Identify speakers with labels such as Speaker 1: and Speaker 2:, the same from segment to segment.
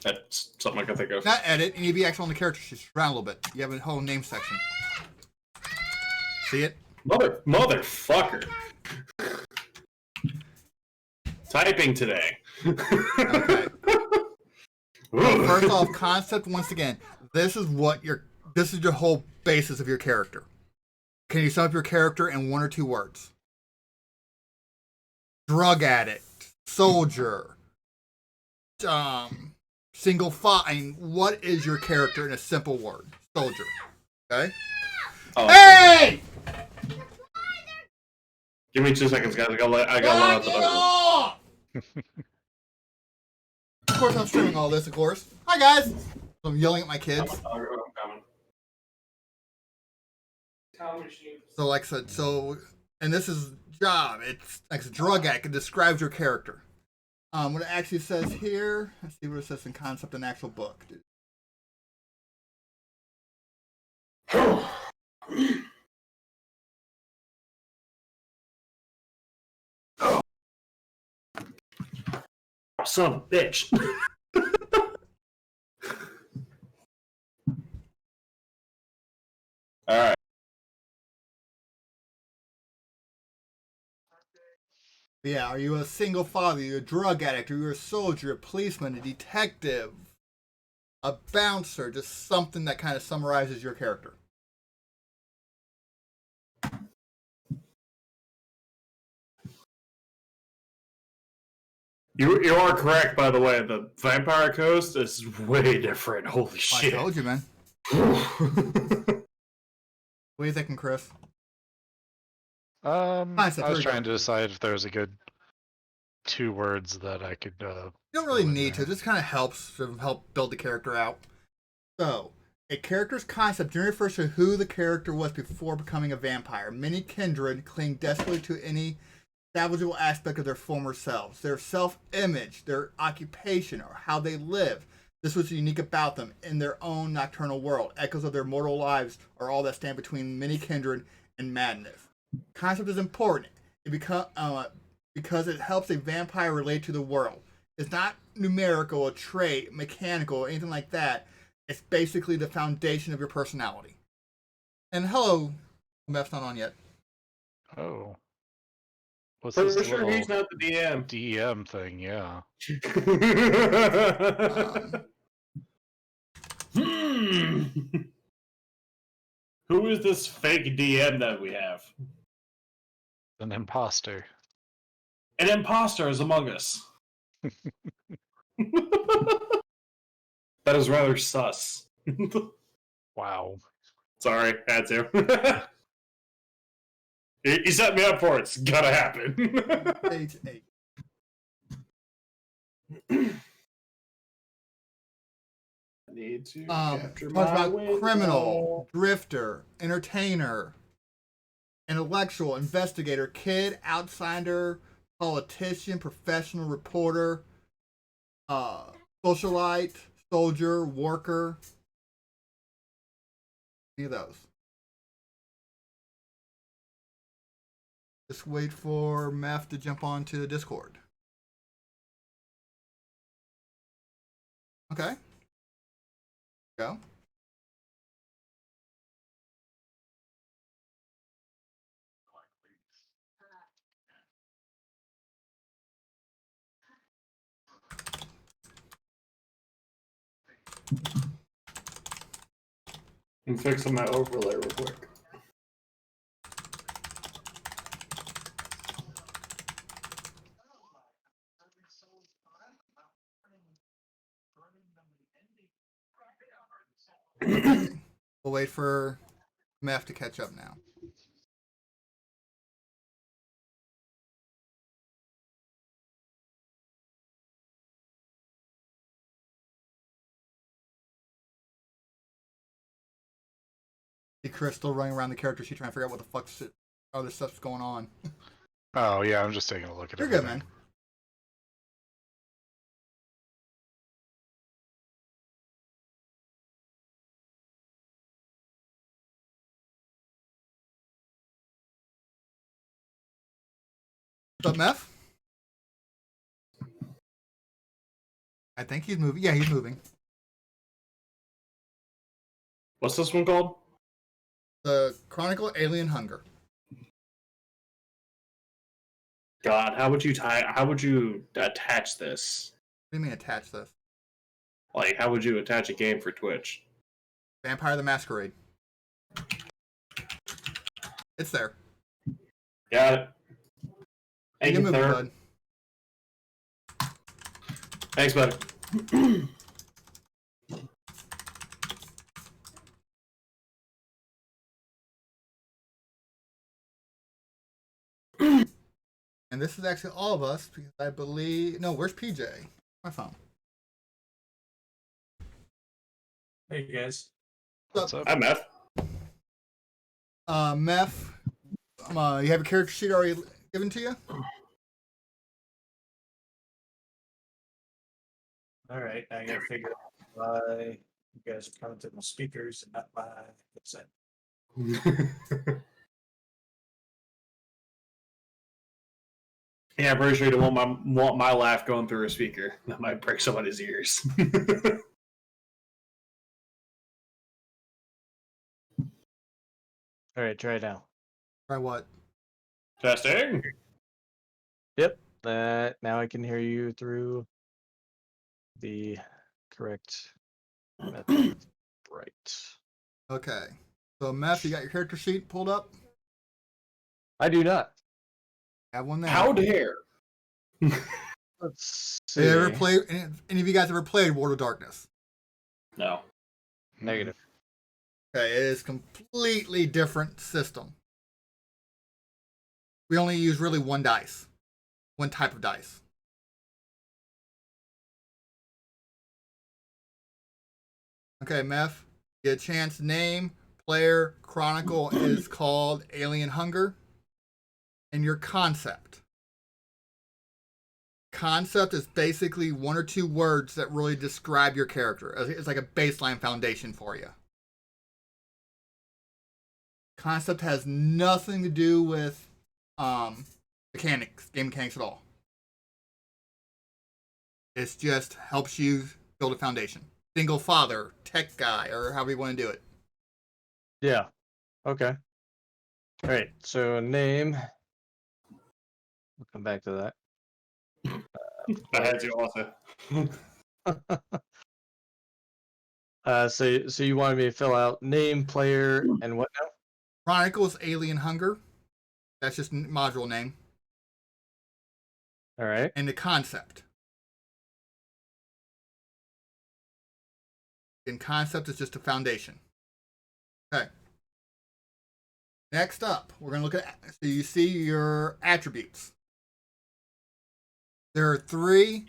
Speaker 1: That's something I can think of.
Speaker 2: Not edit. You need to be actual on the character sheet. Around a little bit. You have a whole name section. See it?
Speaker 1: Motherfucker. Typing today.
Speaker 2: Okay. Well, first off, concept once again. This is your whole basis of your character. Can you sum up your character in one or two words? Drug addict, soldier, single file. I mean, what is your character in a simple word? Soldier. Okay.
Speaker 1: Oh.
Speaker 2: Hey!
Speaker 1: Give me 2 seconds, guys. I got let out the button.
Speaker 2: Of course, I'm streaming all this. Of course. Hi guys. I'm yelling at my kids.
Speaker 1: I'm coming.
Speaker 2: So, like I said, and this is job. It's like a drug addict. It describes your character. What it actually says here. Let's see what it says in concept and actual book.
Speaker 1: Son of a bitch. Alright.
Speaker 2: Yeah, are you a single father? Are you a drug addict? Are you a soldier, a policeman, a detective, a bouncer? Just something that kind of summarizes your character.
Speaker 1: You are correct, by the way. The Vampire Coast is way different. Holy shit.
Speaker 2: I told you, man. What are you thinking, Chris?
Speaker 3: I was trying to decide if there was a good 2 words that I could.
Speaker 2: You don't really need to. It just kind of helps to help build the character out. So, a character's concept generally refers to who the character was before becoming a vampire. Many kindred cling desperately to any salvageable aspect of their former selves, their self-image, their occupation, or how they live. This was unique about them in their own nocturnal world. Echoes of their mortal lives are all that stand between many kindred and madness. Concept is important because it helps a vampire relate to the world. It's not numerical, a trait, mechanical, or anything like that. It's basically the foundation of your personality. And hello, Meph's not on yet.
Speaker 3: Oh. What's
Speaker 1: For
Speaker 3: this
Speaker 1: sure, he's not the DM.
Speaker 3: DM thing, yeah.
Speaker 1: Who is this fake DM that we have?
Speaker 3: An imposter.
Speaker 1: An imposter is among us. That is rather sus.
Speaker 3: Wow.
Speaker 1: Sorry, had to. You set me up for it. It's gotta happen.
Speaker 2: Page 8.
Speaker 1: Need to
Speaker 2: capture talks about
Speaker 1: window.
Speaker 2: Criminal, drifter, entertainer, intellectual, investigator, kid, outsider, politician, professional, reporter, socialite, soldier, worker. Any of those. Just wait for Meph to jump onto Discord. Okay. Go.
Speaker 1: I'm fixing my overlay real quick.
Speaker 2: We'll wait for Meph to catch up now. See Chris still running around the character sheet trying to figure out what the fuck other stuff's going on.
Speaker 3: Oh, yeah, I'm just taking a look at it.
Speaker 2: You're good, man. What's up, Meph? I think he's moving. Yeah, he's moving.
Speaker 1: What's this one called?
Speaker 2: The Chronicle Alien Hunger.
Speaker 1: God, how would you attach this?
Speaker 2: What do you mean attach this?
Speaker 1: Like, how would you attach a game for Twitch?
Speaker 2: Vampire the Masquerade. It's there.
Speaker 1: Got it. Thank you,
Speaker 2: moving,
Speaker 1: sir.
Speaker 2: bud.
Speaker 1: Thanks, bud.
Speaker 2: And this is actually all of us because I believe. No, where's PJ? My phone.
Speaker 4: Hey guys.
Speaker 3: What's up?
Speaker 1: Hi, Meth.
Speaker 2: Meth. You have a character sheet already given to you?
Speaker 4: All right, I gotta figure out why you guys are coming to the speakers and not my headset.
Speaker 1: Yeah, I'm pretty sure you don't want my laugh going through a speaker. That might break somebody's ears.
Speaker 5: All right, try it now.
Speaker 2: Try what?
Speaker 1: Testing.
Speaker 5: Yep. Now I can hear you through the correct method. Right.
Speaker 2: Okay. So, Meth, you got your character sheet pulled up?
Speaker 5: I do not.
Speaker 2: Have one there.
Speaker 1: How dare?
Speaker 5: Let's
Speaker 2: Did
Speaker 5: see.
Speaker 2: you ever play? Any of you guys ever played World of Darkness?
Speaker 1: No.
Speaker 5: Negative.
Speaker 2: Okay, it is completely different system. We only use really one dice, one type of dice. Okay, Meth, get a chance. Name, player, Chronicle is called Alien Hunger, and your concept. Concept is basically one or two words that really describe your character. It's like a baseline foundation for you. Concept has nothing to do with mechanics, game mechanics at all. It just helps you build a foundation. Single father, tech guy, or however you want to do it.
Speaker 5: Yeah. Okay. All right. So name. We'll come back to
Speaker 1: I had to also.
Speaker 5: that. So you wanted me to fill out name, player, and what now?
Speaker 2: Chronicles Alien Hunger. That's just module name.
Speaker 5: All right.
Speaker 2: And the concept. And concept is just a foundation. Okay. Next up, we're going to look at, so you see your attributes. There are three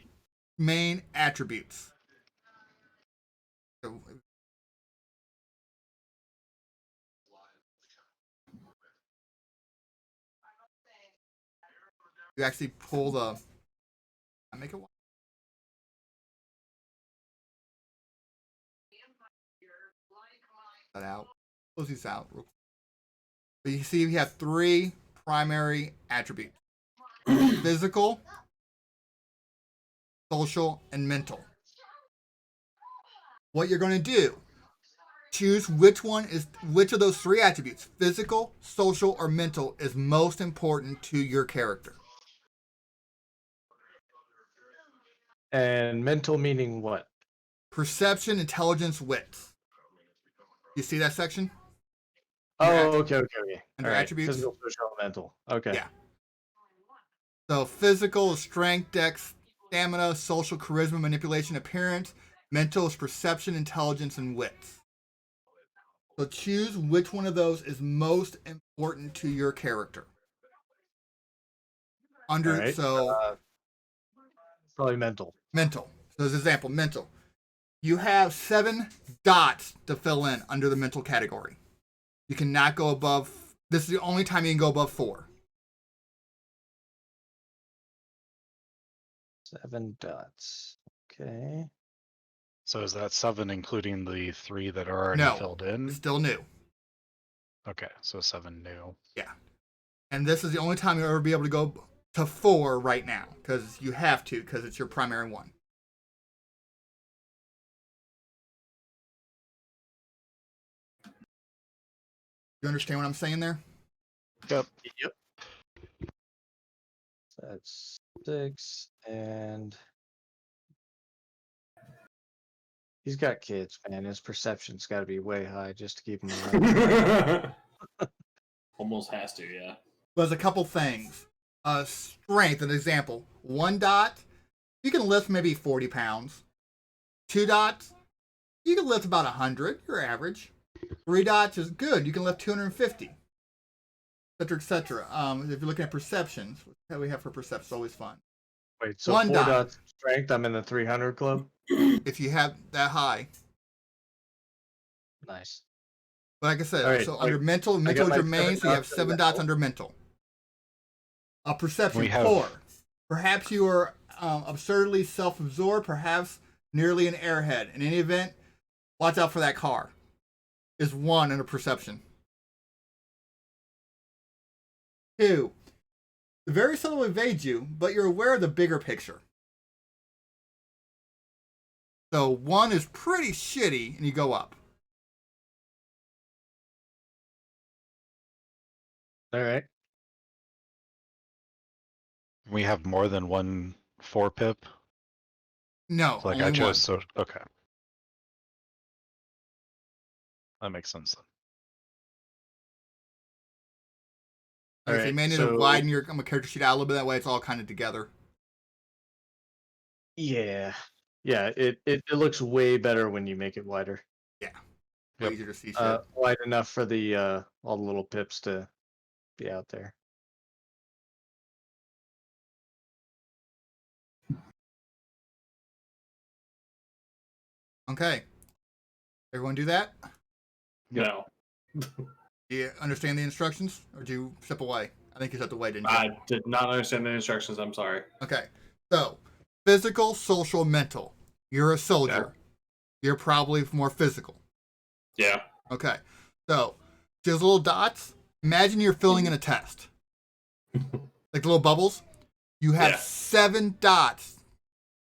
Speaker 2: main attributes. So, you actually pull the, I make it one. That out. Close these out. But you see we have three primary attributes. Physical, social, and mental. What you're going to do, choose which of those three attributes, physical, social, or mental, is most important to your character.
Speaker 5: And mental meaning what?
Speaker 2: Perception, intelligence, wits. You see that section?
Speaker 5: Oh,
Speaker 2: Under
Speaker 5: okay.
Speaker 2: under
Speaker 5: All right.
Speaker 2: attributes?
Speaker 5: Physical, social, and mental. Okay.
Speaker 2: Yeah. So physical is strength, dex, stamina, social, charisma, manipulation, appearance. Mental is perception, intelligence, and wits. So choose which one of those is most important to your character. Under
Speaker 5: Right.
Speaker 2: so
Speaker 5: Probably mental.
Speaker 2: mental. So as an example, mental. You have 7 dots to fill in under the mental category. You cannot go above. This is the only time you can go above 4.
Speaker 5: 7 dots. Okay.
Speaker 3: So is that 7 including the 3 that are already
Speaker 2: No,
Speaker 3: filled in?
Speaker 2: it's still new.
Speaker 3: Okay, so 7 new.
Speaker 2: Yeah. And this is the only time you'll ever be able to go to 4 right now. Because you have to, because it's your primary one. You understand what I'm saying there?
Speaker 3: Yep.
Speaker 5: Yep. That's 6, and he's got kids, man. His perception's got to be way high just to keep him alive.
Speaker 1: Almost has to, yeah.
Speaker 2: There's a couple things. Strength, an example. 1 dot, you can lift maybe 40 pounds. 2 dots, you can lift about 100, your average. 3 dots is good, you can lift 250. Etc., etc. If you're looking at perceptions, what we have for perception, it's always fun.
Speaker 5: Wait, so
Speaker 2: 1
Speaker 5: 4
Speaker 2: dot.
Speaker 5: dots strength, I'm in the 300 club?
Speaker 2: If you have that high.
Speaker 5: Nice.
Speaker 2: But like I said,
Speaker 5: All right,
Speaker 2: so
Speaker 5: like,
Speaker 2: under mental
Speaker 5: got
Speaker 2: is your
Speaker 5: my
Speaker 2: main,
Speaker 5: 7
Speaker 2: so you have
Speaker 5: dots
Speaker 2: 7
Speaker 5: under
Speaker 2: dots
Speaker 5: mental.
Speaker 2: under mental.
Speaker 3: We
Speaker 2: Perception,
Speaker 3: have-
Speaker 2: 4. Perhaps you are absurdly self-absorbed, perhaps nearly an airhead. In any event, watch out for that car. Is 1 under perception. 2. The very subtle evades you, but you're aware of the bigger picture. So 1 is pretty shitty, and you go up.
Speaker 5: All right.
Speaker 3: We have more than one 4 pip.
Speaker 2: No,
Speaker 3: Like
Speaker 2: only
Speaker 3: I
Speaker 2: 1.
Speaker 3: chose so okay. That makes sense then.
Speaker 2: Like I said, you may need to widen your character sheet out a little bit. That way, it's all kind of together.
Speaker 5: Yeah. Yeah, it looks way better when you make it wider.
Speaker 2: Way
Speaker 3: Yep.
Speaker 2: easier to see shit.
Speaker 5: Wide enough for the all the little pips to be out there.
Speaker 2: Okay. Everyone do that?
Speaker 1: No.
Speaker 2: Do you understand the instructions? Or do you step away? I think you stepped away, didn't you?
Speaker 1: I did not understand the instructions. I'm sorry.
Speaker 2: Okay. So, physical, social, mental. You're a soldier.
Speaker 1: Yeah.
Speaker 2: You're probably more physical.
Speaker 1: Yeah.
Speaker 2: Okay. So, those little dots, imagine you're filling in a test. Like the little bubbles. You have
Speaker 1: Yeah.
Speaker 2: 7 dots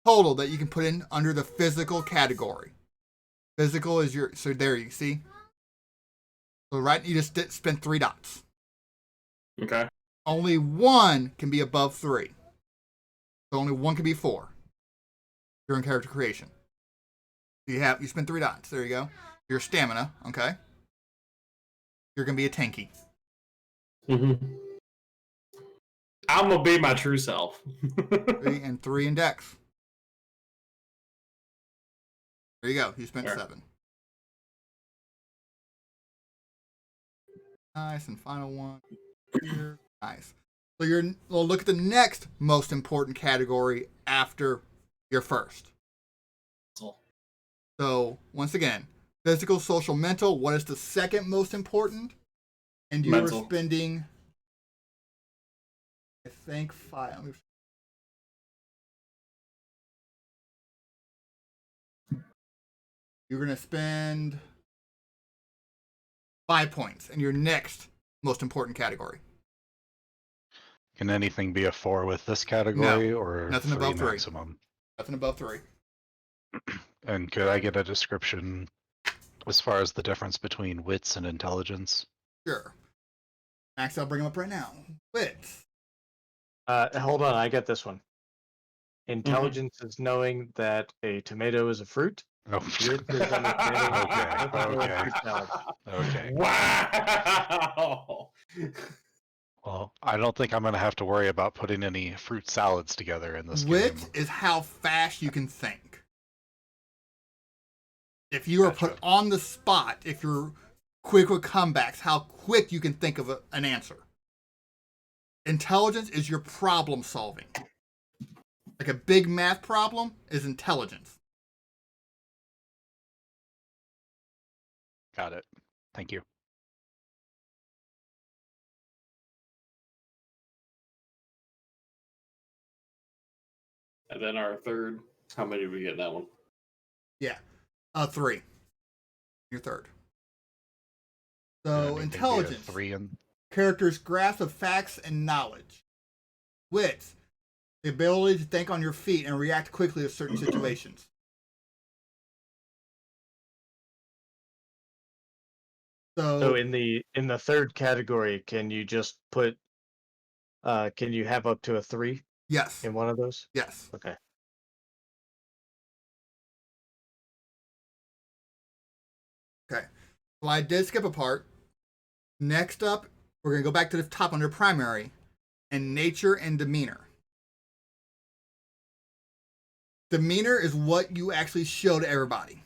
Speaker 2: total that you can put in under the physical category. Physical is your, so there you see. So right, you just spent 3 dots.
Speaker 1: Okay.
Speaker 2: Only 1 can be above 3. So only 1 can be 4 during character creation. So you spent 3 dots. There you go. Your stamina, okay. You're gonna be a tanky.
Speaker 1: Mm-hmm. I'm gonna be my true self.
Speaker 2: 3 and 3 in dex. There you go. You spent
Speaker 1: Sure.
Speaker 2: 7. Nice, and final one here. Nice. So we'll look at the next most important category after your first. So once again, physical, social, mental. What is the second most important? And you
Speaker 1: Mental.
Speaker 2: were spending, I think, 5. You're gonna spend 5 points in your next most important category.
Speaker 3: Can anything be a 4 with this category or
Speaker 2: nothing
Speaker 3: 3
Speaker 2: above 3.
Speaker 3: maximum?
Speaker 2: Nothing above 3.
Speaker 3: And could I get a description as far as the difference between wits and intelligence?
Speaker 2: Sure. Max, I'll bring him up right now. Wits.
Speaker 5: Hold on, I get this one. Intelligence is knowing that a tomato is a fruit.
Speaker 3: Oh,
Speaker 5: Wit is understanding
Speaker 3: Okay, okay.
Speaker 5: fruit salad.
Speaker 3: okay.
Speaker 1: Wow.
Speaker 3: Well, I don't think I'm gonna have to worry about putting any fruit salads together in this
Speaker 2: Wit
Speaker 3: game.
Speaker 2: is how fast you can think. If you are put on the spot, if you're quick with comebacks, how quick you can think of an answer. Intelligence is your problem solving. Like a big math problem is intelligence.
Speaker 3: Got it. Thank you.
Speaker 1: And then our third. How many did we get in that one?
Speaker 2: Yeah. 3. Your third.
Speaker 3: Can
Speaker 2: So
Speaker 3: anything be a
Speaker 2: intelligence.
Speaker 3: 3 and
Speaker 2: Character's grasp of facts and knowledge. Wits. The ability to think on your feet and react quickly to certain situations.
Speaker 5: So in the third category, can you just put can you have up to a 3
Speaker 2: yes,
Speaker 5: in one of those?
Speaker 2: yes.
Speaker 5: Okay.
Speaker 2: Okay. Well, I did skip a part. Next up, we're going to go back to the top under primary and nature and demeanor. Demeanor is what you actually show to everybody.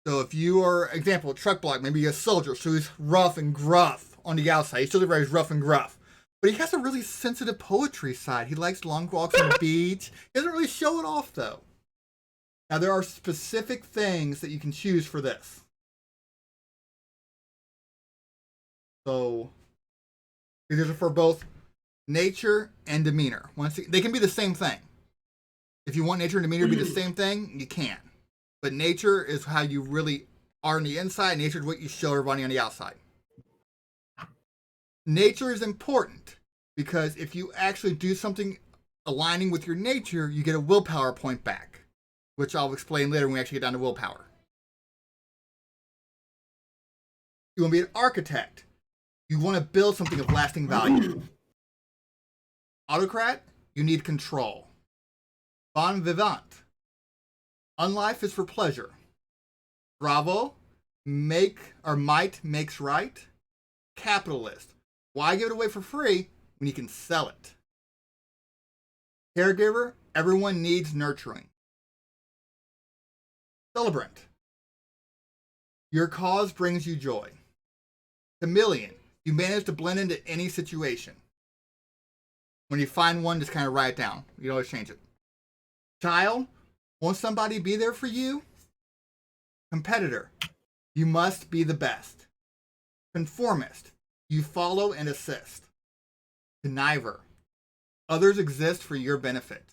Speaker 2: So if you are, example, truck block, maybe a soldier, so he's rough and gruff on the outside. He's still very rough and gruff. But he has a really sensitive poetry side. He likes long walks on the beach. He doesn't really show it off, though. Now, there are specific things that you can choose for this. So, these are for both nature and demeanor. They can be the same thing. If you want nature and demeanor to be the same thing, you can. But nature is how you really are on the inside. Nature is what you show everybody on the outside. Nature is important because if you actually do something aligning with your nature, you get a willpower point back, which I'll explain later when we actually get down to willpower. You want to be an architect. You want to build something of lasting value. Autocrat, you need control. Bon vivant, unlife is for pleasure. Bravo, might makes right. Capitalist, why give it away for free when you can sell it? Caregiver, everyone needs nurturing. Celebrant, your cause brings you joy. Chameleon, you manage to blend into any situation. When you find one, just kind of write it down. You can always change it. Child, won't somebody be there for you? Competitor, you must be the best. Conformist, you follow and assist. Conniver, others exist for your benefit.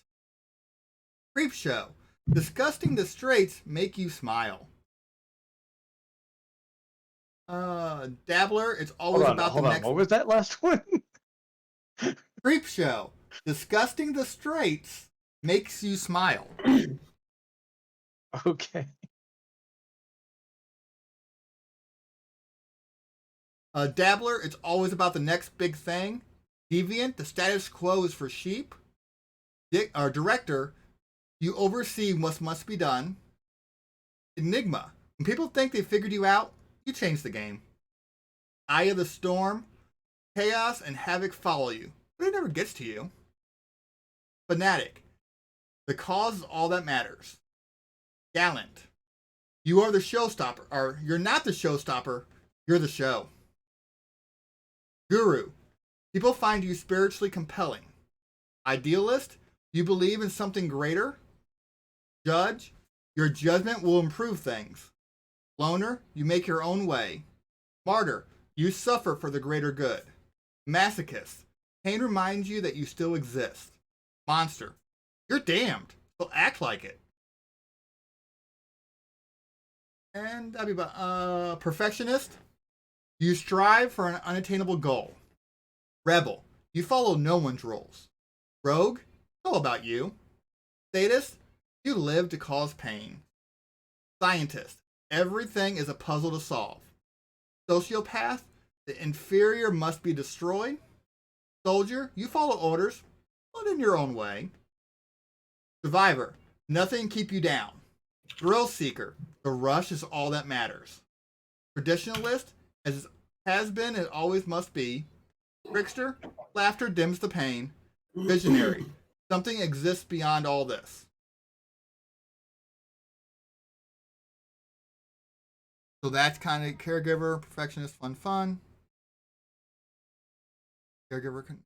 Speaker 2: Creep show, disgusting the straights make you smile. Dabbler, it's always about the next.
Speaker 5: What was that last one?
Speaker 2: Creep show, disgusting the straights makes you smile.
Speaker 5: Okay.
Speaker 2: Dabbler, it's always about the next big thing. Deviant, the status quo is for sheep. Director, you oversee what must be done. Enigma, when people think they figured you out, you change the game. Eye of the storm, chaos and havoc follow you, but it never gets to you. Fanatic, the cause is all that matters. Gallant, you are the showstopper, or you're not the showstopper, you're the show. Guru, people find you spiritually compelling. Idealist, you believe in something greater. Judge, your judgment will improve things. Loner, you make your own way. Martyr, you suffer for the greater good. Masochist, pain reminds you that you still exist. Monster, you're damned, so act like it. And that'd be about perfectionist. You strive for an unattainable goal. Rebel, you follow no one's rules. Rogue, it's all about you. Sadist, you live to cause pain. Scientist, everything is a puzzle to solve. Sociopath, the inferior must be destroyed. Soldier, you follow orders, but in your own way. Survivor, nothing can keep you down. Thrill seeker, the rush is all that matters. Traditionalist, as it has been and always must be. Trickster, laughter dims the pain. Visionary, something exists beyond all this. So that's kind of caregiver, perfectionist, fun. Caregiver can.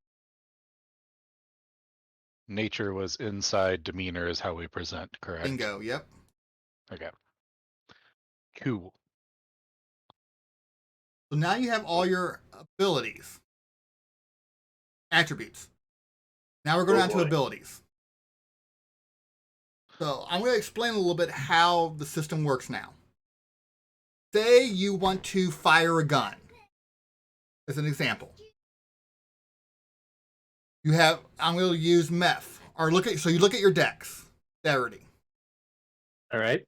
Speaker 3: Nature was inside, demeanor is how we present, correct?
Speaker 2: Bingo, yep.
Speaker 3: Okay. Cool.
Speaker 2: So now you have all your abilities. Attributes. Now we're going down to abilities. So I'm going to explain a little bit how the system works now. Say you want to fire a gun, as an example. I'm going to use meth, or you look at your dex, dexterity.
Speaker 5: All right.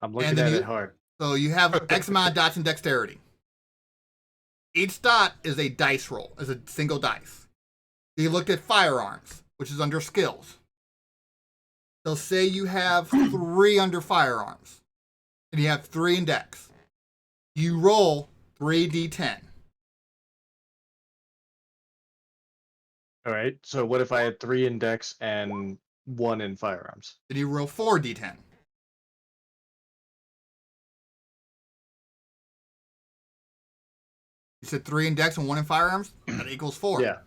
Speaker 5: I'm looking at it hard.
Speaker 2: So you have X amount of dots in dexterity. Each dot is a dice roll, is a single dice. You looked at firearms, which is under skills. So say you have 3 under firearms, and you have 3 in dex. You roll 3d10.
Speaker 5: All right. So what if I had 3 in dex and 1 in firearms?
Speaker 2: Then you roll 4d10. You said 3 in dex and 1 in firearms? That equals 4.
Speaker 5: Yeah.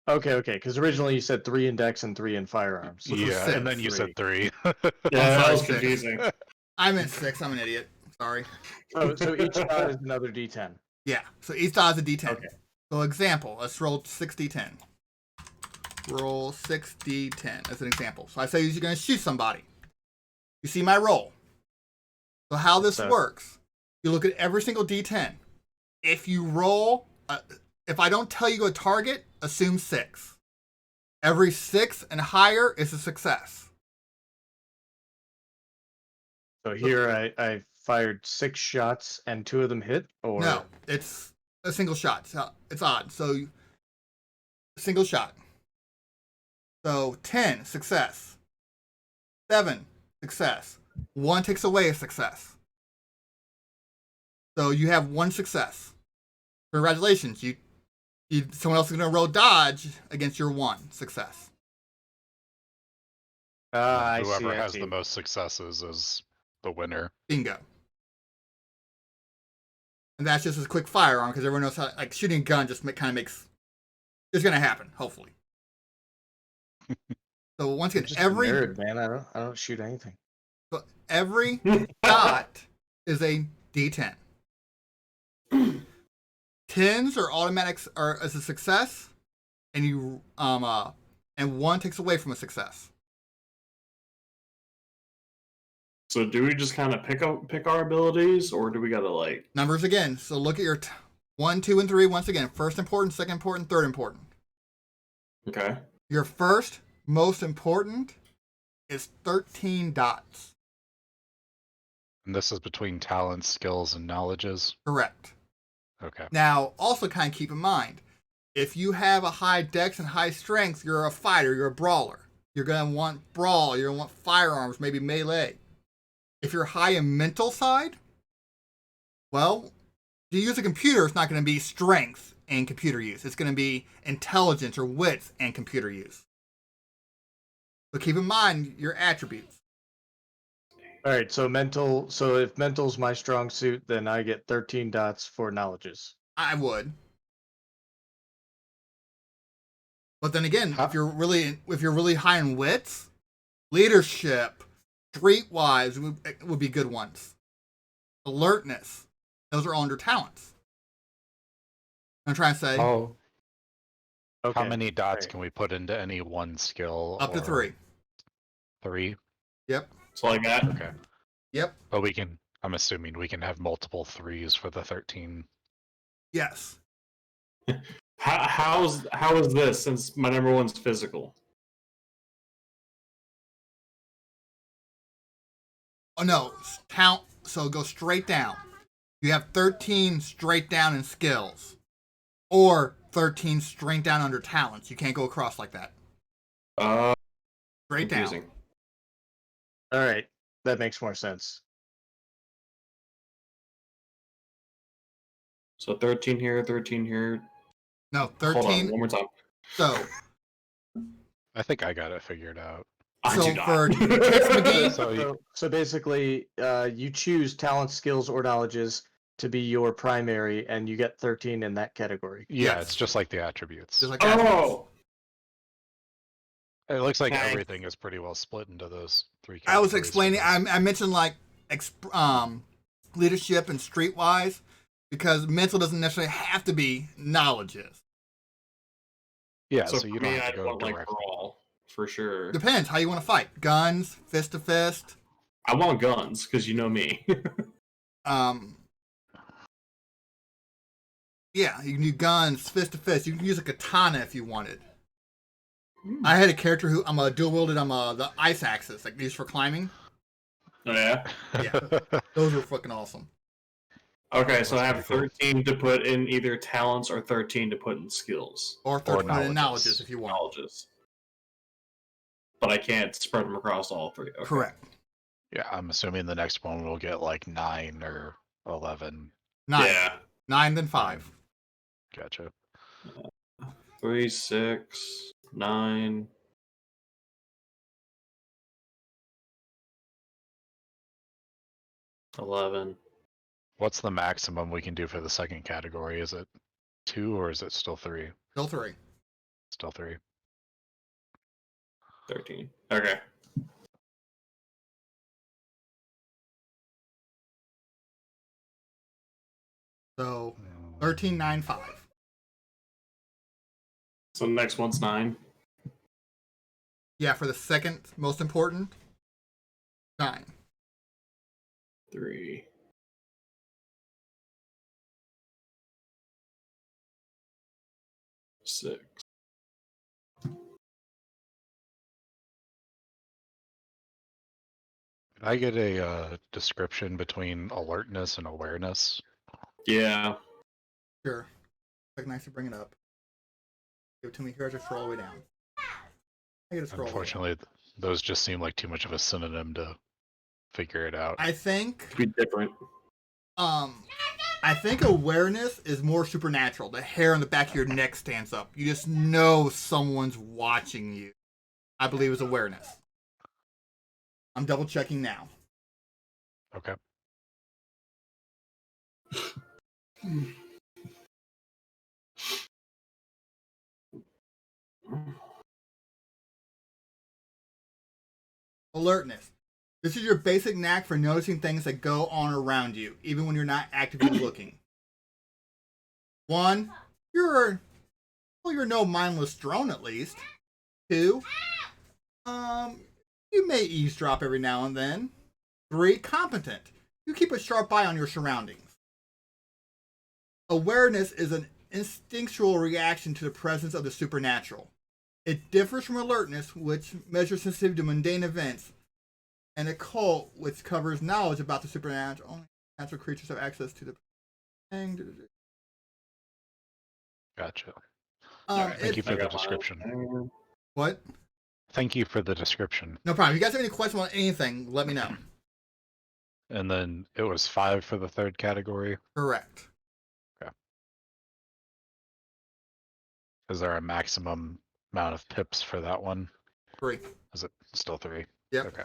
Speaker 5: Okay. Because originally you said 3 in dex and 3 in firearms.
Speaker 2: Which was
Speaker 3: Yeah,
Speaker 2: 6.
Speaker 3: and then you said 3.
Speaker 1: Yeah, that was
Speaker 2: Six.
Speaker 1: confusing.
Speaker 2: I meant 6. I'm an idiot. Sorry.
Speaker 5: So each dot is another d10.
Speaker 2: Yeah. So each dot is a d10.
Speaker 5: Okay.
Speaker 2: So example, let's roll 6d10. Roll 6d10 as an example. So I say you're going to shoot somebody. You see my roll. So how this works, you look at every single d10. If you roll, if I don't tell you a target, assume 6. Every 6 and higher is a success.
Speaker 5: So here I fired 6 shots and 2 of them hit? Or
Speaker 2: No, it's a single shot. It's odd. So, single shot. So, 10, success. 7, success. 1 takes away a success. So, you have 1 success. Congratulations. Someone else is going to roll dodge against your 1 success.
Speaker 5: I
Speaker 3: Whoever
Speaker 5: see,
Speaker 3: has the most successes is the winner.
Speaker 2: Bingo. And that's just a quick firearm because everyone knows how, like, shooting a gun just kind of makes. It's going to happen, hopefully. So once again,
Speaker 5: Just
Speaker 2: every
Speaker 5: a nerd, man. I don't shoot anything.
Speaker 2: so every dot is a D10. 10s are automatics are as a success, and you and 1 takes away from a success.
Speaker 1: So do we just kind of pick our abilities, or do we gotta like
Speaker 2: Numbers again. So look at your 1, 2, and 3 once again. First important, second important, third important.
Speaker 1: okay?
Speaker 2: Your first most important is 13 dots.
Speaker 3: And this is between talents, skills, and knowledges.
Speaker 2: Correct.
Speaker 3: Okay.
Speaker 2: Now, also kind of keep in mind, if you have a high dex and high strength, you're a fighter, you're a brawler. You're going to want brawl, you're going to want firearms, maybe melee. If you're high in mental side, well, to use a computer, it's not going to be strength and computer use. It's going to be intelligence or wits and computer use. So keep in mind your attributes.
Speaker 5: All right, so mental. So if mental's my strong suit, then I get 13 dots for knowledges.
Speaker 2: I would. But then again, if you're really high in wits, leadership, streetwise would be good ones. Alertness, those are all under talents. I'm trying to say
Speaker 5: Oh. Okay.
Speaker 3: How many dots
Speaker 5: Right.
Speaker 3: can we put into any one skill?
Speaker 2: up to
Speaker 3: or
Speaker 2: 3.
Speaker 3: 3?
Speaker 2: Yep.
Speaker 1: So like that.
Speaker 3: Okay.
Speaker 2: Yep.
Speaker 3: But I'm assuming we can have multiple 3s for the 13.
Speaker 2: Yes.
Speaker 1: How is this? Since my number 1's physical.
Speaker 2: Oh no, count. So go straight down. You have 13 straight down in skills, or 13 straight down under talents. You can't go across like that. Straight
Speaker 1: Confusing.
Speaker 2: down.
Speaker 5: All right, that makes more sense.
Speaker 1: So 13 here, 13 here.
Speaker 2: No,
Speaker 1: Hold on,
Speaker 2: 13.
Speaker 1: one more time.
Speaker 2: So
Speaker 3: I think I got it figured out.
Speaker 1: I
Speaker 2: So
Speaker 1: do not.
Speaker 2: for Tex McGee,
Speaker 5: So basically, you choose talent, skills, or knowledges to be your primary, and you get 13 in that category.
Speaker 3: Yeah,
Speaker 2: Yes.
Speaker 3: it's just like the attributes.
Speaker 2: just like attributes.
Speaker 1: Oh,
Speaker 3: It looks like
Speaker 1: Okay.
Speaker 3: everything is pretty well split into those 3
Speaker 2: I was
Speaker 3: categories.
Speaker 2: explaining. I mentioned like leadership and streetwise because mental doesn't necessarily have to be knowledges.
Speaker 3: Yeah,
Speaker 1: so,
Speaker 3: so you
Speaker 1: for
Speaker 3: don't
Speaker 1: me,
Speaker 3: have
Speaker 1: I'd
Speaker 3: to go
Speaker 1: want like
Speaker 3: directly.
Speaker 1: brawl for sure.
Speaker 2: Depends how you want to fight. Guns, fist to fist.
Speaker 1: I want guns because you know me.
Speaker 2: Yeah, you can do guns, fist to fist. You can use a katana if you wanted. I had a character who I'm a dual wielded. I'm the ice axes like used for climbing.
Speaker 1: Oh, yeah.
Speaker 2: Yeah. Those were fucking awesome.
Speaker 1: Okay, so I have
Speaker 3: That's pretty
Speaker 1: 13 to put in either talents or 13 to put in skills.
Speaker 2: Or 13
Speaker 3: knowledges.
Speaker 2: knowledges if you want.
Speaker 1: Knowledges. But I can't spread them across all three. Okay.
Speaker 2: Correct.
Speaker 3: Yeah, I'm assuming the next one will get like 9 or 11.
Speaker 2: 9.
Speaker 1: Yeah.
Speaker 2: 9, then 5.
Speaker 3: Gotcha.
Speaker 1: 3, 6, 9. $11.
Speaker 3: What's the maximum we can do for the second category? Is it 2 or is it still 3?
Speaker 2: Still 3.
Speaker 3: Still 3.
Speaker 1: 13. Okay.
Speaker 2: So 13, 9, 5.
Speaker 1: So the next one's 9.
Speaker 2: Yeah, for the second most important, 9.
Speaker 1: 3. 6.
Speaker 3: Can I get a description between alertness and awareness?
Speaker 1: Yeah.
Speaker 2: Sure. Like, nice to bring it up. Give it to me here. I just scroll all the way down. I get to scroll.
Speaker 3: Unfortunately, those just seem like too much of a synonym to figure it out.
Speaker 2: I think.
Speaker 1: Be different.
Speaker 2: I think awareness is more supernatural. The hair on the back of your neck stands up. You just know someone's watching you. I believe it's awareness. I'm double checking now.
Speaker 3: Okay.
Speaker 2: Alertness. This is your basic knack for noticing things that go on around you, even when you're not actively looking. 1, you're no mindless drone at least. 2, you may eavesdrop every now and then. 3, competent. You keep a sharp eye on your surroundings. Awareness is an instinctual reaction to the presence of the supernatural. It differs from alertness, which measures sensitivity to mundane events, and occult, which covers knowledge about the supernatural. Only natural creatures have access to the thing.
Speaker 3: Gotcha.
Speaker 1: Alright,
Speaker 3: Thank you for
Speaker 1: I
Speaker 3: the
Speaker 1: got mine.
Speaker 3: description.
Speaker 2: What?
Speaker 3: Thank you for the description.
Speaker 2: No problem. If you guys have any questions on anything, let me know.
Speaker 3: And then it was 5 for the third category.
Speaker 2: Correct.
Speaker 3: Is there a maximum amount of pips for that one?
Speaker 2: 3.
Speaker 3: Is it still 3?
Speaker 2: Yep.
Speaker 3: Okay.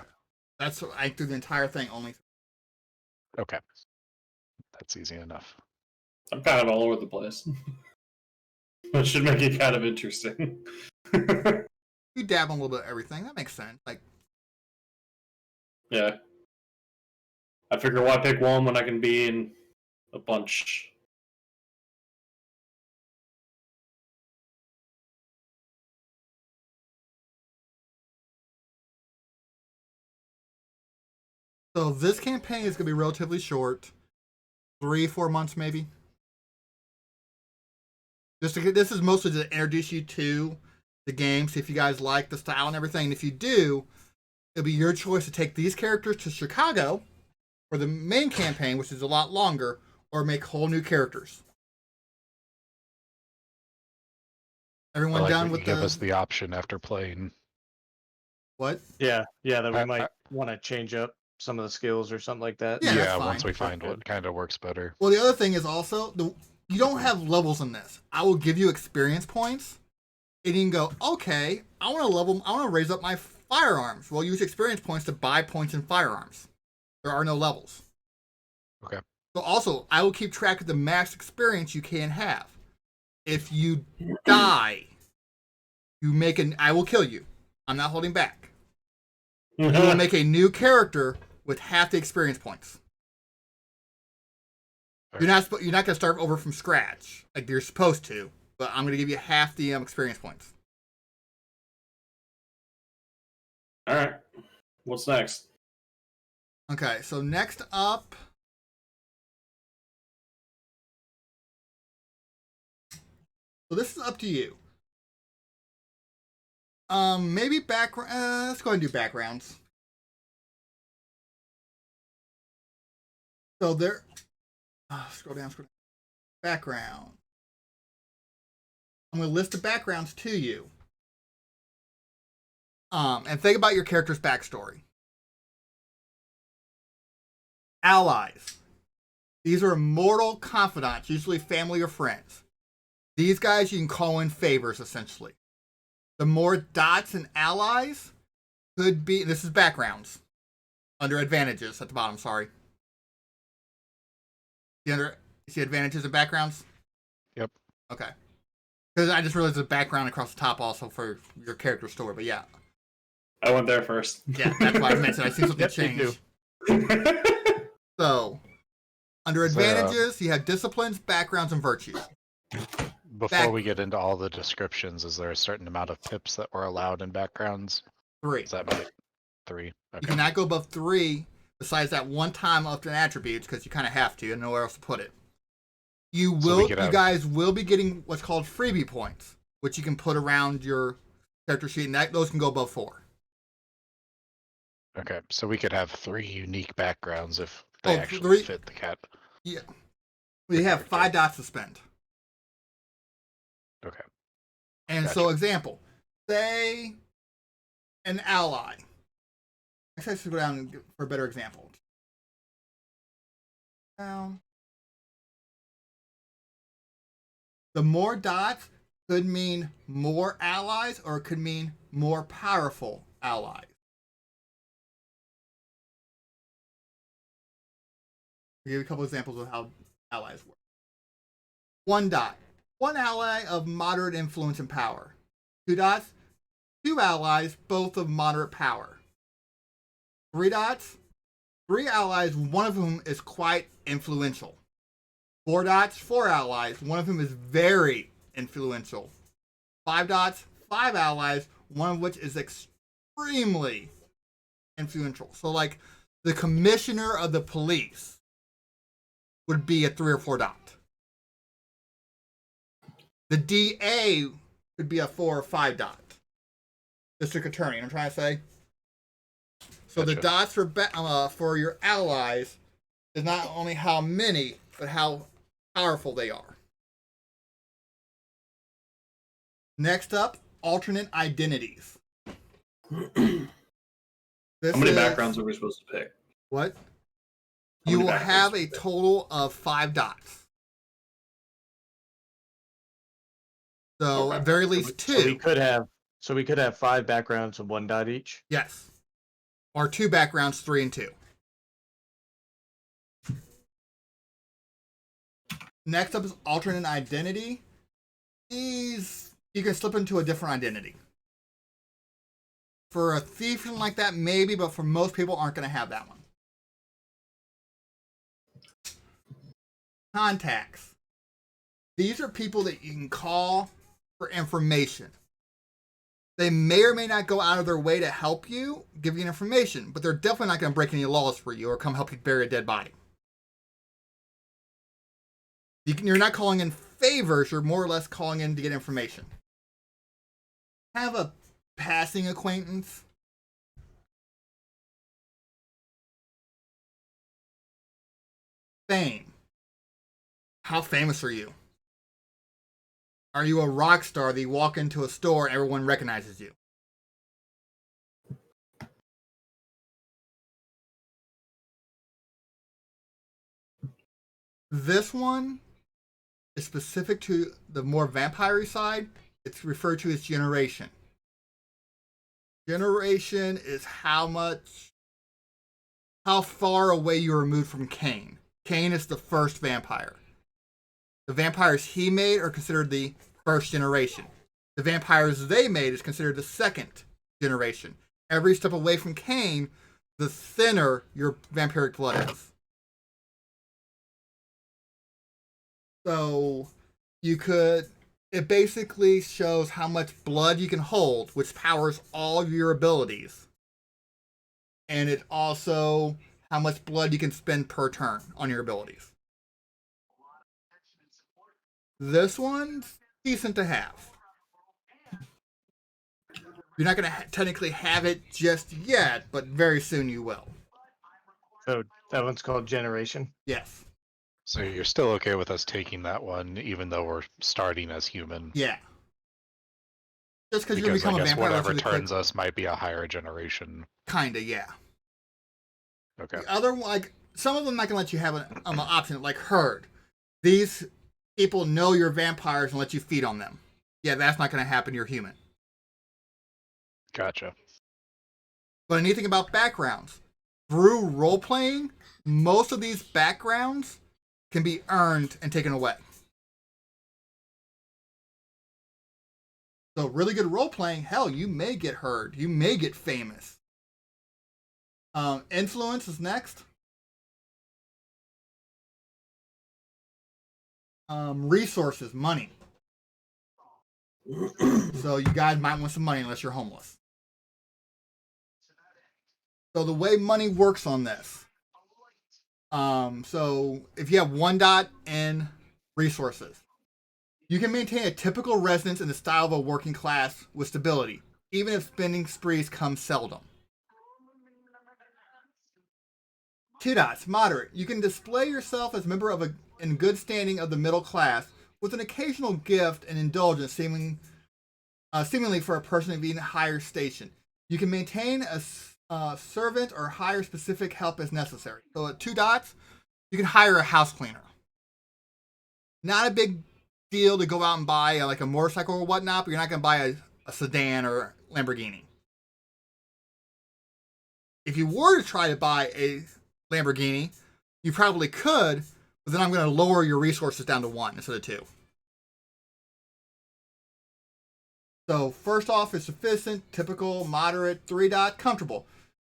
Speaker 2: That's I threw the entire thing only.
Speaker 3: Okay. That's easy enough.
Speaker 1: I'm kind of all over the place. That should make it kind of interesting.
Speaker 2: You dabble a little bit of everything. That makes sense. Like,
Speaker 1: Yeah. I figure why pick one when I can be in a bunch.
Speaker 2: so this campaign is going to be relatively short. 3-4 months maybe. Just to get, this is mostly to introduce you to the game, see if you guys like the style and everything. And if you do, it'll be your choice to take these characters to Chicago for the main campaign, which is a lot longer, or make whole new characters. Everyone done with
Speaker 3: give us the option after playing.
Speaker 2: what?
Speaker 5: Yeah, that we
Speaker 3: I-
Speaker 5: might want to change up some of the skills or something like that.
Speaker 2: Yeah, that's
Speaker 3: once
Speaker 2: fine.
Speaker 3: we find what kind of works better.
Speaker 2: Well, the other thing is also you don't have levels in this. I will give you experience points, and you can go, okay, I want to raise up my firearms. Well, use experience points to buy points in firearms. There are no levels.
Speaker 3: Okay.
Speaker 2: So also, I will keep track of the max experience you can have. If you die, I will kill you. I'm not holding back. You will make a new character with half the experience points. You're not going to start over from scratch like you're supposed to, but I'm going to give you half the experience points.
Speaker 1: All right. What's next?
Speaker 2: Okay, so next up, so this is up to you. Maybe background. Let's go ahead and do backgrounds. So there. Scroll down. Background. I'm going to list the backgrounds to you. And think about your character's backstory. Allies. These are mortal confidants, usually family or friends. These guys you can call in favors, essentially. The more dots and allies could be, this is backgrounds. Under advantages at the bottom, sorry. You see advantages and backgrounds?
Speaker 3: Yep.
Speaker 2: Okay. Because I just realized the background across the top also for your character story, but yeah.
Speaker 1: I went there first.
Speaker 2: Yeah, that's why I mentioned I see something
Speaker 5: Yep, me
Speaker 2: change. So, under
Speaker 3: So,
Speaker 2: advantages, you have disciplines, backgrounds, and virtues.
Speaker 3: Before we get into all the descriptions, is there a certain amount of pips that were allowed in backgrounds?
Speaker 2: 3.
Speaker 3: Does that make 3?
Speaker 2: You
Speaker 3: Okay.
Speaker 2: cannot go above 3 besides that one time up to an attributes because you kind of have to and nowhere else to put it. You guys will be getting what's called freebie points, which you can put around your character sheet, and those can go above 4.
Speaker 3: Okay, so we could have 3 unique backgrounds if they actually fit the cat.
Speaker 2: Yeah. We have 5 dots to spend.
Speaker 3: Okay.
Speaker 2: And
Speaker 3: Gotcha.
Speaker 2: so, example, say an ally. Actually, I should go down for a better example. Down. The more dots could mean more allies, or it could mean more powerful allies. I'll give you a couple examples of how allies work. 1 dot. 1 ally of moderate influence and power. 2 dots. 2 allies, both of moderate power. 3 dots. 3 allies, one of whom is quite influential. 4 dots. 4 allies, one of whom is very influential. 5 dots. 5 allies, one of which is extremely influential. So, like, the commissioner of the police would be a 3 or 4 dot. The DA could be a 4 or 5 dot. District attorney, I'm trying to say. So
Speaker 3: Gotcha.
Speaker 2: the dots for your allies is not only how many, but how powerful they are. Next up, alternate identities.
Speaker 1: How many backgrounds are we supposed to pick?
Speaker 2: What?
Speaker 1: How
Speaker 2: You
Speaker 1: many
Speaker 2: will
Speaker 1: backgrounds
Speaker 2: have
Speaker 1: do we
Speaker 2: a
Speaker 1: pick?
Speaker 2: total of 5 dots. So
Speaker 1: Okay.
Speaker 2: at very least
Speaker 5: So we
Speaker 2: 2.
Speaker 5: could have 5 backgrounds and 1 dot each.
Speaker 2: Yes. Or 2 backgrounds, 3 and 2. Next up is alternate identity. These, you can slip into a different identity. For a thief like that, maybe, but for most people aren't going to have that one. Contacts. These are people that you can call for information. They may or may not go out of their way to help you, give you information, but they're definitely not going to break any laws for you or come help you bury a dead body. You're not calling in favors, you're more or less calling in to get information. Have a passing acquaintance. Fame. How famous are you? Are you a rock star that you walk into a store and everyone recognizes you? This one is specific to the more vampire side. It's referred to as generation. Generation is how far away you are removed from Cain. Cain is the first vampire. The vampires he made are considered the first generation. The vampires they made is considered the second generation. Every step away from Cain, the thinner your vampiric blood is. So it basically shows how much blood you can hold, which powers all of your abilities. And it also how much blood you can spend per turn on your abilities. This one's decent to have. You're not going to technically have it just yet, but very soon you will.
Speaker 5: So that one's called Generation.
Speaker 2: Yes.
Speaker 3: So you're still okay with us taking that one, even though we're starting as human?
Speaker 2: Yeah. Just because you're going
Speaker 3: Because
Speaker 2: to
Speaker 3: I
Speaker 2: become a
Speaker 3: guess
Speaker 2: vampire lets
Speaker 3: whatever
Speaker 2: you click.
Speaker 3: turns us might be a higher generation.
Speaker 2: Kinda, yeah.
Speaker 3: Okay.
Speaker 2: The other, like, some of them not going to let you have an option, like Herd. These people know you're vampires and let you feed on them. Yeah, that's not going to happen. You're human.
Speaker 3: Gotcha.
Speaker 2: But a neat thing about backgrounds, through role playing, most of these backgrounds can be earned and taken away. So really good role playing, hell, you may get heard. You may get famous. Influence is next. Resources, money. So you guys might want some money unless you're homeless. So the way money works on this. So if you have 1 dot in resources, you can maintain a typical residence in the style of a working class with stability, even if spending sprees come seldom. 2 dots, moderate. You can display yourself as a member of in good standing of the middle class, with an occasional gift and indulgence seemingly for a person of even higher station. You can maintain a servant or hire specific help as necessary. So at 2 dots, you can hire a house cleaner. Not a big deal to go out and buy like a motorcycle or whatnot, but you're not going to buy a sedan or Lamborghini. If you were to try to buy a Lamborghini, you probably could, but then I'm going to lower your resources down to 1 instead of 2. So first off is sufficient, typical, moderate, 3 dot, comfortable.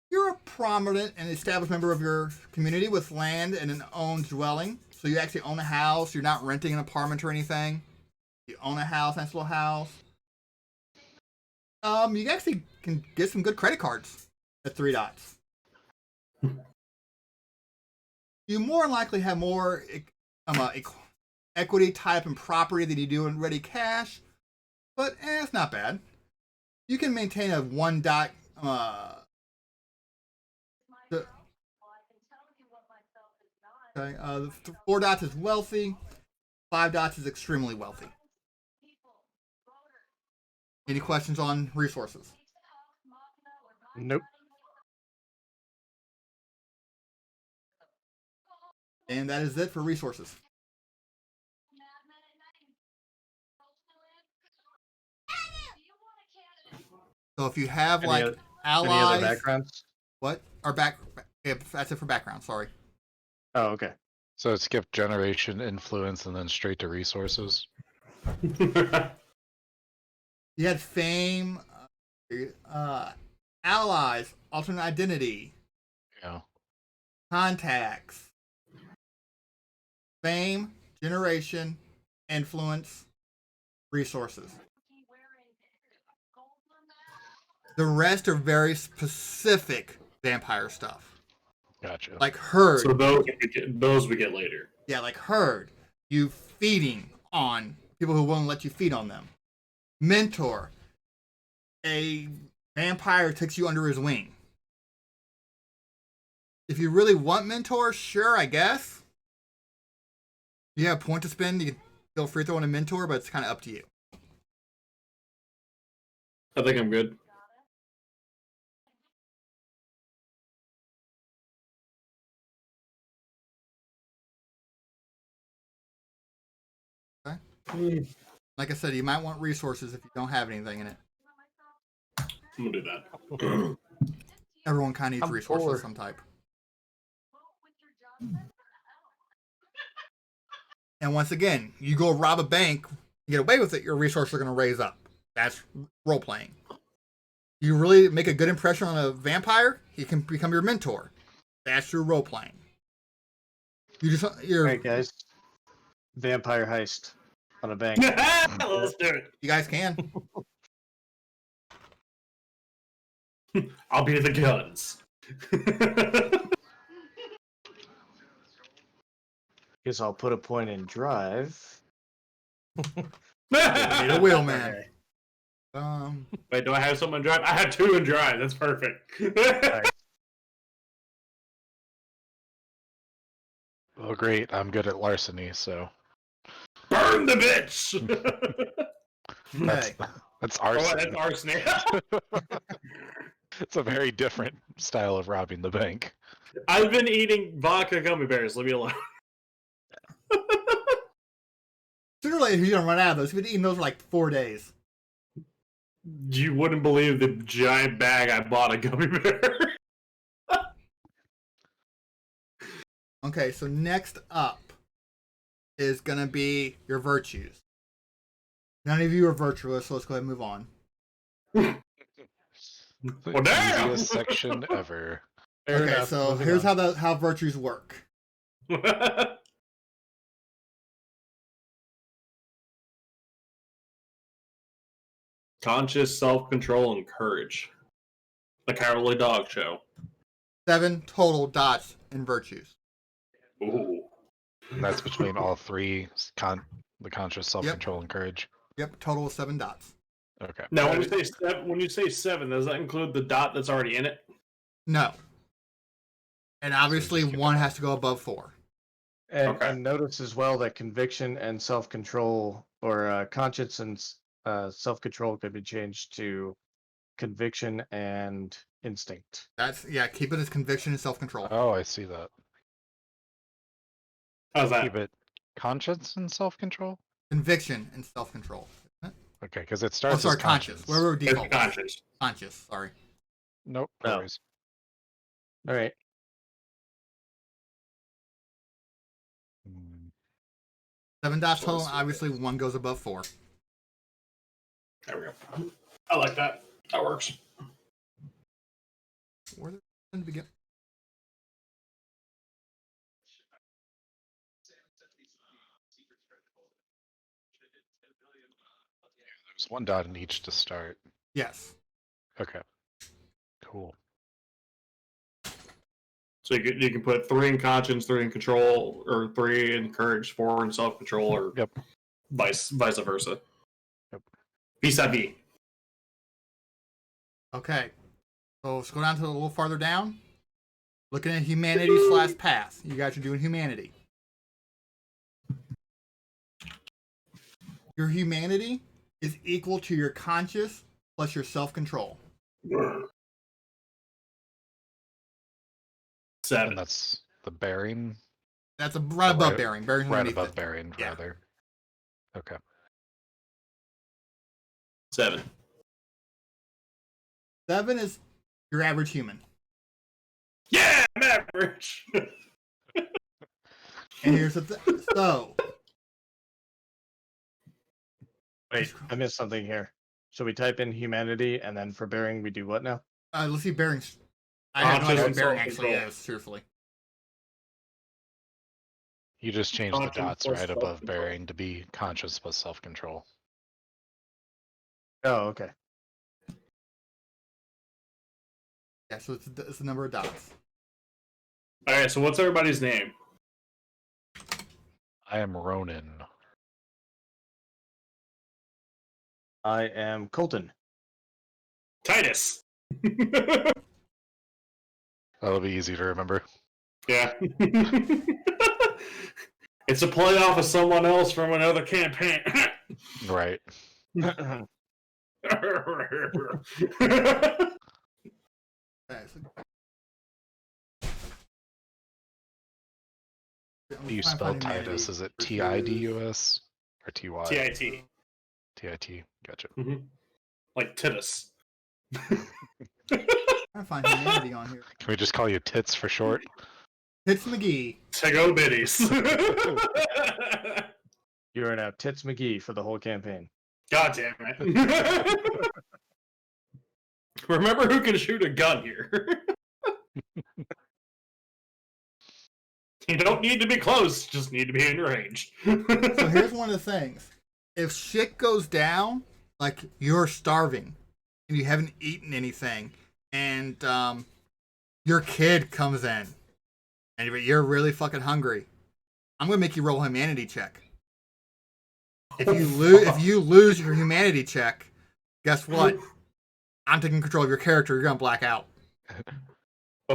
Speaker 2: You're a prominent and established member of your community with land and an owned dwelling. So you actually own a house. You're not renting an apartment or anything. You own a house, nice little house. You actually can get some good credit cards at 3 dots. You more than likely have more equity type and property than you do in ready cash, but it's not bad. You can maintain a 1 dot. Okay, 4 dots is wealthy. 5 dots is extremely wealthy. Any questions on resources?
Speaker 5: Nope.
Speaker 2: And that is it for resources. So if you have like
Speaker 5: Any
Speaker 2: allies,
Speaker 5: other backgrounds?
Speaker 2: what are back? Yeah, that's it for background. Sorry.
Speaker 5: Oh, okay.
Speaker 3: So skip generation, influence, and then straight to resources.
Speaker 2: You had fame, allies, alternate identity,
Speaker 3: Yeah.
Speaker 2: contacts, fame, generation, influence, resources. The rest are very specific vampire stuff.
Speaker 3: Gotcha.
Speaker 2: Like Herd.
Speaker 1: So those we get later.
Speaker 2: Yeah, like Herd. You feeding on people who won't let you feed on them. Mentor. A vampire takes you under his wing. If you really want mentor, sure, I guess. You have a point to spend, you can feel free to throw in a mentor, but it's kind of up to you.
Speaker 1: I think I'm good.
Speaker 2: Okay. Like I said, you might want resources if you don't have anything in it.
Speaker 1: I'm gonna do that.
Speaker 2: Everyone kind of needs
Speaker 5: I'm
Speaker 2: resources
Speaker 5: poor.
Speaker 2: of some type. And once again, you go rob a bank, you get away with it, your resources are going to raise up. That's role playing. You really make a good impression on a vampire, he can become your mentor. That's your role playing. You're
Speaker 5: Alright, guys. Vampire heist on a bank.
Speaker 1: Let's do it.
Speaker 2: You guys can.
Speaker 1: I'll be the guns.
Speaker 5: Guess I'll put a point in drive.
Speaker 2: Need a wheelman.
Speaker 5: Okay.
Speaker 1: Wait, do I have someone drive? I have 2 in drive. That's perfect.
Speaker 3: Oh, great. I'm good at larceny, so
Speaker 1: Burn the bitch!
Speaker 3: that's
Speaker 2: Okay.
Speaker 3: that's
Speaker 1: Oh,
Speaker 3: arson.
Speaker 1: that's arsenic.
Speaker 3: It's a very different style of robbing the bank.
Speaker 1: I've been eating vodka gummy bears. Leave me alone.
Speaker 2: Sooner or later, he's gonna run out of those. He's been eating those for like 4 days.
Speaker 1: You wouldn't believe the giant bag I bought of gummy bear.
Speaker 2: Okay, so next up is gonna be your virtues. None of you are virtuous, so let's go ahead and move on.
Speaker 3: The
Speaker 1: Well, damn!
Speaker 3: easiest section ever.
Speaker 5: Fair
Speaker 2: Okay,
Speaker 5: enough.
Speaker 2: so
Speaker 5: Moving
Speaker 2: here's
Speaker 5: on.
Speaker 2: how virtues work.
Speaker 1: Conscious self-control and courage. The Cowardly Dog Show.
Speaker 2: 7 total dots in virtues.
Speaker 1: Ooh.
Speaker 3: And that's between all three: the conscious, self-control, and courage.
Speaker 2: Yep, total of 7 dots.
Speaker 3: Okay.
Speaker 1: Now, when you say seven, does that include the dot that's already in it?
Speaker 2: No. And obviously,
Speaker 3: just keep
Speaker 2: 1
Speaker 3: it
Speaker 2: has to go above 4.
Speaker 5: And,
Speaker 1: Okay.
Speaker 5: and notice as well that conviction and self-control, or conscience and self-control, could be changed to conviction and instinct.
Speaker 2: That's keep it as conviction and self-control.
Speaker 3: Oh, I see that.
Speaker 1: How's that?
Speaker 3: Keep it conscience and self-control.
Speaker 2: Conviction and self-control.
Speaker 3: Okay, because it
Speaker 2: Oh,
Speaker 3: starts
Speaker 2: sorry,
Speaker 3: as
Speaker 2: conscious. Wherever
Speaker 1: It's
Speaker 2: default was.
Speaker 1: conscious.
Speaker 2: Conscious, sorry.
Speaker 3: Nope.
Speaker 5: No.
Speaker 3: No worries.
Speaker 5: All right.
Speaker 3: Hmm.
Speaker 2: 7 dots
Speaker 1: So
Speaker 2: total,
Speaker 1: let's see.
Speaker 2: obviously 1 goes above 4.
Speaker 1: There we go. I like that. That works.
Speaker 2: Where did it begin?
Speaker 3: There's 1 dot in each to start.
Speaker 2: Yes.
Speaker 3: Okay. Cool.
Speaker 1: So you can put 3 in conscience, 3 in control, or 3 in courage, 4 in self-control, or
Speaker 3: Yep.
Speaker 1: vice versa.
Speaker 3: Yep.
Speaker 1: Vis-a-vis.
Speaker 2: Okay. So let's go down to a little farther down. Looking at humanity / path. You guys are doing humanity. Your humanity is equal to your conscious plus your self-control.
Speaker 1: 7.
Speaker 3: And that's the bearing.
Speaker 2: That's right
Speaker 3: Oh,
Speaker 2: above
Speaker 3: right-
Speaker 2: bearing. Bearing's
Speaker 3: Right
Speaker 2: underneath
Speaker 3: above
Speaker 2: it.
Speaker 3: bearing,
Speaker 2: Yeah.
Speaker 3: rather. Okay.
Speaker 1: 7.
Speaker 2: 7 is your average human.
Speaker 1: Yeah, I'm average.
Speaker 2: And here's the so
Speaker 5: Wait, I missed something here. So we type in humanity, and then for bearing, we do what now?
Speaker 2: let's see bearings. I have no idea what
Speaker 1: Conscious
Speaker 2: bearing
Speaker 1: and
Speaker 2: actually
Speaker 1: self-control.
Speaker 2: is, truthfully.
Speaker 3: You just change the
Speaker 1: Conscience
Speaker 3: dots
Speaker 1: plus
Speaker 3: right above
Speaker 1: self-control.
Speaker 3: bearing to be conscious plus self-control.
Speaker 5: Oh, okay.
Speaker 2: Yeah, so it's the number of dots.
Speaker 1: All right, so what's everybody's name?
Speaker 3: I am Ronin.
Speaker 5: I am Colton.
Speaker 1: Titus.
Speaker 3: That'll be easy to remember.
Speaker 1: Yeah. It's a play off of someone else from another campaign.
Speaker 3: Right.
Speaker 2: Okay, so
Speaker 3: How do you spell Titus? Is it Tidus or Ty?
Speaker 1: TIT.
Speaker 3: TIT. Gotcha.
Speaker 1: Like Titus.
Speaker 2: I'm trying to find humanity on here.
Speaker 3: Can we just call you Tits for short?
Speaker 2: Tits McGee.
Speaker 1: Tego Biddies.
Speaker 5: You are now Tits McGee for the whole campaign.
Speaker 1: God damn it. Remember who can shoot a gun here. You don't need to be close, just need to be in range.
Speaker 2: So here's one of the things. If shit goes down, like you're starving and you haven't eaten anything, and your kid comes in and you're really fucking hungry, I'm gonna make you roll a humanity check. If you lose your humanity check, guess what? I'm taking control of your character. You're gonna black out.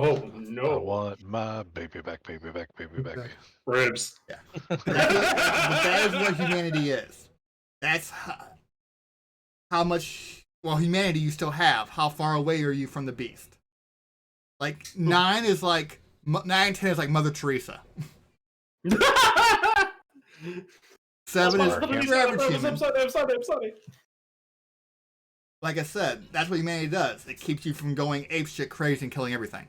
Speaker 1: Oh
Speaker 3: I
Speaker 1: no.
Speaker 3: want my baby back, baby back, baby back.
Speaker 1: Ribs.
Speaker 2: That is what humanity is. That's how much, well, humanity you still have. How far away are you from the beast? Like, 9 is like, 9, 10 is like Mother Teresa. 7 is your average human.
Speaker 1: I'm sorry.
Speaker 2: Like I said, that's what humanity does. It keeps you from going apeshit crazy and killing everything.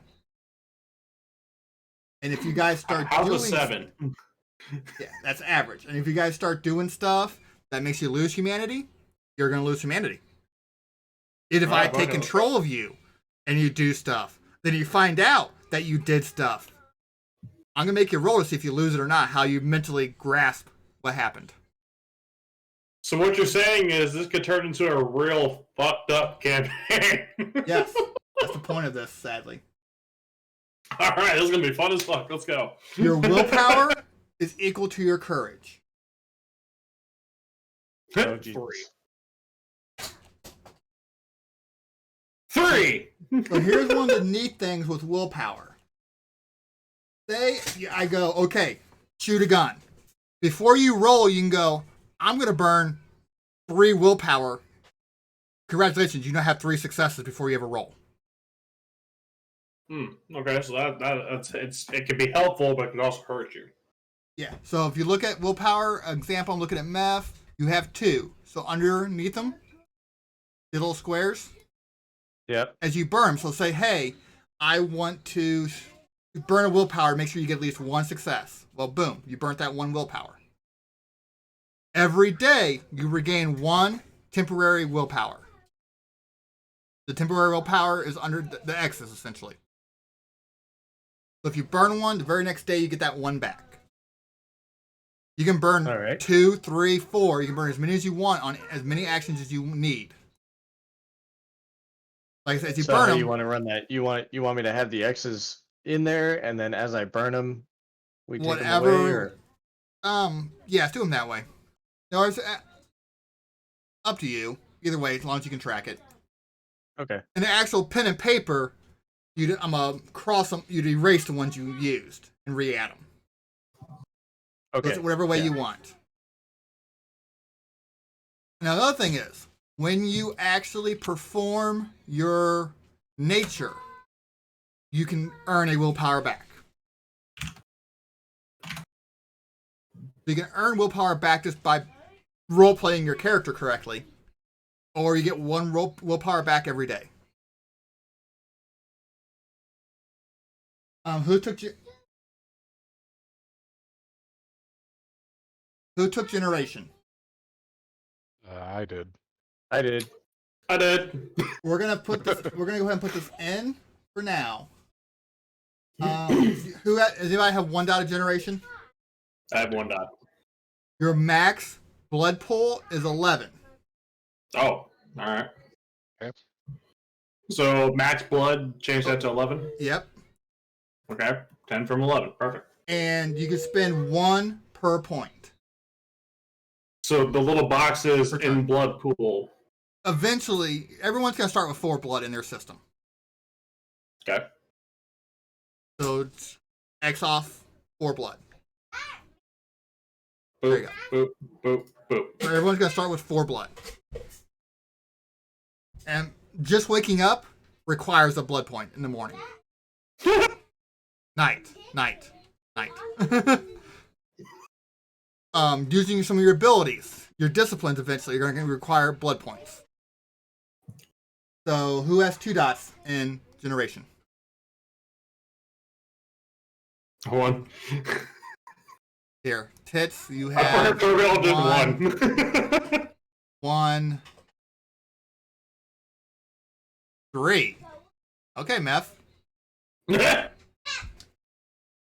Speaker 2: And if you guys start
Speaker 1: How's
Speaker 2: doing...
Speaker 1: a 7?
Speaker 2: Yeah, that's average. And if you guys start doing stuff that makes you lose humanity, you're going to lose humanity. And if I take control of you and you do stuff, then you find out that you did stuff, I'm going to make you roll to see if you lose it or not, how you mentally grasp what happened.
Speaker 1: So what you're saying is this could turn into a real fucked up campaign.
Speaker 2: Yes, that's the point of this, sadly.
Speaker 1: All right, this is going to be fun as fuck. Let's go.
Speaker 2: Your willpower is equal to your courage.
Speaker 5: Oh,
Speaker 1: 3.
Speaker 2: So here's one of the neat things with willpower. Say I go, okay, shoot a gun. Before you roll, you can go, I'm going to burn 3 willpower. Congratulations, you now have 3 successes before you ever roll.
Speaker 1: Okay, so it can be helpful, but it can also hurt you.
Speaker 2: Yeah, so if you look at willpower, example, I'm looking at meth, you have 2. So underneath them, the little squares,
Speaker 5: Yep.
Speaker 2: as you burn them, so say, hey, I want to burn a willpower, make sure you get at least 1 success. Well, boom, you burnt that 1 willpower. Every day, you regain 1 temporary willpower. The temporary willpower is under the X's, essentially. So if you burn 1, the very next day, you get that 1 back. You can burn 2, 3, 4. You can burn as many as you want on as many actions as you need. Like I said, as you burn them,
Speaker 5: you want to run that? You want me to have the X's in there, and then as I burn them, we take them away, or?
Speaker 2: Yeah, let's do them that way. No, it's up to you. Either way, as long as you can track it.
Speaker 5: Okay.
Speaker 2: And the actual pen and paper, I'm gonna cross them. You'd erase the ones you used and re-add them.
Speaker 5: Okay.
Speaker 2: Whatever way you want. Now, the other thing is, when you actually perform your nature, you can earn a willpower back. You can earn willpower back just by role-playing your character correctly, or you get 1 willpower back every day. Who took generation?
Speaker 3: I did.
Speaker 5: I did.
Speaker 2: We're gonna put this. We're gonna go ahead and put this in for now. Does anybody have 1 dot of generation?
Speaker 1: I have 1 dot.
Speaker 2: Your max blood pool is 11.
Speaker 1: Oh, all right.
Speaker 3: Okay.
Speaker 1: So max blood, change that to 11?
Speaker 2: Yep.
Speaker 1: Okay, 10 from 11. Perfect.
Speaker 2: And you can spend 1 per point.
Speaker 1: So the little boxes in blood pool.
Speaker 2: Eventually, everyone's going to start with 4 blood in their system.
Speaker 1: Okay.
Speaker 2: So it's X off 4 blood.
Speaker 1: Boop,
Speaker 2: There you
Speaker 1: boop, boop, boop.
Speaker 2: So everyone's going to start with 4 blood. And just waking up requires a blood point in the morning. Night. Using some of your abilities, your disciplines eventually are going to require blood points. So who has 2 dots in generation?
Speaker 1: 1.
Speaker 2: Here, Tits, you
Speaker 1: I
Speaker 2: have
Speaker 1: we all did 1.
Speaker 2: 1, 3. Okay, Meth.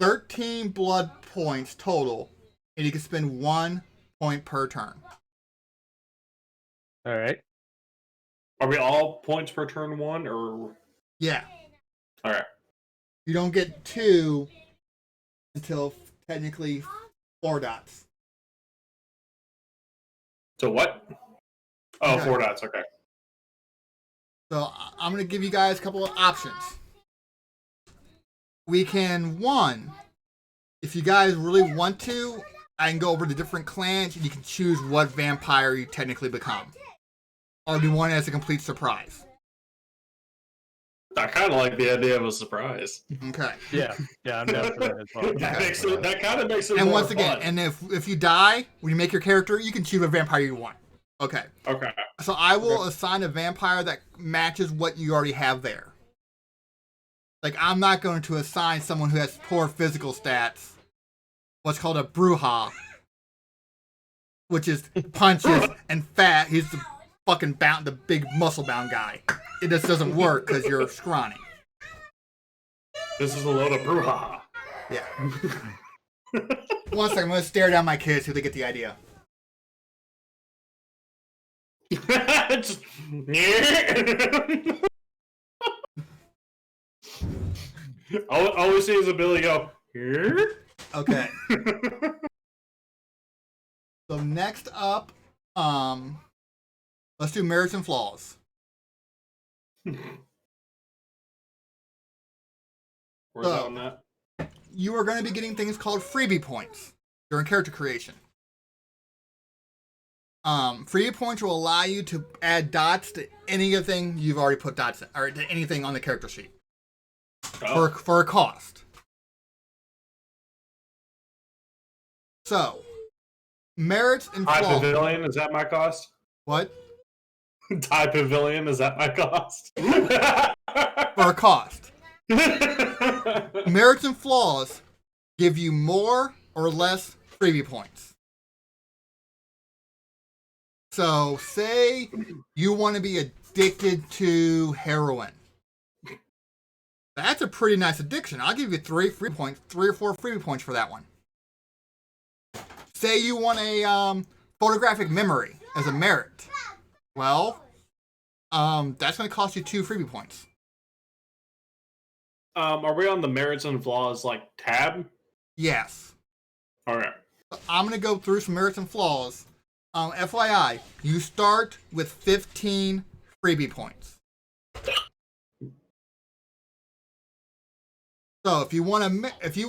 Speaker 2: 13 blood points total, and you can spend 1 point per turn.
Speaker 5: All right.
Speaker 1: Are we all points per turn 1, or?
Speaker 2: Yeah.
Speaker 1: All right.
Speaker 2: You don't get 2 until technically 4 dots.
Speaker 1: So what? Oh,
Speaker 2: Okay.
Speaker 1: 4 dots. Okay.
Speaker 2: So I'm going to give you guys a couple of options. we can, one, if you guys really want to, I can go over the different clans and you can choose what vampire you technically become. Or do you want it as a complete surprise?
Speaker 1: I kind of like the idea of a surprise.
Speaker 2: Okay.
Speaker 5: Yeah, I'm down for that as well.
Speaker 1: That kind of makes it
Speaker 2: And
Speaker 1: more
Speaker 2: once again,
Speaker 1: fun.
Speaker 2: and if you die, when you make your character, you can choose what vampire you want. Okay.
Speaker 1: Okay.
Speaker 2: So I will assign a vampire that matches what you already have there. Like, I'm not going to assign someone who has poor physical stats what's called a Bruja, which is punches and fat. He's the fucking the big muscle bound guy. It just doesn't work because you're scrawny.
Speaker 1: This is a load of brouhaha.
Speaker 2: Yeah. One second, I'm going to stare down my kids so they get the idea.
Speaker 1: Just, all we see is a Billy go, here?
Speaker 2: Okay. So next up, let's do merits and flaws.
Speaker 1: Where's that on that?
Speaker 2: You are going to be getting things called freebie points during character creation. Freebie points will allow you to add dots to anything you've already put dots in, or to anything on the character sheet for a cost. So, merits and
Speaker 1: Thai
Speaker 2: flaws.
Speaker 1: Pavilion, is that my cost?
Speaker 2: What?
Speaker 1: Thai Pavilion, is that my cost?
Speaker 2: For a cost. Merits and flaws give you more or less freebie points. So, say you want to be addicted to heroin. That's a pretty nice addiction. I'll give you 3 or 4 freebie points for that one. Say you want a photographic memory as a merit. Well, that's going to cost you 2 freebie points.
Speaker 1: Are we on the merits and flaws like tab?
Speaker 2: Yes.
Speaker 1: Okay.
Speaker 2: I'm going to go through some merits and flaws. FYI, you start with 15 freebie points. So if you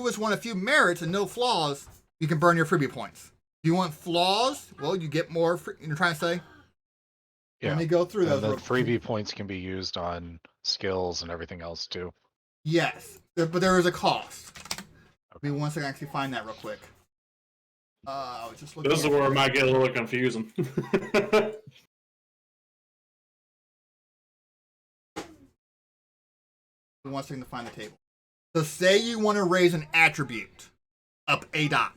Speaker 2: just want a few merits and no flaws, you can burn your freebie points. If you want flaws, well, you get more. You're trying to say?
Speaker 3: Yeah.
Speaker 2: Let me go through those.
Speaker 3: And the freebie points can be used on skills and everything else too.
Speaker 2: Yes, but there is a cost. Give me one second, I actually find that real quick. I was just looking.
Speaker 1: This is where it might get a little confusing.
Speaker 2: One second to find the table. So say you want to raise an attribute up a dot.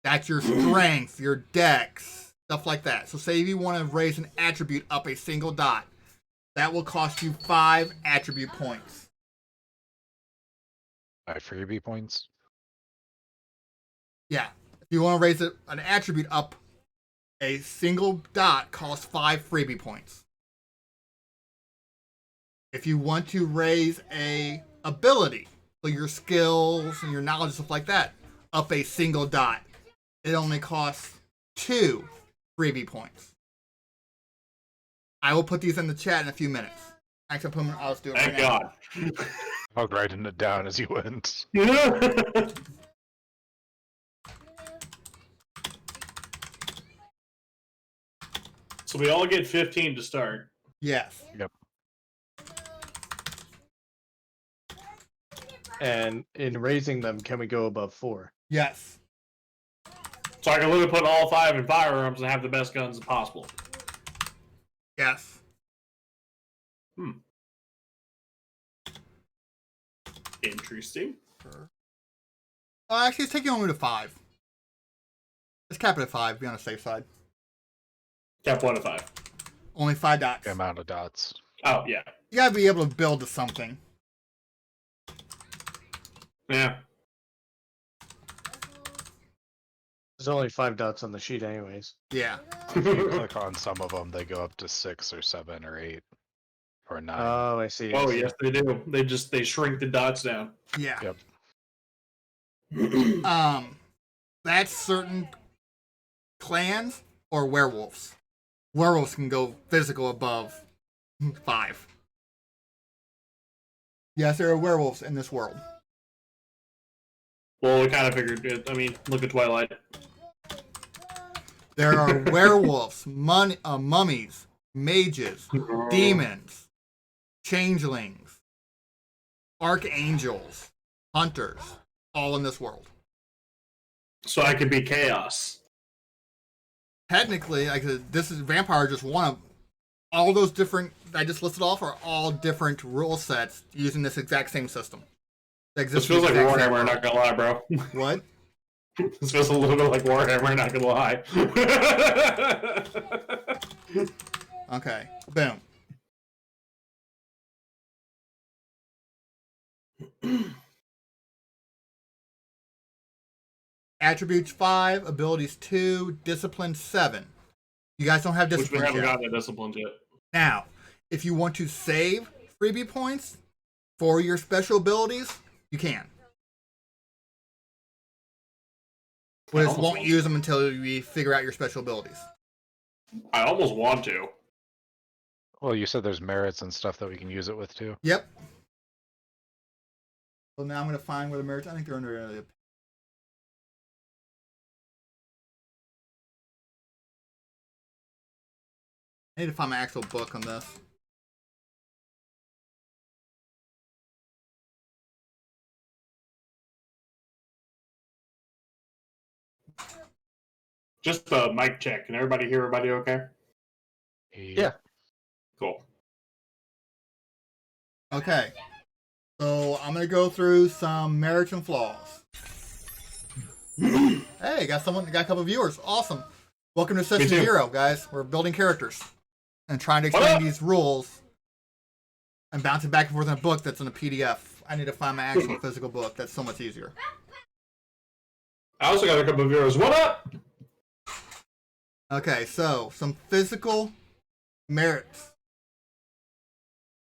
Speaker 2: That's your strength, your dex, stuff like that. So say you want to raise an attribute up a single dot. That will cost you 5 attribute points.
Speaker 3: 5 freebie points.
Speaker 2: Yeah. If you want to raise an attribute up a single dot, costs 5 freebie points. If you want to raise a ability, so your skills and your knowledge and stuff like that, up a single dot, it only costs 2 freebie points. I will put these in the chat in a few minutes. Actually, I'll just do it
Speaker 1: Thank
Speaker 2: right now.
Speaker 1: God.
Speaker 3: I was writing it down as you went.
Speaker 1: So we all get 15 to start.
Speaker 2: Yes.
Speaker 3: Yep.
Speaker 5: And in raising them, can we go above 4?
Speaker 2: Yes.
Speaker 1: So I can literally put all 5 in firearms and have the best guns possible.
Speaker 2: Yes.
Speaker 1: Interesting.
Speaker 2: Actually, it's taking only to 5. Let's cap it at 5, be on the safe side.
Speaker 1: Cap 1 to 5.
Speaker 2: Only 5 dots.
Speaker 3: The amount of dots.
Speaker 1: Oh, yeah.
Speaker 2: You gotta be able to build to something.
Speaker 1: Yeah.
Speaker 5: There's only 5 dots on the sheet anyways.
Speaker 2: Yeah.
Speaker 3: If you click on some of them, they go up to 6 or 7 or 8 or 9.
Speaker 5: Oh, I see.
Speaker 1: Oh, yes, they do. They shrink the dots down.
Speaker 2: Yeah.
Speaker 3: Yep.
Speaker 2: That's certain clans or werewolves. Werewolves can go physical above 5. Yes, there are werewolves in this world.
Speaker 1: Well, we kind of figured it. I mean, look at Twilight.
Speaker 2: There are werewolves, mummies, mages, demons, changelings, archangels, hunters, all in this world.
Speaker 1: So I could be Chaos.
Speaker 2: Technically, this is vampire just one of all those different I just listed off are all different rule sets using this exact same system.
Speaker 1: This feels like Warhammer, not gonna lie, bro.
Speaker 2: What?
Speaker 1: This feels a little bit like Warhammer, not gonna lie.
Speaker 2: Okay, boom. Attributes 5, abilities 2, discipline 7. You guys don't have
Speaker 1: Which we
Speaker 2: discipline
Speaker 1: haven't
Speaker 2: yet.
Speaker 1: gotten the disciplines yet.
Speaker 2: Now, if you want to save freebie points for your special abilities, you can. We just won't use them until we figure out your special abilities.
Speaker 1: I almost want to.
Speaker 3: Well, you said there's merits and stuff that we can use it with too.
Speaker 2: Yep. Well, now I'm going to find where the merits. I think they're under. I need to find my actual book on this.
Speaker 1: Just a mic check. Can everybody hear everybody okay?
Speaker 5: Yeah.
Speaker 1: Cool.
Speaker 2: Okay. So I'm going to go through some merits and flaws. Hey, got a couple of viewers. Awesome. Welcome to session 0, guys. We're building characters and trying to explain these rules and bouncing back and forth in a book that's in a PDF. I need to find my actual physical book. That's so much easier.
Speaker 1: I also got a couple of viewers. What up?
Speaker 2: Okay, so some physical merits.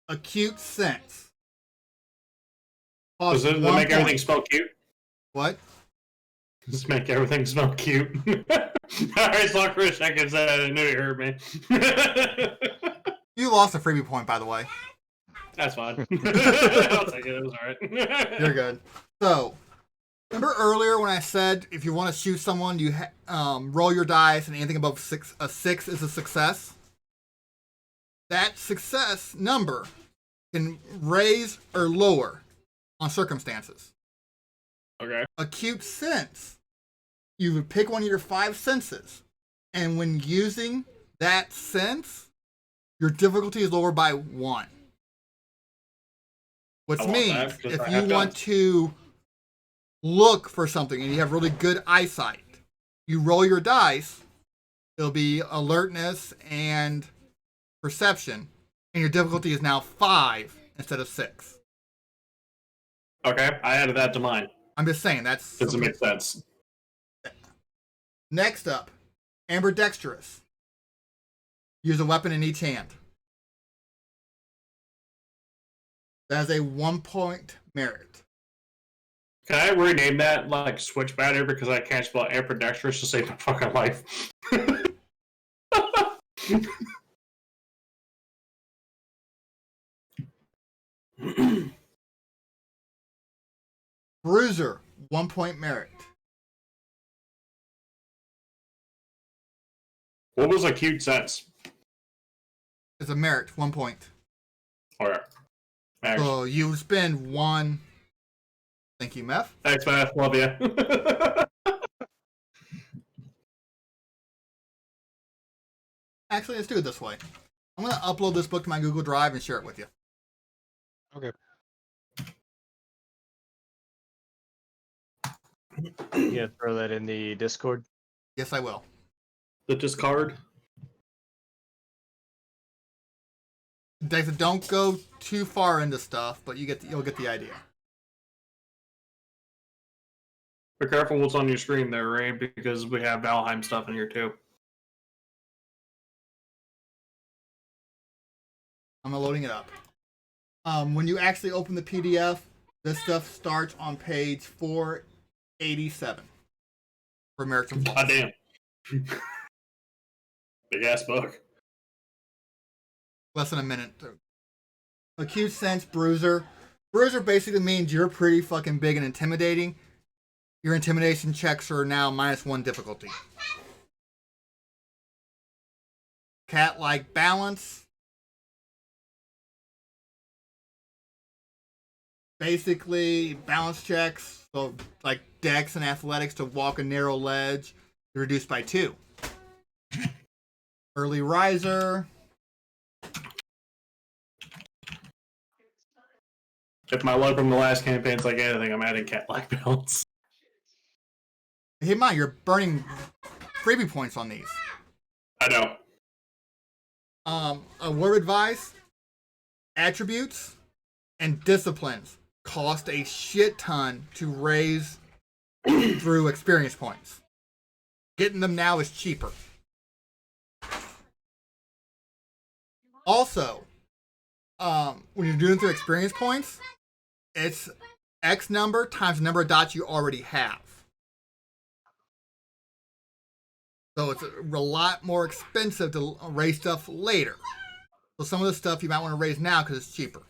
Speaker 2: Acute Sense.
Speaker 1: Does it make everything smell cute?
Speaker 2: What?
Speaker 1: Just make everything smell cute. Alright, so for a second, I knew you heard me.
Speaker 2: You lost a freebie point, by the way.
Speaker 1: That's fine. I'll take it. It was alright.
Speaker 2: You're good. So, remember earlier when I said if you want to shoot someone, you roll your dice and anything above a 6 is a success? That success number can raise or lower on circumstances.
Speaker 1: Okay.
Speaker 2: Acute Sense. You would pick one of your 5 senses, and when using that sense, your difficulty is lowered by 1. Which means if you want to look for something and you have really good eyesight, you roll your dice, it'll be alertness and perception, and your difficulty is now 5 instead of 6.
Speaker 1: Okay, I added that to mine.
Speaker 2: I'm just saying that's
Speaker 1: Doesn't make sense.
Speaker 2: Next up, ambidextrous. Use a weapon in each hand. That is a 1-point merit.
Speaker 1: Can I rename that like Switchbatter because I can't spell ambidextrous to save my fucking life?
Speaker 2: Bruiser, 1-point merit.
Speaker 1: What was Acute Sense?
Speaker 2: It's a merit, 1 point.
Speaker 1: Okay. Thanks.
Speaker 2: So you spend 1. Thank you, Meth.
Speaker 1: Thanks, man. Love you.
Speaker 2: Actually, let's do it this way. I'm going to upload this book to my Google Drive and share it with you.
Speaker 3: Okay.
Speaker 5: You gonna throw that in the Discord?
Speaker 2: Yes, I will.
Speaker 1: The discard?
Speaker 2: Don't go too far into stuff, but you'll get the idea.
Speaker 1: Be careful what's on your screen there, Ray, because we have Valheim stuff in here too.
Speaker 2: I'm loading it up. When you actually open the PDF, this stuff starts on page 487 for merits and flaws.
Speaker 1: God damn. Big ass book.
Speaker 2: Less than a minute. Acute Sense, Bruiser. Bruiser basically means you're pretty fucking big and intimidating. Your intimidation checks are now -1 difficulty. Cat-like balance. Basically, balance checks, so like dex and athletics to walk a narrow ledge, reduced by 2. Early riser.
Speaker 1: If my luck from the last campaign's like anything, I'm adding cat-like balance.
Speaker 2: Hey, mind, you're burning freebie points on these.
Speaker 1: I know.
Speaker 2: A word of advice: attributes and disciplines cost a shit ton to raise through experience points. Getting them now is cheaper. Also, when you're doing through experience points, it's X number times the number of dots you already have. So it's a lot more expensive to raise stuff later. So some of the stuff you might want to raise now because it's cheaper.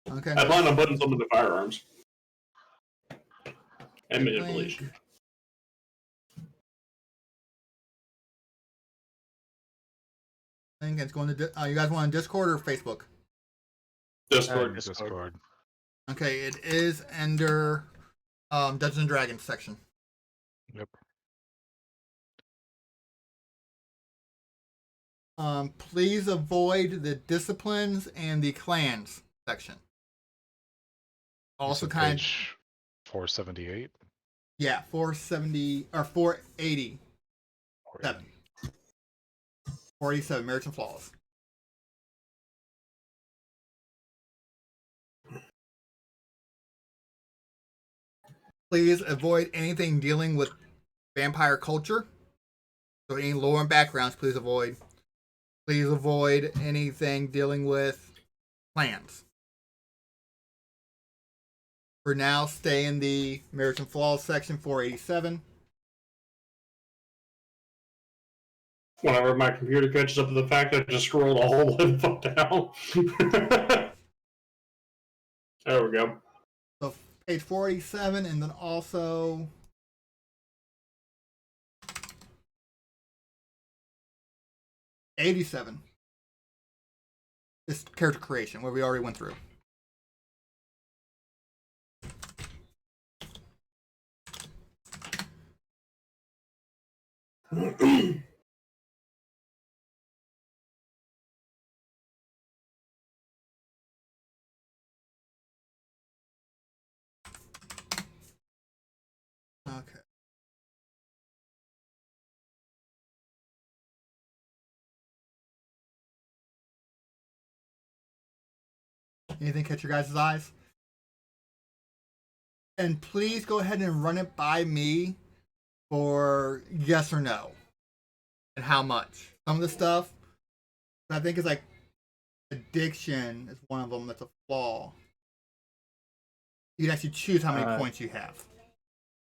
Speaker 2: Okay.
Speaker 1: I plan on putting some into firearms. And manipulation.
Speaker 2: I think it's going to. You guys want on Discord or Facebook?
Speaker 1: Discord.
Speaker 3: Discord.
Speaker 2: Okay, it is under Dungeons and Dragons section.
Speaker 3: Yep.
Speaker 2: Please avoid the disciplines and the clans section. Also, kind of.
Speaker 3: 478.
Speaker 2: Yeah, 470 or 480. 487 merits and flaws. Please avoid anything dealing with vampire culture. So any lore and backgrounds, please avoid. Please avoid anything dealing with clans. For now, stay in the merits and flaws section, 487.
Speaker 1: Whenever my computer catches up to the fact that I just scrolled a whole info down. There we go.
Speaker 2: So page 487, and then also '87. This character creation, where we already went through. Okay. Anything catch your guys' eyes? And please go ahead and run it by me for yes or no. And how much. Some of the stuff I think is like addiction is one of them that's a flaw. You can actually choose how many points you have.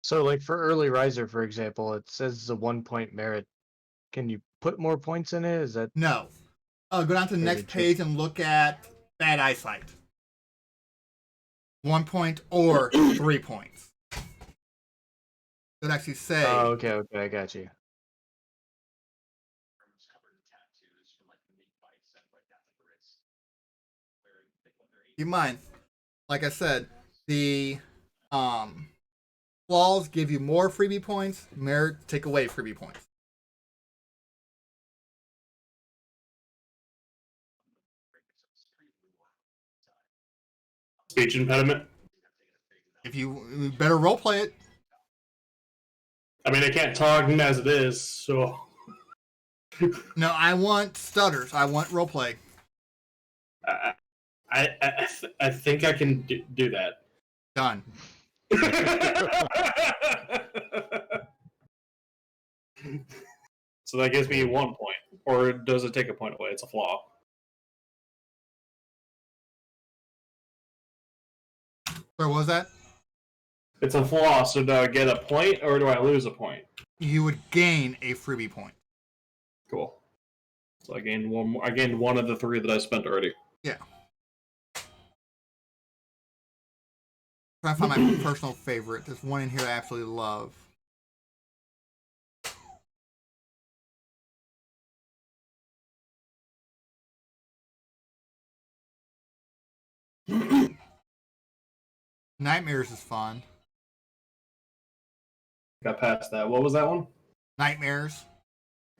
Speaker 5: So, like for early riser, for example, it says it's a 1-point merit. Can you put more points in it? Is that
Speaker 2: No. Go down to the next page and look at bad eyesight. 1 point or 3 points. It would actually say.
Speaker 5: Oh, okay, I got you.
Speaker 2: Keep in mind, like I said, the flaws give you more freebie points, merit take away freebie points.
Speaker 1: Speech impediment.
Speaker 2: If you better roleplay it.
Speaker 1: I mean, I can't talk as it is, so.
Speaker 2: No, I want stutters. I want roleplay.
Speaker 1: I think I can do that.
Speaker 2: Done.
Speaker 1: So that gives me 1 point. Or does it take a point away? It's a flaw.
Speaker 2: Where was that?
Speaker 1: It's a flaw, so do I get a point or do I lose a point?
Speaker 2: You would gain a freebie point.
Speaker 1: Cool. So I gained one more. I gained one of the 3 that I spent already.
Speaker 2: Yeah. trying to find my personal favorite. There's one in here I absolutely love. Nightmares is fun.
Speaker 1: Got past that. What was that one?
Speaker 2: Nightmares.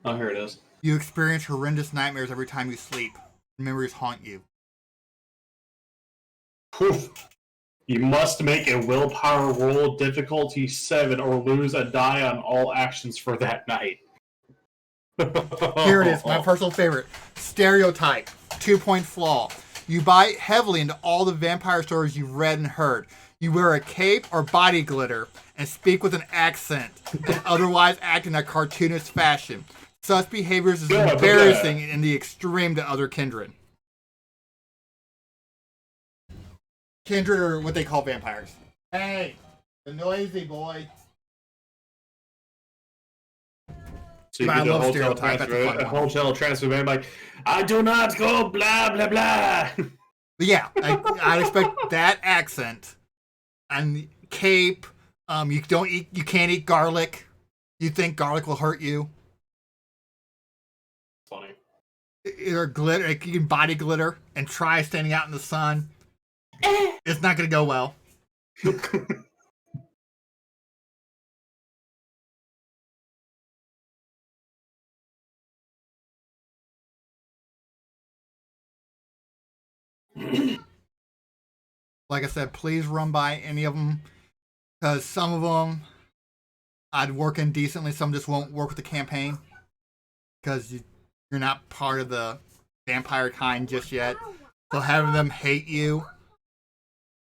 Speaker 1: Oh, here it is.
Speaker 2: You experience horrendous nightmares every time you sleep. Memories haunt you.
Speaker 1: Whew. You must make a willpower roll difficulty 7 or lose a die on all actions for that night.
Speaker 2: Here it is, my personal favorite. Stereotype. 2-point flaw. You buy heavily into all the vampire stories you've read and heard. You wear a cape or body glitter and speak with an accent and otherwise act in a cartoonist fashion. Such behaviors is embarrassing in the extreme to other kindred. Kindred are what they call vampires. Hey, the noisy boy.
Speaker 1: So you
Speaker 2: I
Speaker 1: get a
Speaker 2: love
Speaker 1: hotel
Speaker 2: stereotype. That's a
Speaker 1: transfer,
Speaker 2: fun
Speaker 1: a
Speaker 2: one.
Speaker 1: hotel transfer, man. Like, I do not go blah blah blah.
Speaker 2: But yeah, I'd expect that accent and cape. You can't eat garlic. You think garlic will hurt you.
Speaker 1: Funny.
Speaker 2: Or glitter, like you can body glitter and try standing out in the sun. It's not going to go well. Like I said, please run by any of them because some of them I'd work in decently. Some just won't work with the campaign because you're not part of the vampire kind just yet. So having them hate you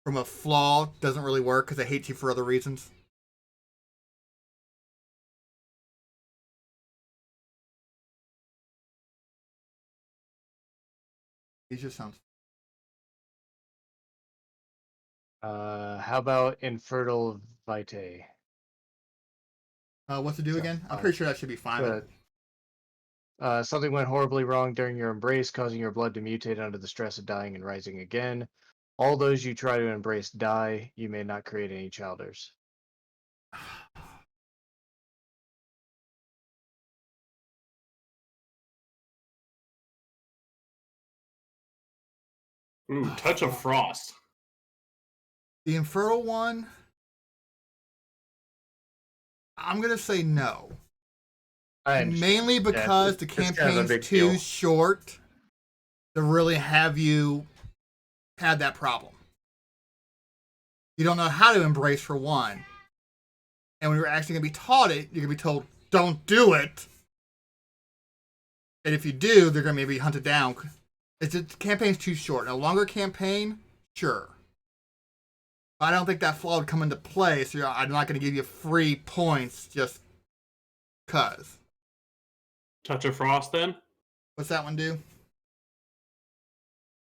Speaker 2: from a flaw doesn't really work because they hate you for other reasons. It just sounds.
Speaker 5: How about Infertile Vitae?
Speaker 2: What to do again? I'm pretty sure that should be fine.
Speaker 5: Something went horribly wrong during your embrace, causing your blood to mutate under the stress of dying and rising again. All those you try to embrace die. You may not create any childers.
Speaker 1: Ooh, touch of frost.
Speaker 2: The infertile one, I'm going to say no. Mainly because the campaign's too short to really have you have that problem. You don't know how to embrace for one. And when you're actually going to be taught it, you're going to be told, don't do it. And if you do, they're going to maybe hunted down. The campaign's too short. A longer campaign, sure. But I don't think that flaw would come into play, so I'm not going to give you free points just because.
Speaker 1: Touch of frost, then?
Speaker 2: What's that one do?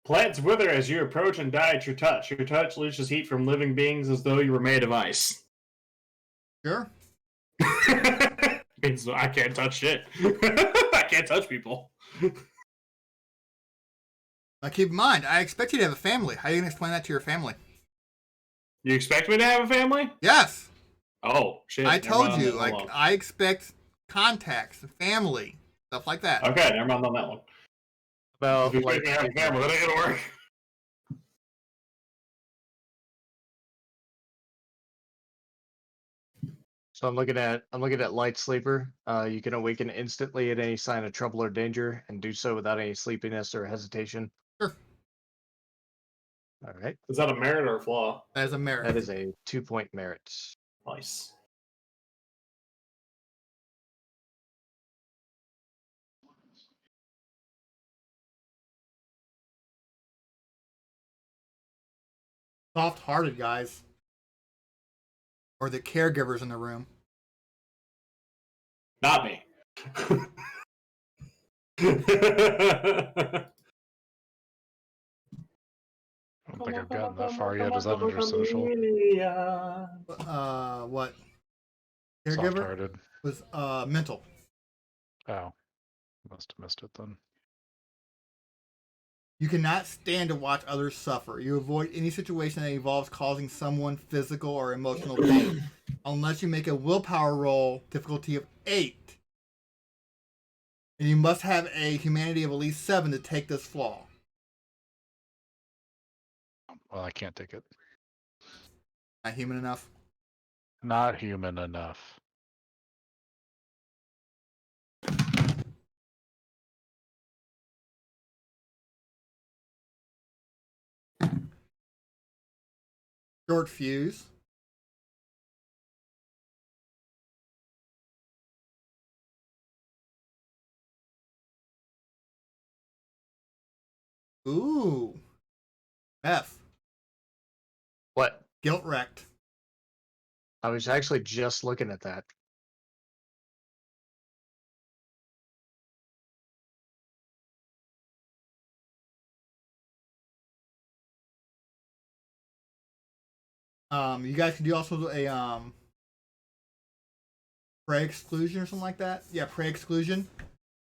Speaker 1: Plants wither as you approach and die at your touch. Your touch leaches heat from living beings as though you were made of ice.
Speaker 2: Sure.
Speaker 1: Means I can't touch shit. I can't touch people.
Speaker 2: Now keep in mind, I expect you to have a family. How are you going to explain that to your family?
Speaker 1: You expect me to have a family?
Speaker 2: Yes.
Speaker 1: Oh, shit.
Speaker 2: I told you, I expect contacts, family, stuff like that.
Speaker 1: Okay, never mind on that one.
Speaker 5: Well,
Speaker 1: If you expect me to have a family, that ain't gonna work.
Speaker 5: So I'm looking at Light Sleeper. You can awaken instantly at any sign of trouble or danger, and do so without any sleepiness or hesitation.
Speaker 2: Sure.
Speaker 5: All right.
Speaker 1: Is that a merit or a flaw?
Speaker 2: That is a merit.
Speaker 5: That is a 2-point merit.
Speaker 1: Nice.
Speaker 2: Soft-hearted guys. Or the caregivers in the room.
Speaker 1: Not me.
Speaker 3: I don't think I've gotten that far yet. Is that under social?
Speaker 2: What? Caregiver
Speaker 3: Soft-hearted.
Speaker 2: was mental.
Speaker 3: Oh. Must have missed it then.
Speaker 2: You cannot stand to watch others suffer. You avoid any situation that involves causing someone physical or emotional pain, unless you make a willpower roll difficulty of 8. And you must have a humanity of at least 7 to take this flaw.
Speaker 3: Well, I can't take it.
Speaker 2: Not human enough.
Speaker 3: Not human enough.
Speaker 2: Short fuse. Ooh. F.
Speaker 5: What?
Speaker 2: Guilt wrecked.
Speaker 5: I was actually just looking at that.
Speaker 2: You guys can do also a prey exclusion or something like that. Yeah, prey exclusion.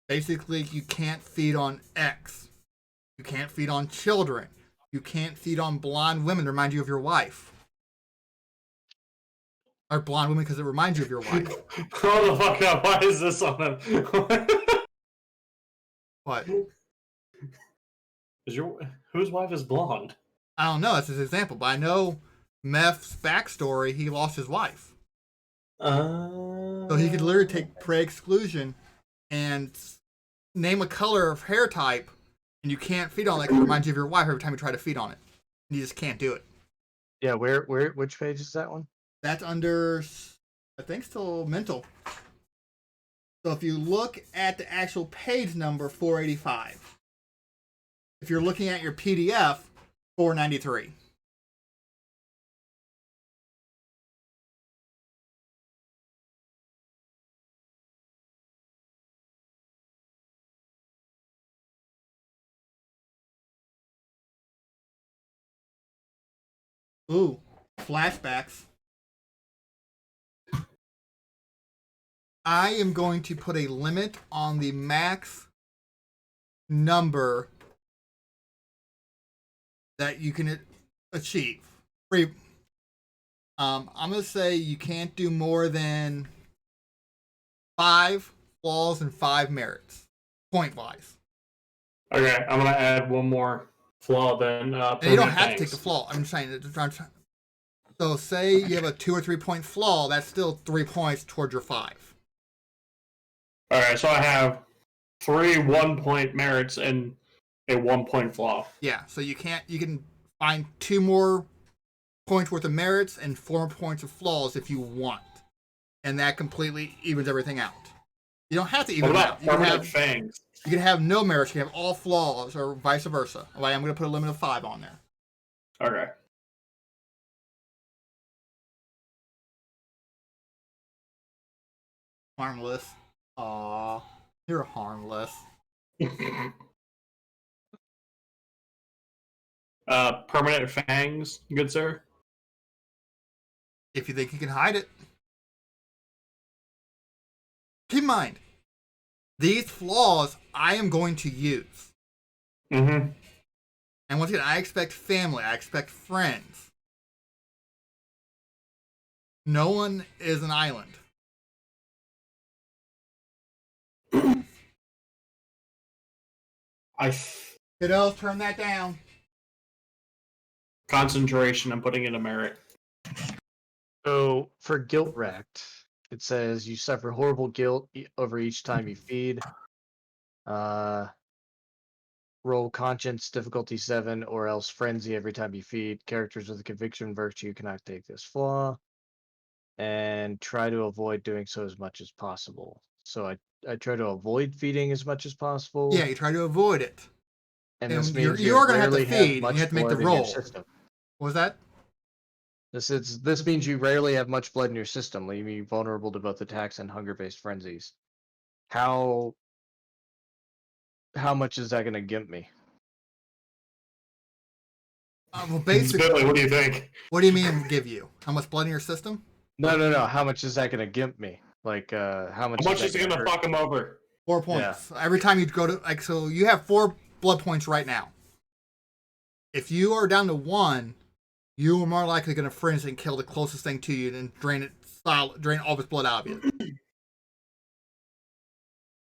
Speaker 2: Basically, you can't feed on X. You can't feed on children. You can't feed on blonde women to remind you of your wife. Or blonde women because it reminds you of your wife.
Speaker 1: Hold the fuck up. Why is this on him?
Speaker 2: What?
Speaker 1: Whose wife is blonde?
Speaker 2: I don't know. That's his example. But I know Meph's backstory. He lost his wife. So he could literally take prey exclusion and name a color of hair type, and you can't feed on that because it reminds you of your wife every time you try to feed on it. And you just can't do it.
Speaker 5: Yeah, which page is that one?
Speaker 2: That's under, I think, still mental. So if you look at the actual page number, 485. If you're looking at your PDF, 493. Ooh, flashbacks. I am going to put a limit on the max number that you can achieve. I'm going to say you can't do more than 5 flaws and 5 merits, point-wise.
Speaker 1: Okay, I'm gonna add one more flaw then.
Speaker 2: And you don't have to take the flaw. I'm saying, so say you have a 2 or 3 point flaw, that's still 3 points towards your 5.
Speaker 1: Alright, so I have 3 1-point merits and a 1-point flaw.
Speaker 2: Yeah, so you can find 2 more points worth of merits and 4 points of flaws if you want. And that completely evens everything out. You don't have to even
Speaker 1: What
Speaker 2: it
Speaker 1: about
Speaker 2: out. You can
Speaker 1: permanent
Speaker 2: have,
Speaker 1: fangs?
Speaker 2: you can have no merits, you can have all flaws, or vice versa. Like, I'm going to put a limit of 5 on there.
Speaker 1: Okay.
Speaker 2: Harmless. Aww. You're harmless.
Speaker 1: Permanent fangs, good sir?
Speaker 2: If you think you can hide it. Keep in mind, these flaws I am going to use.
Speaker 1: Mm-hmm.
Speaker 2: And once again, I expect family. I expect friends. No one is an island. Kiddos, turn that down.
Speaker 1: Concentration, I'm putting in a merit.
Speaker 5: So for guilt wrecked, it says you suffer horrible guilt over each time you feed. Roll conscience difficulty 7 or else frenzy every time you feed. Characters with a conviction virtue cannot take this flaw. And try to avoid doing so as much as possible. So I try to avoid feeding as much as possible.
Speaker 2: Yeah, you try to avoid it.
Speaker 5: And this means
Speaker 2: you are going to have to
Speaker 5: rarely
Speaker 2: feed,
Speaker 5: much
Speaker 2: and you have to make the
Speaker 5: blood in your
Speaker 2: roll.
Speaker 5: system.
Speaker 2: What was that?
Speaker 5: This means you rarely have much blood in your system, leaving you vulnerable to both attacks and hunger-based frenzies. How much is that going to gimp me?
Speaker 2: Well, basically,
Speaker 1: Billy, what do you think?
Speaker 2: what do you mean give you? How much blood in your system?
Speaker 5: No. How much is that going to gimp me? Like, how much?
Speaker 1: How much is it
Speaker 5: gonna
Speaker 1: gonna fuck him over?
Speaker 2: 4 points. Every time you go to, like, so you have 4 blood points right now. If you are down to 1, you are more likely going to frenzy and kill the closest thing to you and drain all of its blood out of you.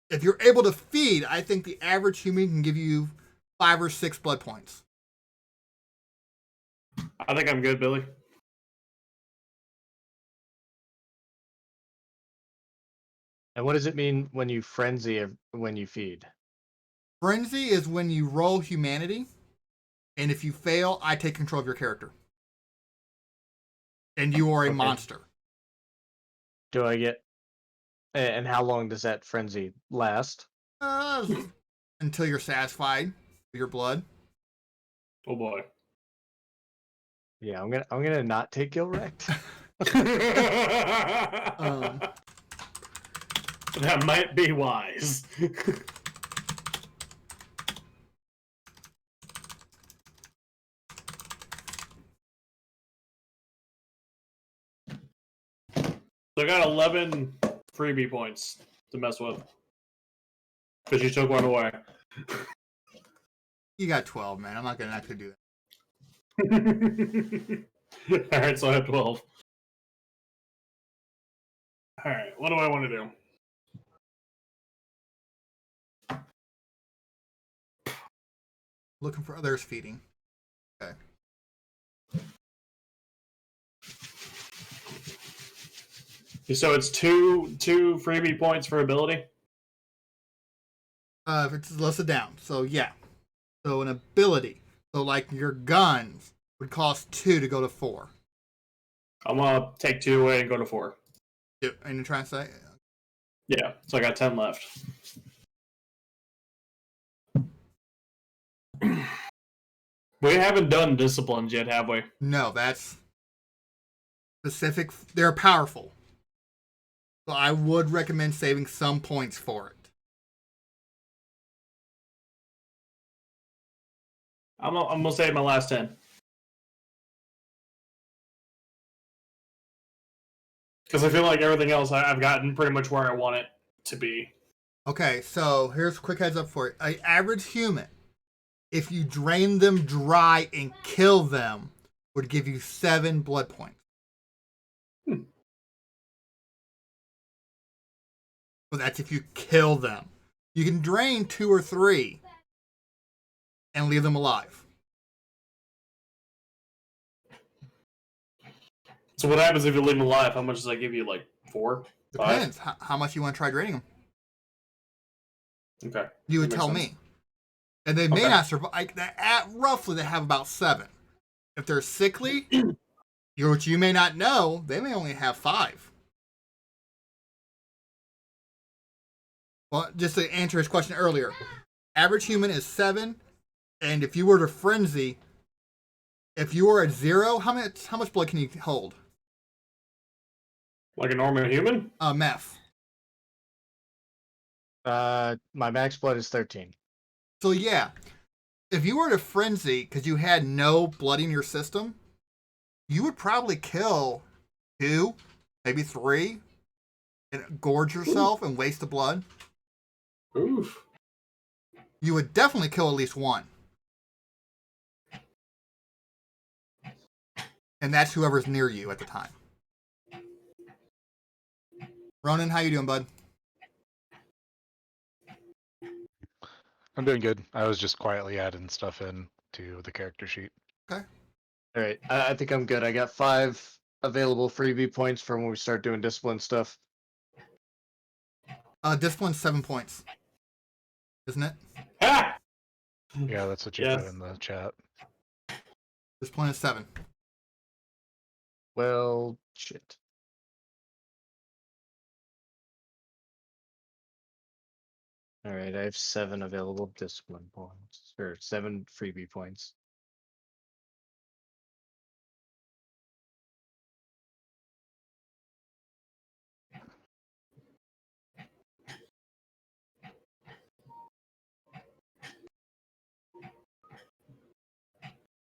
Speaker 2: If you're able to feed, I think the average human can give you 5 or 6 blood points.
Speaker 1: I think I'm good, Billy.
Speaker 5: And what does it mean when you frenzy when you feed?
Speaker 2: Frenzy is when you roll humanity, and if you fail, I take control of your character. And you are a monster.
Speaker 5: Do I get... And how long does that frenzy last?
Speaker 2: Until you're satisfied with your blood.
Speaker 1: Oh boy.
Speaker 5: Yeah, I'm gonna not take Gil Wrecked.
Speaker 1: That might be wise. So I got 11 freebie points to mess with. Because you took one away.
Speaker 2: You got 12, man. I'm not going to actually do
Speaker 1: that. Alright, so I have 12. Alright, what do I want to do?
Speaker 2: Looking for others feeding. Okay.
Speaker 1: So it's two freebie points for ability?
Speaker 2: If it's listed down. So, yeah. So, an ability. So, like your guns would cost 2 to go to 4.
Speaker 1: I'm going to take 2 away and go to 4.
Speaker 2: And you're trying to say?
Speaker 1: Yeah, so I got 10 left. We haven't done disciplines yet, have we?
Speaker 2: No, that's specific. They're powerful. So I would recommend saving some points for it.
Speaker 1: I'm gonna save my last 10. Because I feel like everything else I've gotten pretty much where I want it to be.
Speaker 2: Okay, so here's a quick heads up for you. An average human, if you drain them dry and kill them, would give you 7 blood points. So that's if you kill them. You can drain 2 or 3 and leave them alive.
Speaker 1: So what happens if you leave them alive? How much does that give you? Like 4? 5?
Speaker 2: Depends how much you want to try draining them.
Speaker 1: Okay.
Speaker 2: You would
Speaker 1: That
Speaker 2: tell
Speaker 1: makes
Speaker 2: me. And they may not survive. Roughly, they have about 7. If they're sickly, which you may not know, they may only have 5. Well, just to answer his question earlier, average human is 7, and if you were to frenzy, if you were at 0, how much blood can you hold?
Speaker 1: Like a normal human?
Speaker 2: Meth.
Speaker 5: My max blood is 13.
Speaker 2: So yeah, if you were to frenzy because you had no blood in your system, you would probably kill 2, maybe 3, and gorge yourself and waste the blood.
Speaker 1: Oof.
Speaker 2: You would definitely kill at least 1. And that's whoever's near you at the time. Ronan, how you doing, bud?
Speaker 3: I'm doing good. I was just quietly adding stuff in to the character sheet.
Speaker 2: Okay.
Speaker 5: All right, I think I'm good. I got 5 available freebie points for when we start doing discipline stuff.
Speaker 2: Discipline's 7 points. Isn't it?
Speaker 1: Ah!
Speaker 3: Yeah, that's what you put in the chat.
Speaker 2: Discipline is 7.
Speaker 5: Well, shit. All right, I have 7 available discipline points, or 7 freebie points.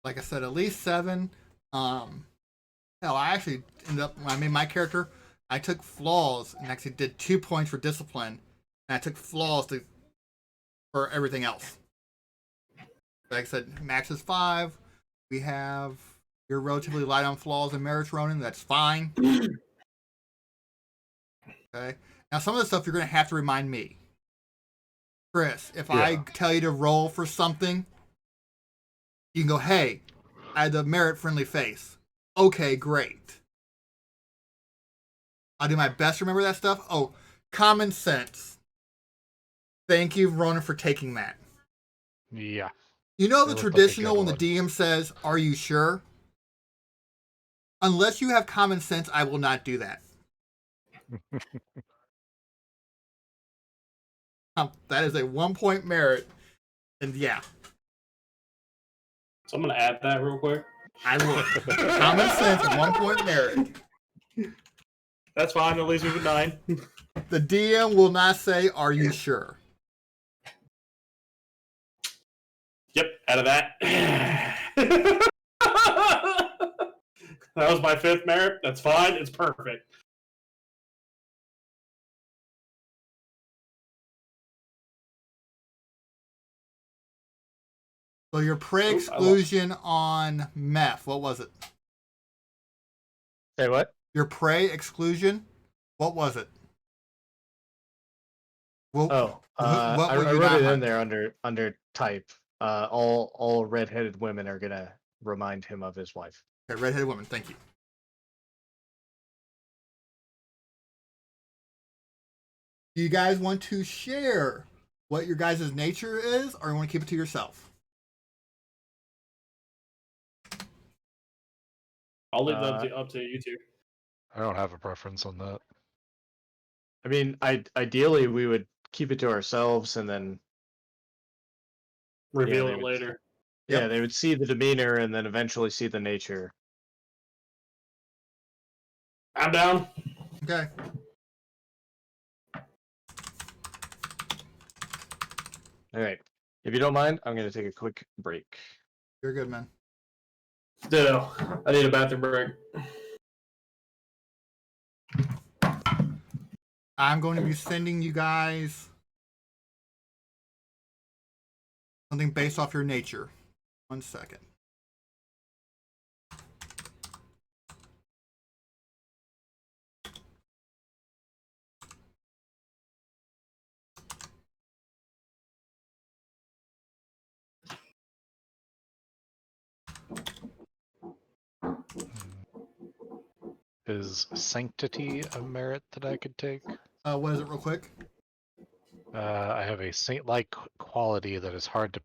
Speaker 2: Like I said, at least 7. Hell, I actually ended up, when I made my character, I took flaws and actually did 2 points for discipline, and I took flaws for everything else. Like I said, max is 5. We have you're relatively light on flaws and merits, Ronan. That's fine. Okay. Now some of the stuff you're gonna have to remind me. Chris, if I tell you to roll for something, you can go, hey, I had the merit friendly face. Okay, great. I'll do my best to remember that stuff. Oh, common sense. Thank you, Ronan, for taking that.
Speaker 3: Yeah.
Speaker 2: You know
Speaker 3: It
Speaker 2: the
Speaker 3: looked like a
Speaker 2: traditional
Speaker 3: good
Speaker 2: when the DM says, are you sure? Unless you have common sense, I will not do that. That is a 1-point merit. And yeah,
Speaker 1: So I'm gonna add that real quick.
Speaker 2: I will. Common sense, 1-point merit.
Speaker 1: That's fine. At least we have 9.
Speaker 2: The DM will not say, are you sure?
Speaker 1: Yep, out of that. That was my 5th merit. That's fine. It's perfect.
Speaker 2: So your prey exclusion on meth, what was it?
Speaker 5: Say what?
Speaker 2: Your prey exclusion, what was it? What,
Speaker 5: I
Speaker 2: would you
Speaker 5: wrote
Speaker 2: not
Speaker 5: it in
Speaker 2: hunt?
Speaker 5: there under type. All redheaded women are gonna remind him of his wife.
Speaker 2: Okay, redheaded woman, thank you. Do you guys want to share what your guys' nature is, or you want to keep it to yourself?
Speaker 1: I'll leave that up to you two.
Speaker 3: I don't have a preference on that.
Speaker 5: I mean, ideally we would keep it to ourselves and then
Speaker 1: Reveal
Speaker 5: they
Speaker 1: it
Speaker 5: would-
Speaker 1: later.
Speaker 5: Yeah,
Speaker 2: Yep.
Speaker 5: they would see the demeanor and then eventually see the nature.
Speaker 1: I'm down.
Speaker 2: Okay.
Speaker 5: All right. If you don't mind, I'm gonna take a quick break.
Speaker 2: You're good, man.
Speaker 1: Ditto. I need a bathroom break.
Speaker 2: I'm going to be sending you guys something based off your nature. 1 second.
Speaker 3: Is sanctity a merit that I could take?
Speaker 2: What is it, real quick?
Speaker 3: I have a saint-like quality that is hard to,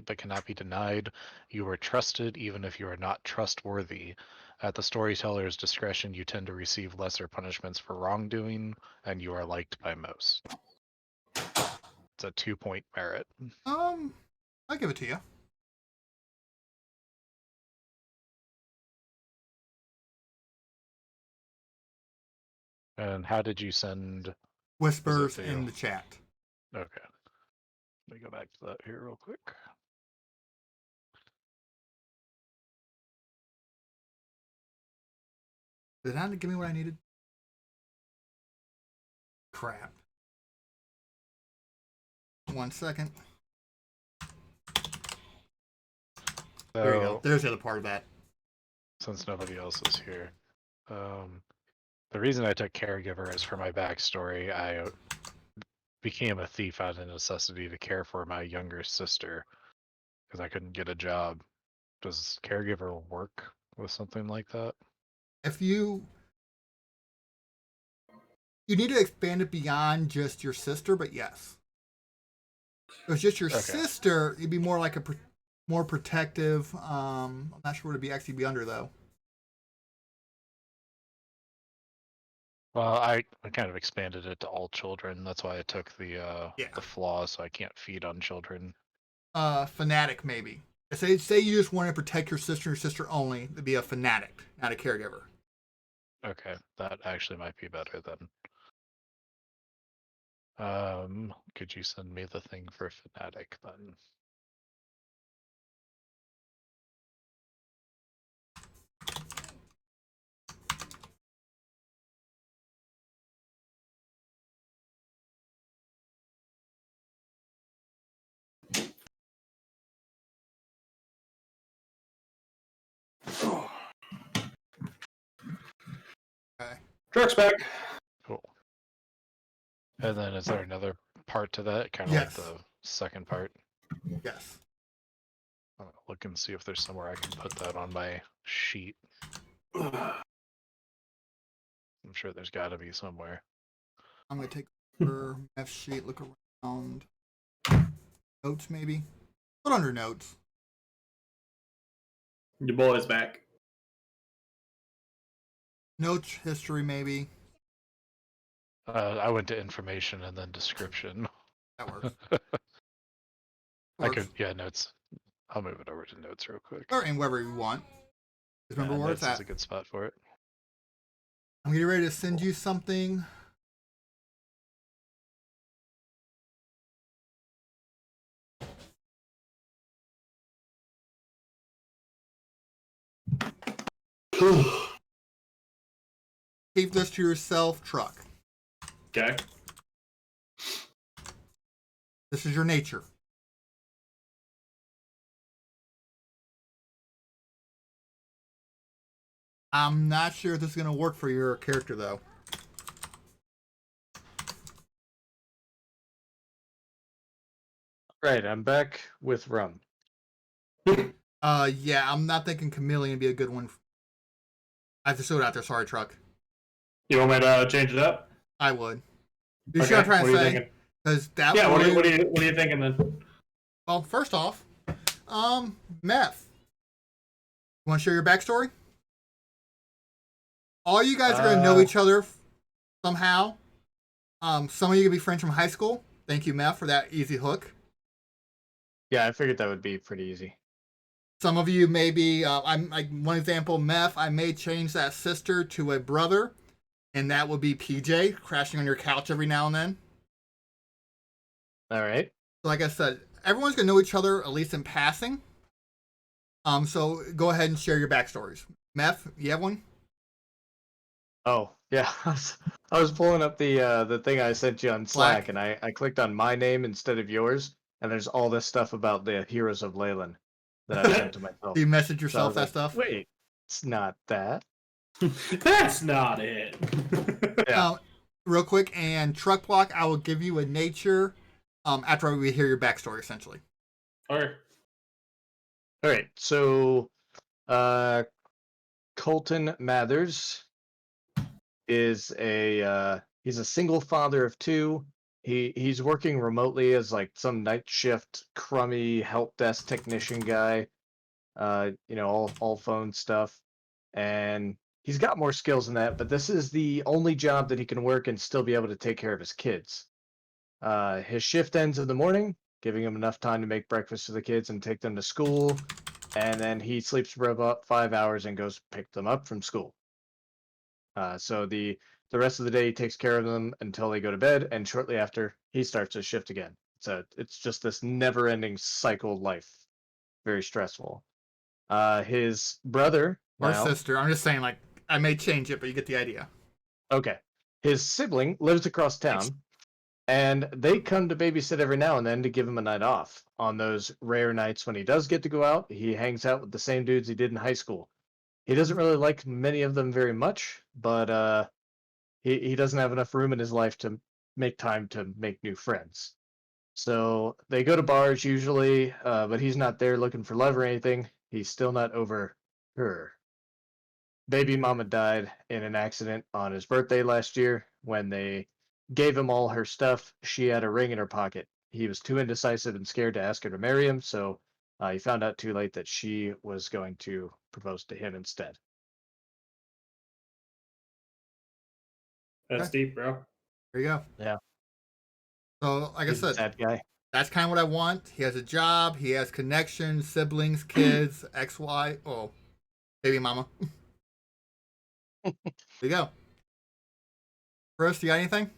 Speaker 3: that cannot be denied. You are trusted even if you are not trustworthy. At the storyteller's discretion, you tend to receive lesser punishments for wrongdoing, and you are liked by most. It's a 2-point merit.
Speaker 2: I'll give it to you.
Speaker 3: And how did you send?
Speaker 2: Whispers
Speaker 3: to
Speaker 2: in
Speaker 3: you?
Speaker 2: the chat.
Speaker 3: Okay. Let me go back to that here real quick.
Speaker 2: Did it not give me what I needed? Crap. 1 second. There you go.
Speaker 3: So,
Speaker 2: There's the other part of that.
Speaker 3: since nobody else is here, the reason I took caregiver is for my backstory. I became a thief out of necessity to care for my younger sister because I couldn't get a job. Does caregiver work with something like that?
Speaker 2: If you need to expand it beyond just your sister, but yes. If it was just your sister, it'd be more like a more protective. I'm not sure what it'd be actually be under though.
Speaker 3: Well, I kind of expanded it to all children. That's why I took the flaw, so I can't feed on children.
Speaker 2: Fanatic maybe. Say you just want to protect your sister only. It'd be a fanatic, not a caregiver.
Speaker 3: Okay, that actually might be better then. Could you send me the thing for fanatic then?
Speaker 2: Okay.
Speaker 1: Truck's back.
Speaker 3: Cool. And then is there another part to that? Kind of
Speaker 2: Yes.
Speaker 3: like the second part?
Speaker 2: Yes.
Speaker 3: I'll look and see if there's somewhere I can put that on my sheet. I'm sure there's got to be somewhere.
Speaker 2: I'm gonna take your F sheet, look around. Notes maybe. Put under notes.
Speaker 1: Your boy's back.
Speaker 2: Notes history maybe.
Speaker 3: I went to information and then description.
Speaker 2: That works.
Speaker 3: I could, yeah, notes. I'll move it over to notes real quick.
Speaker 2: Or in wherever you want. Just remember where it's
Speaker 3: notes is
Speaker 2: at.
Speaker 3: a good spot for it.
Speaker 2: I'm getting ready to send you something. Keep this to yourself, truck.
Speaker 1: Okay.
Speaker 2: This is your nature. I'm not sure if this is going to work for your character, though.
Speaker 5: Right, I'm back with rum.
Speaker 2: Yeah, I'm not thinking chameleon would be a good one. I have to throw it out there. Sorry, truck.
Speaker 1: You want me to change it up?
Speaker 2: I would. You see what I'm trying
Speaker 1: what
Speaker 2: to
Speaker 1: are you
Speaker 2: say?
Speaker 1: thinking?
Speaker 2: Because that
Speaker 1: Yeah,
Speaker 2: would.
Speaker 1: what are you thinking then?
Speaker 2: Well, first off, meth. You want to share your backstory? All you guys are going to know each other somehow. Some of you could be friends from high school. Thank you, Meth, for that easy hook.
Speaker 5: Yeah, I figured that would be pretty easy.
Speaker 2: Some of you may be, I'm like one example, Meth, I may change that sister to a brother, and that would be PJ, crashing on your couch every now and then.
Speaker 5: All right.
Speaker 2: So like I said, everyone's going to know each other, at least in passing. So go ahead and share your backstories. Meth, you have one?
Speaker 5: Oh, yeah. I was pulling up the thing I sent you on Slack, and I clicked on my name instead of yours, and there's all this stuff about the heroes of Leyland that I sent to myself.
Speaker 2: Do you message yourself
Speaker 5: So I
Speaker 2: that
Speaker 5: was
Speaker 2: stuff?
Speaker 5: like, wait, it's not that.
Speaker 1: That's not it.
Speaker 5: Yeah.
Speaker 2: Real quick, and Truck Block, I will give you a nature after we hear your backstory, essentially.
Speaker 1: Okay.
Speaker 5: All right. So, Colton Mathers is he's a single father of two. He's working remotely as like some night shift crummy help desk technician guy. All phone stuff. And he's got more skills than that, but this is the only job that he can work and still be able to take care of his kids. His shift ends in the morning, giving him enough time to make breakfast for the kids and take them to school. And then he sleeps for about 5 hours and goes pick them up from school. So the rest of the day he takes care of them until they go to bed, and shortly after he starts his shift again. So it's just this never-ending cycle of life, very stressful. His brother
Speaker 2: Or
Speaker 5: now,
Speaker 2: sister. I'm just saying, like, I may change it, but you get the idea.
Speaker 5: okay, his sibling lives across town, and they come to babysit every now and then to give him a night off. On those rare nights when he does get to go out, he hangs out with the same dudes he did in high school. He doesn't really like many of them very much, but he doesn't have enough room in his life to make time to make new friends. So they go to bars usually, but he's not there looking for love or anything. He's still not over her. Baby mama died in an accident on his birthday last year. When they gave him all her stuff, she had a ring in her pocket. He was too indecisive and scared to ask her to marry him, so he found out too late that she was going to propose to him instead.
Speaker 1: That's deep, bro.
Speaker 2: There you go.
Speaker 5: Yeah.
Speaker 2: So, like
Speaker 5: He's
Speaker 2: I
Speaker 5: a
Speaker 2: said,
Speaker 5: sad guy.
Speaker 2: that's kind of what I want. He has a job. He has connections, siblings, kids, XY. Oh, baby mama. There you go. Chris, you got anything?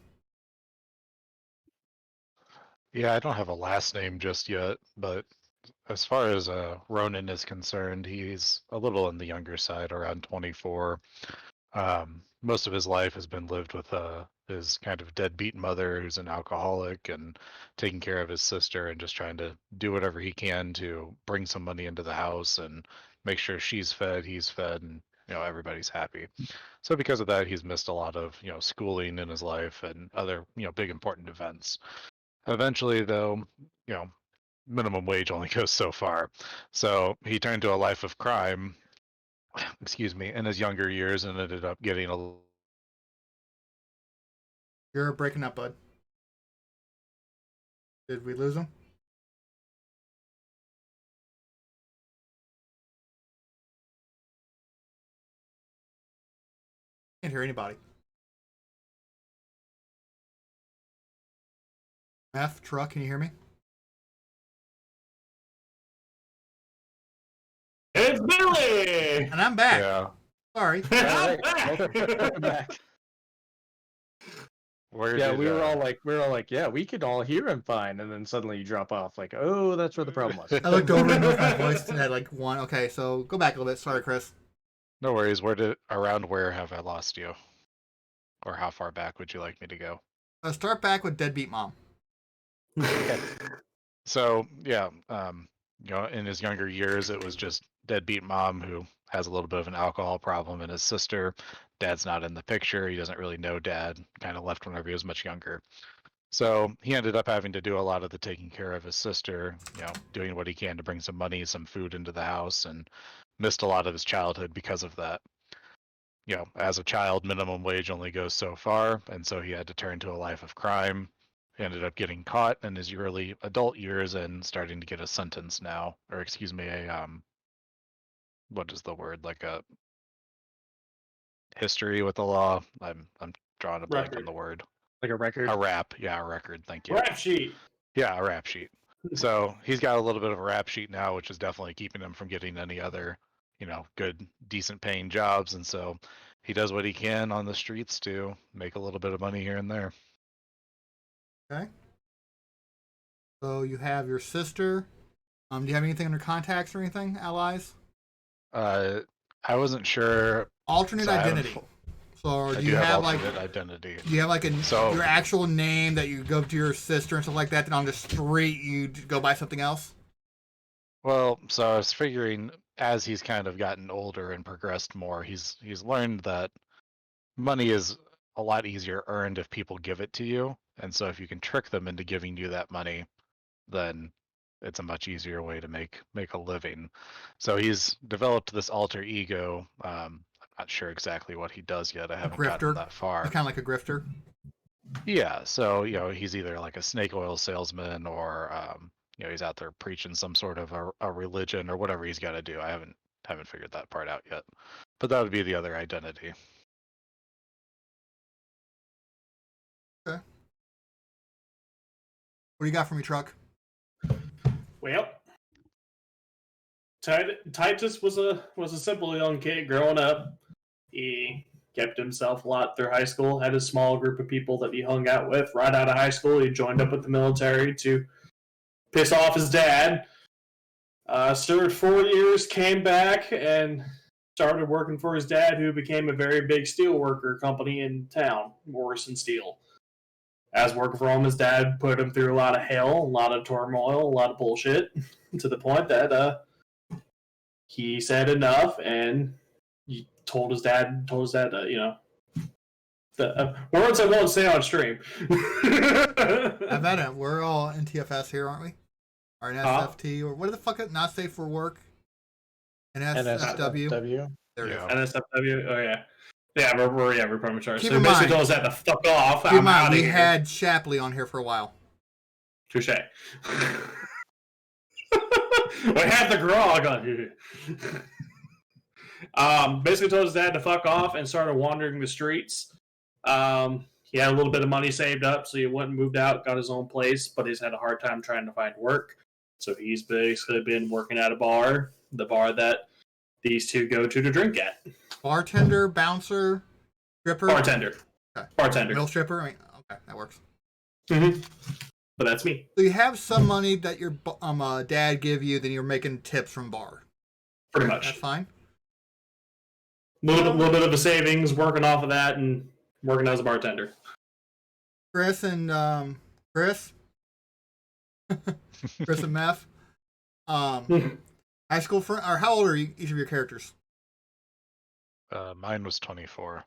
Speaker 3: Yeah, I don't have a last name just yet, but as far as Ronan is concerned, he's a little on the younger side, around 24. Most of his life has been lived with his kind of deadbeat mother, who's an alcoholic, and taking care of his sister, and just trying to do whatever he can to bring some money into the house and make sure she's fed, he's fed, and everybody's happy. So because of that, he's missed a lot of schooling in his life and other big important events. Eventually, though, minimum wage only goes so far. So he turned to a life of crime, excuse me, in his younger years and ended up getting a.
Speaker 2: You're breaking up, bud. Did we lose him? Can't hear anybody. F, truck, can you hear me?
Speaker 1: It's Billy!
Speaker 2: And I'm back.
Speaker 3: Yeah.
Speaker 2: Sorry.
Speaker 1: I'm
Speaker 5: Welcome
Speaker 1: back!
Speaker 5: back.
Speaker 3: Where
Speaker 5: Yeah,
Speaker 3: did,
Speaker 5: we were all like, yeah, we could all hear him fine, and then suddenly you drop off. Like, oh, that's where the problem was.
Speaker 2: I looked over and with my voice and had like one. Okay, so go back a little bit. Sorry, Chris.
Speaker 3: No worries. Around where have I lost you? Or how far back would you like me to go?
Speaker 2: Start back with Deadbeat Mom.
Speaker 3: So yeah, in his younger years, it was just deadbeat mom who has a little bit of an alcohol problem, and his sister. Dad's not in the picture. He doesn't really know dad. Kind of left whenever he was much younger. So he ended up having to do a lot of the taking care of his sister. Doing what he can to bring some money, some food into the house, and missed a lot of his childhood because of that. As a child, minimum wage only goes so far, and so he had to turn to a life of crime. He ended up getting caught in his early adult years and starting to get a sentence now, or excuse me, what is the word? Like a history with the law. I'm drawing a blank on the word.
Speaker 5: Like a record.
Speaker 3: A rap, yeah, a record. Thank you.
Speaker 1: Rap sheet.
Speaker 3: Yeah, a rap sheet. So he's got a little bit of a rap sheet now, which is definitely keeping him from getting any other, good, decent paying jobs. And so he does what he can on the streets to make a little bit of money here and there.
Speaker 2: Okay. So you have your sister. Do you have anything under contacts or anything? Allies?
Speaker 3: I wasn't sure.
Speaker 2: Alternate
Speaker 3: So I haven't
Speaker 2: identity. So
Speaker 3: I
Speaker 2: do
Speaker 3: do
Speaker 2: you have like
Speaker 3: alternate identity.
Speaker 2: do you have like
Speaker 3: So-
Speaker 2: your actual name that you go to your sister and stuff like that? Then on the street you go buy something else?
Speaker 3: Well, so I was figuring as he's kind of gotten older and progressed more, he's learned that money is a lot easier earned if people give it to you. And so if you can trick them into giving you that money, then it's a much easier way to make a living. So he's developed this alter ego. I'm not sure exactly what he does yet. I haven't gotten
Speaker 2: grifter.
Speaker 3: that far.
Speaker 2: It's kind of like a grifter.
Speaker 3: Yeah, so he's either like a snake oil salesman or he's out there preaching some sort of a religion or whatever he's got to do. I haven't figured that part out yet. But that would be the other identity.
Speaker 2: Okay. What do you got for me, truck?
Speaker 1: Well, Titus was a simple young kid growing up. He kept himself a lot through high school, had a small group of people that he hung out with. Right out of high school, he joined up with the military to piss off his dad. Served 4 years, came back, and started working for his dad, who became a very big steelworker company in town, Morrison Steel. As working for him, his dad put him through a lot of hell, a lot of turmoil, a lot of bullshit, to the point that he said enough, and he told his dad, words I won't say on stream.
Speaker 2: I've had it. We're all NTFS here, aren't we? Or an SFT, or what the fuck is not safe for work? An SFW. There it is.
Speaker 3: Yeah.
Speaker 1: NSFW. Oh yeah, yeah. We're pretty much.
Speaker 2: Keep
Speaker 1: So
Speaker 2: in
Speaker 1: basically,
Speaker 2: mind-
Speaker 1: told us that to fuck off.
Speaker 2: Keep in
Speaker 1: I'm
Speaker 2: mind,
Speaker 1: outta
Speaker 2: we
Speaker 1: here.
Speaker 2: had Shapley on here for a while.
Speaker 1: Touche. We had the grog on here. Basically told his dad to fuck off and started wandering the streets. He had a little bit of money saved up, so he went and moved out, got his own place, but he's had a hard time trying to find work. So he's basically been working at a bar, the bar that these two go to drink at.
Speaker 2: Bartender, bouncer, stripper.
Speaker 1: Bartender.
Speaker 2: Okay.
Speaker 1: Bartender.
Speaker 2: Real stripper. I mean, okay, that works.
Speaker 1: Mm-hmm. But that's me.
Speaker 2: So you have some money that your dad give you, then you're making tips from bar.
Speaker 1: Pretty
Speaker 2: That's
Speaker 1: much.
Speaker 2: fine.
Speaker 1: Little bit of a savings, working off of that, and working as a bartender.
Speaker 2: Chris and Chris and Meth. High school friend, or how old are each of your characters?
Speaker 3: Mine was 24.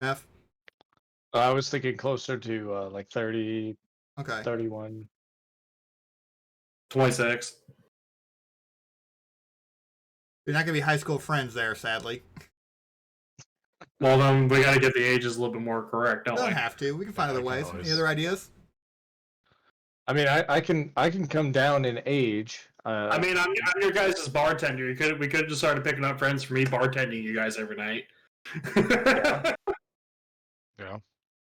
Speaker 2: F.
Speaker 5: I was thinking closer to like 30,
Speaker 2: Okay.
Speaker 5: 31.
Speaker 1: 26.
Speaker 2: You're not gonna be high school friends there, sadly.
Speaker 1: Well, then we got to get the ages a little bit more correct, don't
Speaker 2: Don't
Speaker 1: we?
Speaker 2: have to. We can find
Speaker 3: Yeah,
Speaker 2: other
Speaker 3: we can
Speaker 2: ways.
Speaker 3: always-
Speaker 2: Any other ideas?
Speaker 5: I mean, I can come down in age.
Speaker 1: I mean, I'm your guys' bartender. We could have just started picking up friends for me bartending you guys every night.
Speaker 3: Yeah.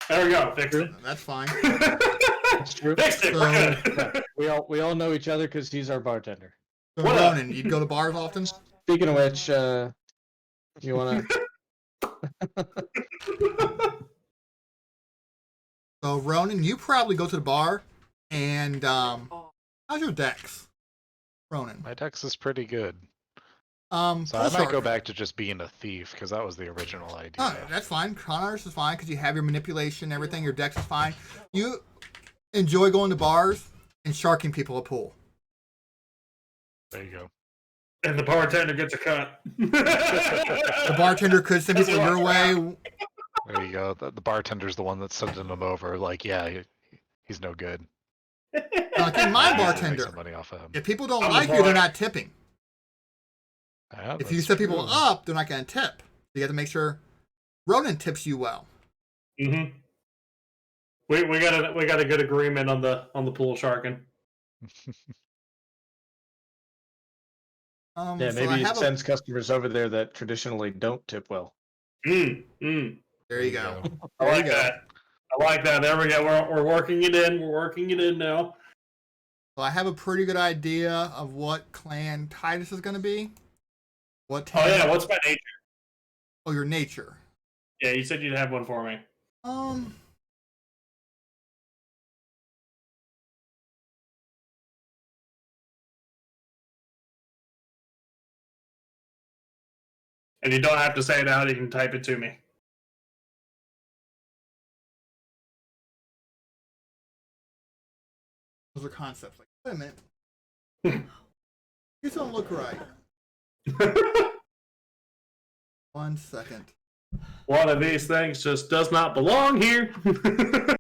Speaker 1: There we go. Fixed it.
Speaker 2: That's fine.
Speaker 5: That's true.
Speaker 1: Fixed it. We're good.
Speaker 5: We all know each other because he's our bartender.
Speaker 2: So
Speaker 1: What up?
Speaker 2: Ronan, you'd go to bars often?
Speaker 5: Speaking of which, you wanna?
Speaker 2: So Ronan, you probably go to the bar, and how's your dex, Ronan?
Speaker 3: My dex is pretty good. So
Speaker 2: Pull
Speaker 3: I might
Speaker 2: shark.
Speaker 3: go back to just being a thief, because that was the original idea.
Speaker 2: Oh, that's fine. Con artist is fine because you have your manipulation, everything. Your dex is fine. You enjoy going to bars and sharking people a pool.
Speaker 3: There you go.
Speaker 1: And the bartender gets a cut.
Speaker 2: The bartender could send people your way.
Speaker 3: There you go. The bartender's the one that's sending them over. Like, yeah, he's no good.
Speaker 2: Like in my
Speaker 3: I need to make
Speaker 2: bartender,
Speaker 3: some money off of him.
Speaker 2: if people don't
Speaker 1: I'm
Speaker 2: like
Speaker 1: the
Speaker 2: you, they're
Speaker 1: bar.
Speaker 2: not tipping.
Speaker 3: Yeah,
Speaker 2: If you
Speaker 3: that's
Speaker 2: set people
Speaker 3: true.
Speaker 2: up, they're not going to tip. You have to make sure Ronan tips you well.
Speaker 1: Mm-hmm. We got a good agreement on the pool sharking.
Speaker 5: Yeah,
Speaker 2: So I
Speaker 5: maybe it
Speaker 2: have
Speaker 5: sends customers over there that traditionally don't tip well.
Speaker 2: There you go.
Speaker 1: I
Speaker 2: There you
Speaker 1: like
Speaker 2: go.
Speaker 1: that. I like that. There we go. We're working it in. We're working it in now.
Speaker 2: So I have a pretty good idea of what clan Titus is going to be. What?
Speaker 1: Oh yeah. What's my nature?
Speaker 2: Oh, your nature.
Speaker 1: Yeah, you said you'd have one for me. And you don't have to say it out. You can type it to me.
Speaker 2: Those are concepts. Like, wait a minute. These don't look right. 1 second.
Speaker 1: One of these things just does not belong here.
Speaker 2: Be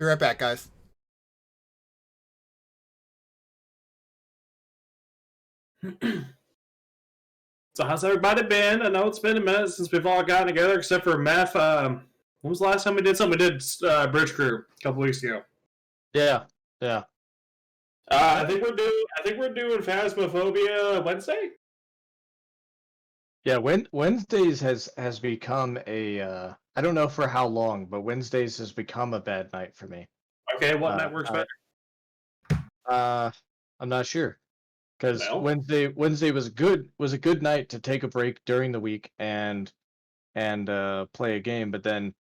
Speaker 2: right back, guys.
Speaker 1: So how's everybody been? I know it's been a minute since we've all gotten together, except for Meth. When was the last time we did something? We did Bridge Crew a couple weeks ago.
Speaker 5: Yeah.
Speaker 1: I think we're doing Phasmophobia Wednesday.
Speaker 5: Yeah, Wednesdays has become a I don't know for how long, but Wednesdays has become a bad night for me.
Speaker 1: Okay, what night works better?
Speaker 5: I'm not sure because
Speaker 1: Well.
Speaker 5: Wednesday was a good night to take a break during the week and play a game, but then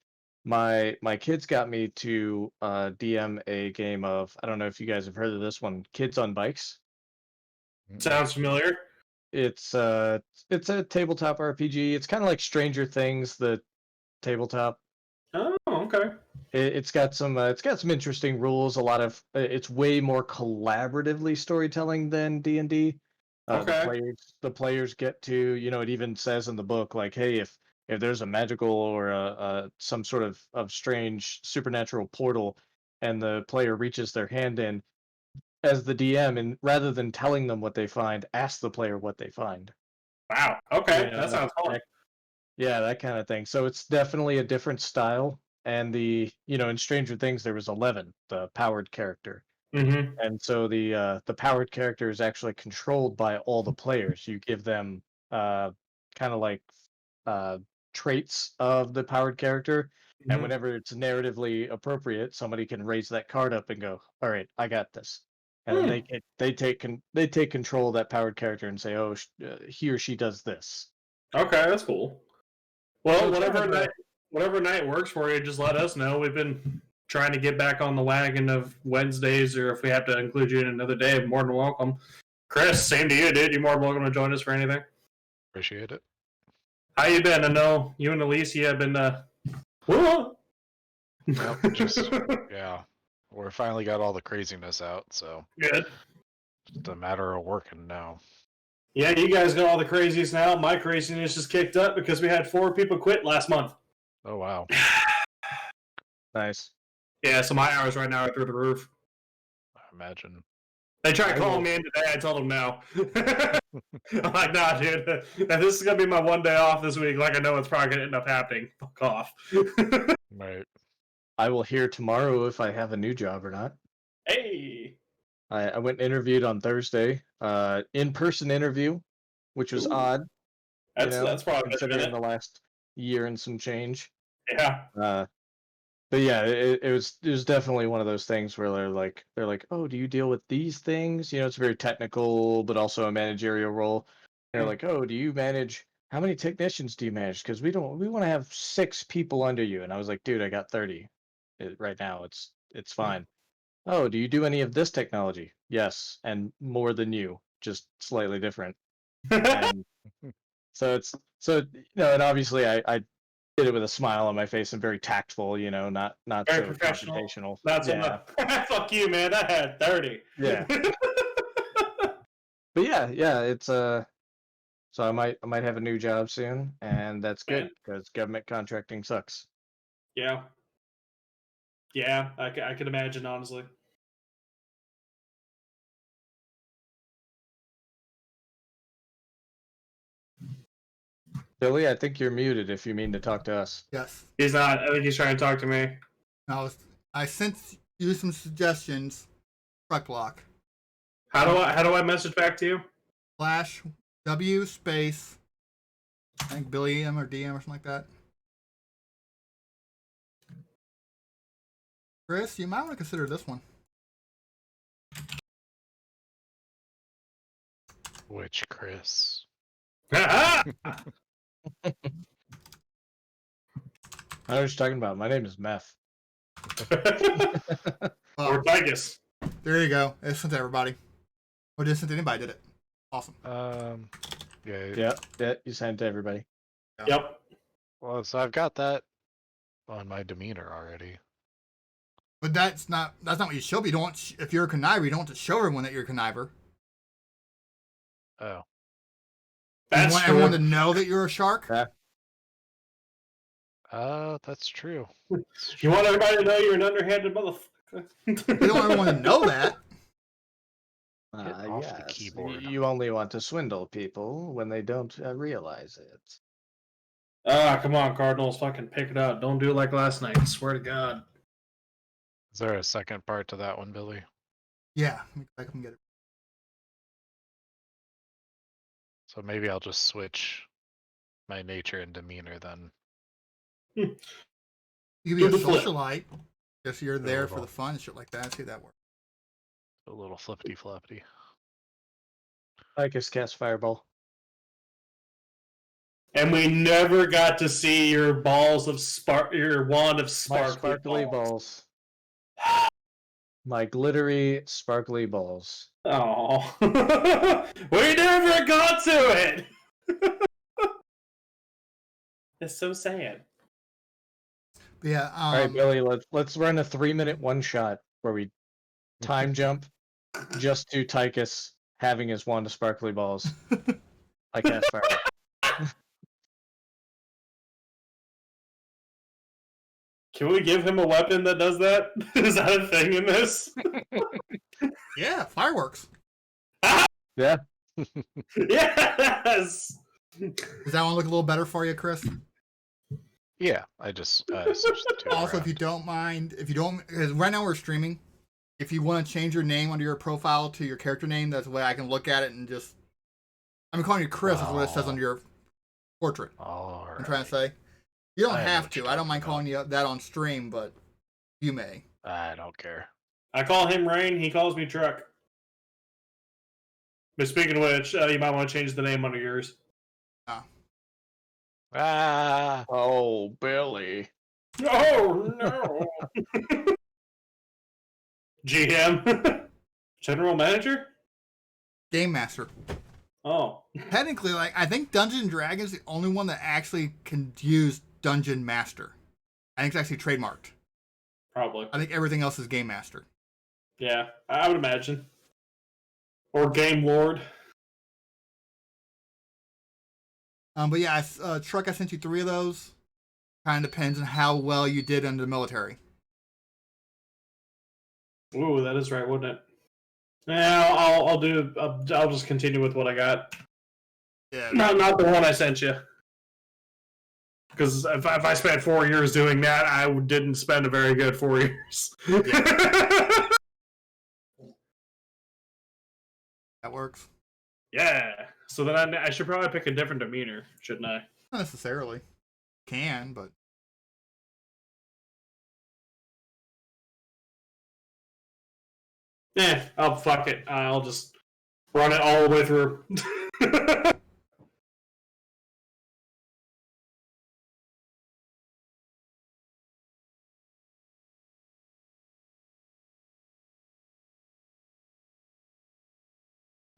Speaker 5: my kids got me to DM a game of, I don't know if you guys have heard of this one, Kids on Bikes.
Speaker 1: Sounds familiar.
Speaker 5: It's a tabletop RPG. It's kind of like Stranger Things, the tabletop.
Speaker 1: Oh, okay.
Speaker 5: It's got some interesting rules. A lot of it's way more collaboratively storytelling than D&D.
Speaker 1: Okay.
Speaker 5: The players get to, it even says in the book, like, hey, if there's a magical or some sort of strange supernatural portal, and the player reaches their hand in, as the DM, and rather than telling them what they find, ask the player what they find.
Speaker 1: Wow. Okay,
Speaker 5: You know,
Speaker 1: that sounds fun.
Speaker 5: Yeah, that kind of thing. So it's definitely a different style. And in Stranger Things, there was 11, the powered character.
Speaker 1: Mm-hmm.
Speaker 5: And so the powered character is actually controlled by all the players. You give them kind of like traits of the powered character, and whenever it's narratively appropriate, somebody can raise that card up and go, "All right, I got this," and then they take control of that powered character and say, "Oh, he or she does this."
Speaker 1: Okay, that's cool. Well,
Speaker 5: So it's
Speaker 1: whatever night works for you, just let us know. We've been trying to get back on the wagon of Wednesdays, or if we have to include you in another day, more than welcome. Chris, same to you, dude. You're more than welcome to join us for anything.
Speaker 3: Appreciate it.
Speaker 1: How you been? I know you and Elise have been.
Speaker 3: Yep, just yeah, we're finally got all the craziness out, so
Speaker 1: Good.
Speaker 3: just a matter of working now.
Speaker 1: Yeah, you guys got all the crazies now. My craziness just kicked up because we had 4 people quit last month.
Speaker 3: Oh wow.
Speaker 5: Nice.
Speaker 1: Yeah, so my hours right now are through the roof.
Speaker 3: I imagine.
Speaker 1: They tried
Speaker 5: I
Speaker 1: calling
Speaker 5: will-
Speaker 1: me in today. I told them no. I'm like, nah, dude. If this is gonna be my one day off this week, like I know it's probably gonna end up happening. Fuck off.
Speaker 3: Right.
Speaker 5: I will hear tomorrow if I have a new job or not.
Speaker 1: Hey.
Speaker 5: I went and interviewed on Thursday. In-person interview, which was
Speaker 1: Ooh.
Speaker 5: odd.
Speaker 1: That's probably
Speaker 5: considering the
Speaker 1: better.
Speaker 5: last year and some change.
Speaker 1: Yeah.
Speaker 5: But yeah, it was definitely one of those things where they're like, oh, do you deal with these things? It's very technical, but also a managerial role. They're like, oh, do you manage? How many technicians do you manage? Because we want to have 6 people under you. And I was like, dude, I got 30 right now. It's fine. Oh, do you do any of this technology? Yes, and more than you, just slightly different. And so and obviously I did it with a smile on my face and very tactful, not
Speaker 1: Very
Speaker 5: so
Speaker 1: professional.
Speaker 5: confrontational.
Speaker 1: That's
Speaker 5: Yeah,
Speaker 1: enough. Fuck you, man. I had 30.
Speaker 5: yeah. But yeah, it's so I might have a new job soon, and that's good
Speaker 1: Man.
Speaker 5: because government contracting sucks.
Speaker 1: Yeah. Yeah, I can imagine, honestly.
Speaker 5: Billy, I think you're muted if you mean to talk to us.
Speaker 2: Yes.
Speaker 1: He's not. I think he's trying to talk to me.
Speaker 2: I sent you some suggestions. Truck block.
Speaker 1: How do I message back to you?
Speaker 2: Slash W space. I think Billy M or DM or something like that. Chris, you might want to consider this one.
Speaker 3: Which Chris?
Speaker 5: I know what you're talking about. My name is Meth.
Speaker 1: Or Tigus.
Speaker 2: There you go. It's sent to everybody. Or did it send to anybody? Did it? Awesome.
Speaker 3: Yeah.
Speaker 5: Yeah, you sent it to everybody.
Speaker 1: Yep.
Speaker 3: Well, so I've got that on my demeanor already.
Speaker 2: But that's not what you show. But you don't want, if you're a conniver, you don't want to show everyone that you're a conniver.
Speaker 3: Oh.
Speaker 1: That's
Speaker 2: you want
Speaker 1: true.
Speaker 2: everyone to know that you're a shark.
Speaker 5: Yeah.
Speaker 3: That's true.
Speaker 1: You want everybody to know you're an underhanded motherfucker.
Speaker 2: You don't want everyone to know that.
Speaker 3: Get off the
Speaker 5: Yes.
Speaker 3: keyboard.
Speaker 5: You only want to swindle people when they don't realize it.
Speaker 1: Come on, Cardinals. Fucking pick it up. Don't do it like last night. I swear to God.
Speaker 3: Is there a second part to that one, Billy?
Speaker 2: Yeah. Let me go back and get it.
Speaker 3: So maybe I'll just switch my nature and demeanor then.
Speaker 2: You could be
Speaker 1: Do
Speaker 2: a
Speaker 1: the flip.
Speaker 2: socialite. Just you're there for
Speaker 3: little.
Speaker 2: the fun and shit like that. See that work.
Speaker 3: A little flippity floppity.
Speaker 5: I guess cast fireball.
Speaker 1: And we never got to see your balls of your wand of
Speaker 5: My
Speaker 1: sparkly,
Speaker 5: sparkly balls. My glittery, sparkly balls.
Speaker 1: Oh, we never got to it. It's so sad.
Speaker 2: But yeah.
Speaker 5: All right, Billy. Let's run a 3-minute one shot where we time jump just to Tychus having his wand of sparkly balls. I cast fireball.
Speaker 1: Can we give him a weapon that does that? Is that a thing in this?
Speaker 2: Yeah. Fireworks.
Speaker 5: Yeah.
Speaker 1: Yes.
Speaker 2: Does that one look a little better for you, Chris?
Speaker 3: Yeah, I just switched the two
Speaker 2: Also,
Speaker 3: around.
Speaker 2: if you don't mind, because right now we're streaming. If you want to change your name under your profile to your character name, that's the way I can look at it and just. I'm calling you Chris. Is what it says on your portrait.
Speaker 3: All right.
Speaker 2: I'm trying to say. You don't
Speaker 3: I know
Speaker 2: have
Speaker 3: what you're
Speaker 2: to. I don't
Speaker 3: talking
Speaker 2: mind calling you that on stream, but you may.
Speaker 3: I don't care.
Speaker 1: I call him Rain. He calls me Truck. But speaking of which, you might want to change the name under yours.
Speaker 3: Ah,
Speaker 5: Oh, Billy.
Speaker 1: Oh no. GM. General Manager.
Speaker 2: Game Master.
Speaker 1: Oh.
Speaker 2: Technically, I think Dungeons and Dragons is the only one that actually can use Dungeon Master. I think it's actually trademarked.
Speaker 1: Probably.
Speaker 2: I think everything else is Game Master.
Speaker 1: Yeah, I would imagine. Or Game Lord.
Speaker 2: But yeah, Truck, I sent you 3 of those. Kind of depends on how well you did under the military.
Speaker 1: Ooh, that is right, wouldn't it? Yeah, I'll just continue with what I got.
Speaker 2: Yeah.
Speaker 1: Not the one I sent you. Because if I spent 4 years doing that, I didn't spend a very good 4 years.
Speaker 2: That works.
Speaker 1: Yeah. So then I should probably pick a different demeanor, shouldn't I?
Speaker 2: Not necessarily. Can, but
Speaker 1: Fuck it. I'll just run it all the way through.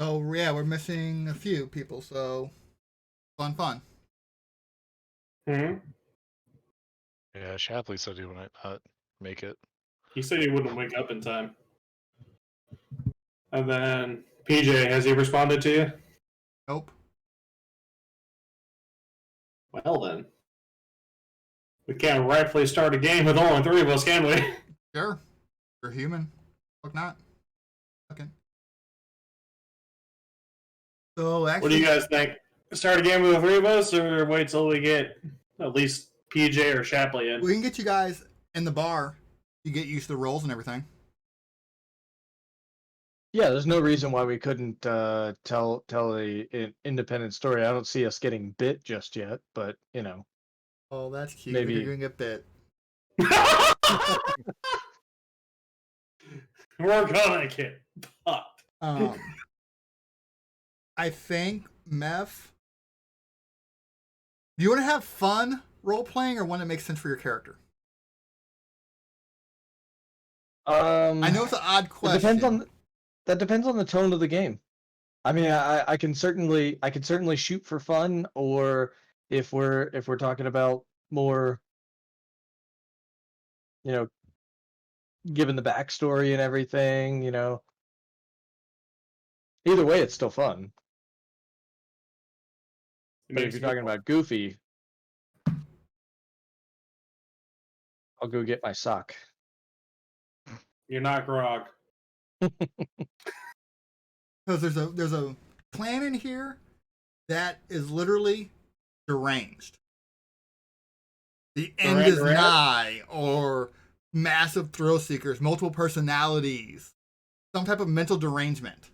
Speaker 2: so yeah, we're missing a few people. So fun.
Speaker 1: Hmm.
Speaker 3: Yeah, Shapley said he wouldn't make it.
Speaker 1: He said he wouldn't wake up in time. And then PJ, has he responded to you?
Speaker 2: Nope.
Speaker 1: Well then, we can't rightfully start a game with only 3 of us, can we?
Speaker 2: Sure. You're human. Look not. Okay. So actually,
Speaker 1: What do you guys think? Start a game with the 3 of us, or wait till we get at least PJ or Shapley in?
Speaker 2: we can get you guys in the bar. You get used to the roles and everything.
Speaker 5: Yeah, there's no reason why we couldn't tell an independent story. I don't see us getting bit just yet, but you know.
Speaker 2: Oh, that's cute.
Speaker 5: Maybe-
Speaker 2: You're gonna get bit.
Speaker 1: We're gonna get fucked.
Speaker 2: I think Meph. Do you want to have fun role playing or one that makes sense for your character? I know it's an odd question.
Speaker 5: That depends on the tone of the game. I mean, I can certainly shoot for fun, or if we're talking about more, you know, given the backstory and everything, you know. Either way, it's still fun. But if you're talking about goofy, I'll go get my sock.
Speaker 1: You're not Grog.
Speaker 2: Because there's a clan in here that is literally deranged. The end is nigh, or massive thrill seekers, multiple personalities, some type of mental derangement.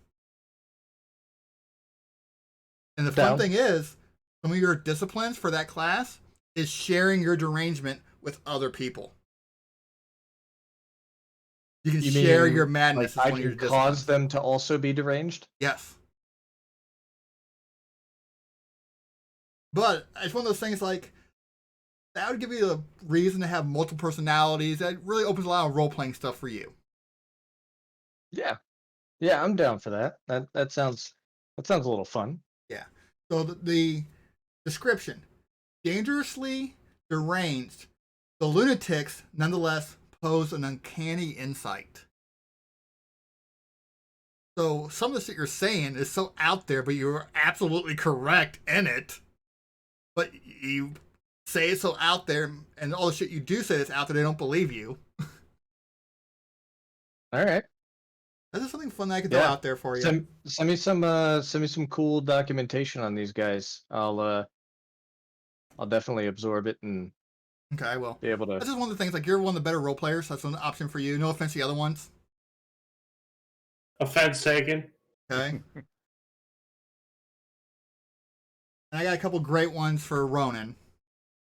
Speaker 2: And the fun thing is, some of your disciplines for that class is sharing your derangement with other people. You can share your madness.
Speaker 5: Like I can cause them to also be deranged?
Speaker 2: Yes. But it's one of those things like, that would give you a reason to have multiple personalities. That really opens a lot of role-playing stuff for you.
Speaker 5: Yeah. Yeah, I'm down for that. That sounds a little fun.
Speaker 2: Yeah. So the description: dangerously deranged, the lunatics nonetheless pose an uncanny insight. So some of the shit you're saying is so out there, but you're absolutely correct in it. But you say it's so out there, and all the shit you do say that's out there, they don't believe you.
Speaker 5: All right.
Speaker 2: This is something fun that I could throw out there for you.
Speaker 5: Send me some cool documentation on these guys. I'll definitely absorb it and
Speaker 2: okay, I will
Speaker 5: be able to.
Speaker 2: This is one of the things, like, you're one of the better role players. So that's an option for you. No offense to the other ones.
Speaker 1: Offense taken.
Speaker 2: Okay. And I got a couple great ones for Ronan.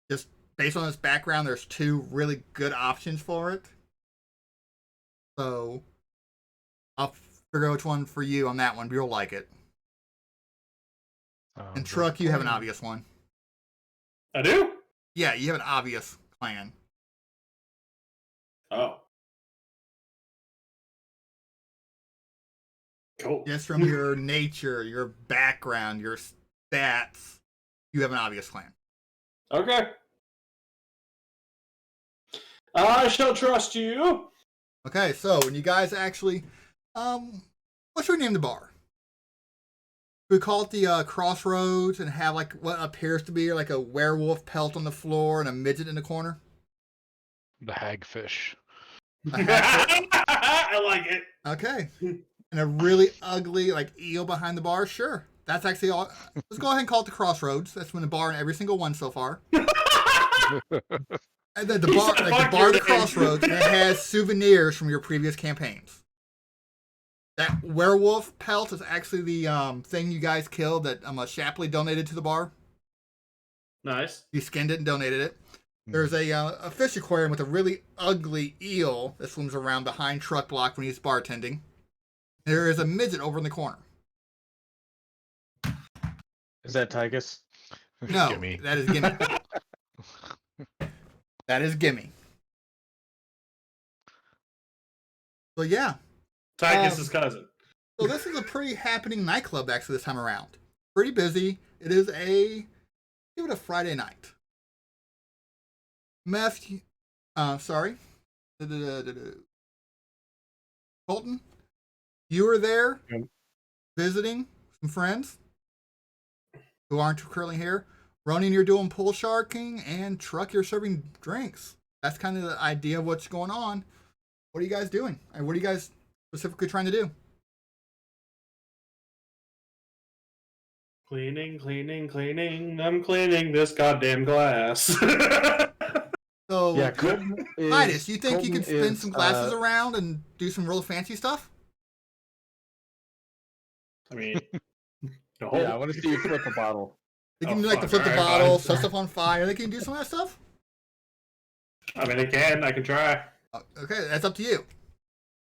Speaker 2: Just based on his background, there's 2 really good options for it. So I'll figure out which one for you on that one, but you'll like it. And Truck, you have an obvious one.
Speaker 1: I do?
Speaker 2: Yeah, you have an obvious clan.
Speaker 1: Oh. Cool.
Speaker 2: Just from your nature, your background, your stats, you have an obvious clan.
Speaker 1: Okay. I shall trust you.
Speaker 2: Okay, so when you guys actually, what should we name the bar? We call it the crossroads and have like what appears to be like a werewolf pelt on the floor and a midget in the corner.
Speaker 3: The hagfish.
Speaker 1: I like it.
Speaker 2: Okay. And a really ugly like eel behind the bar. Sure, that's actually all. Let's go ahead and call it the crossroads. That's been a bar in every single one so far. And then the bar, like the bar, of the crossroads, and it has souvenirs from your previous campaigns. That werewolf pelt is actually the thing you guys killed that Shapley donated to the bar.
Speaker 1: Nice.
Speaker 2: You skinned it and donated it. There's a fish aquarium with a really ugly eel that swims around behind Truck Block when he's bartending. There is a midget over in the corner.
Speaker 5: Is that Tygus?
Speaker 2: No,
Speaker 3: Gimme.
Speaker 2: that is Gimme. That is Gimme. So yeah.
Speaker 1: Tygus' cousin.
Speaker 2: So this is a pretty happening nightclub actually this time around. Pretty busy. It is give it a Friday night. Sorry. Colton, you were there visiting some friends who aren't currently here. Ronan, you're doing pool sharking, and Truck, you're serving drinks. That's kind of the idea of what's going on. What are you guys doing? And what are you guys specifically trying to do?
Speaker 1: Cleaning. I'm cleaning this goddamn glass.
Speaker 2: So,
Speaker 5: Yeah,
Speaker 2: Titus, you think you can spin some glasses around and do some real fancy stuff?
Speaker 1: I mean,
Speaker 5: Yeah, I want to see you flip a bottle.
Speaker 2: They can
Speaker 1: Oh,
Speaker 2: flip the
Speaker 1: fuck,
Speaker 2: bottle,
Speaker 1: alright,
Speaker 2: set stuff on fire. They can do some of that stuff.
Speaker 1: I mean, I can try.
Speaker 2: Okay, that's up to you.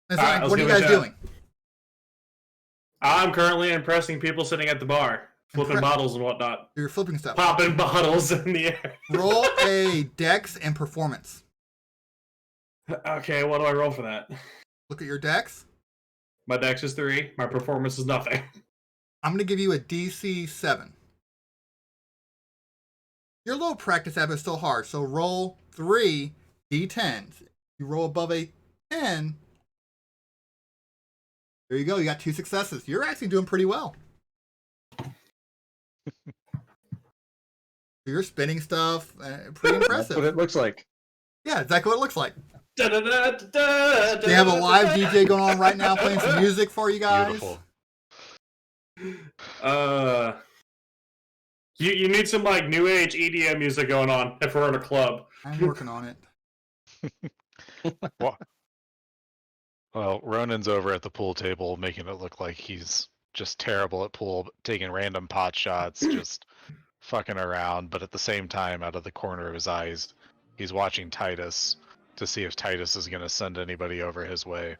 Speaker 2: That's
Speaker 1: Alright,
Speaker 2: fine.
Speaker 1: let's
Speaker 2: What are you
Speaker 1: give it a
Speaker 2: guys
Speaker 1: shot.
Speaker 2: doing?
Speaker 1: I'm currently impressing people sitting at the bar, flipping bottles and whatnot,
Speaker 2: You're flipping stuff.
Speaker 1: popping bottles in the air.
Speaker 2: Roll a dex and performance.
Speaker 1: Okay, what do I roll for that?
Speaker 2: Look at your dex.
Speaker 1: My dex is 3. My performance is nothing.
Speaker 2: I'm going to give you a DC 7. Your low practice app is still hard, so roll 3 D10s. You roll above a 10. There you go. You got 2 successes. You're actually doing pretty well. You're spinning stuff. Pretty
Speaker 5: That's
Speaker 2: impressive.
Speaker 5: what it looks like.
Speaker 2: Yeah, exactly what it looks like.
Speaker 1: They
Speaker 2: They have a live DJ going on right now playing some music for you guys.
Speaker 3: Beautiful.
Speaker 1: You need some like new age EDM music going on if we're in a club.
Speaker 2: I'm working on it.
Speaker 3: Well, Ronan's over at the pool table making it look like he's just terrible at pool, taking random pot shots, just fucking around. But at the same time, out of the corner of his eyes, he's watching Titus to see if Titus is going to send anybody over his way.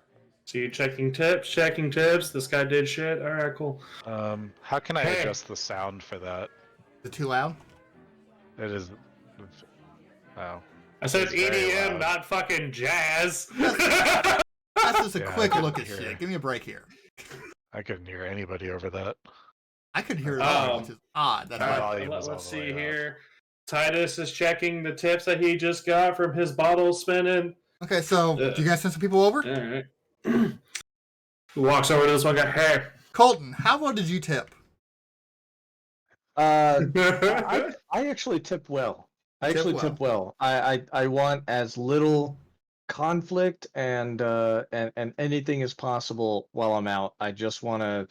Speaker 1: See, checking tips. This guy did shit. All right, cool.
Speaker 3: How can I
Speaker 1: Hey.
Speaker 3: adjust the sound for that?
Speaker 2: Is it too loud?
Speaker 3: It is. Oh.
Speaker 1: I said
Speaker 3: It's very
Speaker 1: EDM,
Speaker 3: loud.
Speaker 1: not fucking jazz.
Speaker 2: That's just a
Speaker 3: Yeah,
Speaker 2: quick
Speaker 3: I
Speaker 2: look at
Speaker 3: couldn't hear.
Speaker 2: shit. Give me a break here.
Speaker 3: I couldn't hear anybody over that.
Speaker 2: I couldn't hear it all, which is odd. That's
Speaker 1: All
Speaker 2: why.
Speaker 1: right,
Speaker 3: volume is all
Speaker 1: let's
Speaker 3: the
Speaker 1: see
Speaker 3: way up.
Speaker 1: here. Titus is checking the tips that he just got from his bottle spinning.
Speaker 2: Okay, so do you guys send some people over?
Speaker 1: All right. He walks over to this one guy. Hey.
Speaker 2: Colton, how well did you tip?
Speaker 5: I actually tip well. I
Speaker 2: Tip
Speaker 5: actually
Speaker 2: well.
Speaker 5: tip well. I want as little conflict and anything as possible while I'm out. I just want to,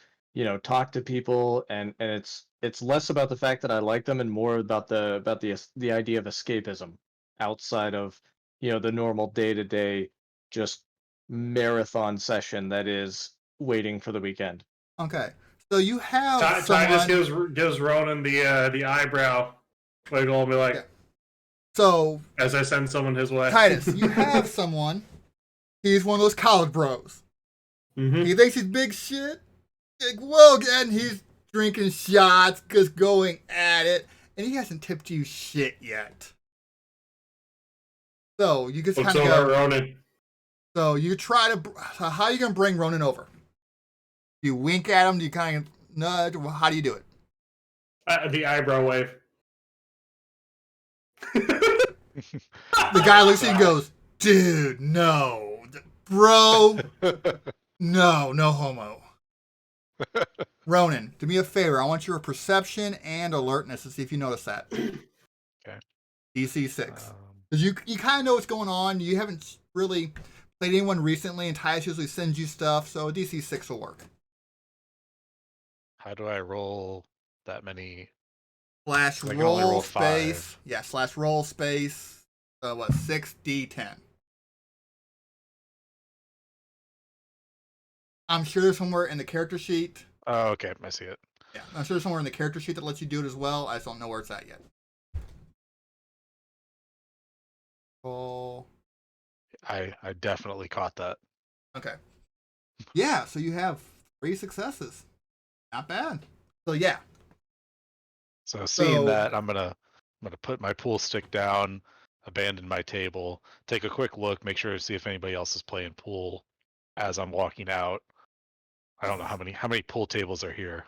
Speaker 5: talk to people, and it's less about the fact that I like them and more about the idea of escapism outside of the normal day-to-day just marathon session that is waiting for the weekend.
Speaker 2: Okay, so you have
Speaker 1: Titus
Speaker 2: someone.
Speaker 1: gives Ronan the eyebrow wiggle and be like,
Speaker 2: Yeah. So
Speaker 1: as I send someone his way.
Speaker 2: Titus, you have someone. He's one of those college bros.
Speaker 1: Mm-hmm.
Speaker 2: He thinks he's big shit. Like, whoa, and he's drinking shots, just going at it, and he hasn't tipped you shit yet. So you just
Speaker 1: Looks
Speaker 2: kind of
Speaker 1: over
Speaker 2: go.
Speaker 1: at Ronan.
Speaker 2: So you try to. So how are you gonna bring Ronan over? Do you wink at him? Do you kind of nudge? Or how do you do it?
Speaker 1: The eyebrow wave.
Speaker 2: The guy looks at you and goes, "Dude, no, bro, no homo." Ronan, do me a favor. I want your perception and alertness to see if you notice that.
Speaker 3: Okay.
Speaker 2: DC 6. Because you kind of know what's going on. You haven't really played anyone recently, and Tyus usually sends you stuff, so a DC 6 will work.
Speaker 3: How do I roll that many?
Speaker 2: Slash
Speaker 3: I can only
Speaker 2: roll
Speaker 3: roll
Speaker 2: space.
Speaker 3: 5.
Speaker 2: Yeah, slash roll space. 6d10. I'm sure there's somewhere in the character sheet.
Speaker 3: Oh, okay, I see it.
Speaker 2: Yeah, I'm sure there's somewhere in the character sheet that lets you do it as well. I just don't know where it's at yet. Roll.
Speaker 3: I definitely caught that.
Speaker 2: Okay. Yeah, so you have 3 successes. Not bad. So yeah.
Speaker 3: So seeing
Speaker 2: So-
Speaker 3: that, I'm gonna put my pool stick down, abandon my table, take a quick look, make sure to see if anybody else is playing pool as I'm walking out. I don't know how many pool tables are here.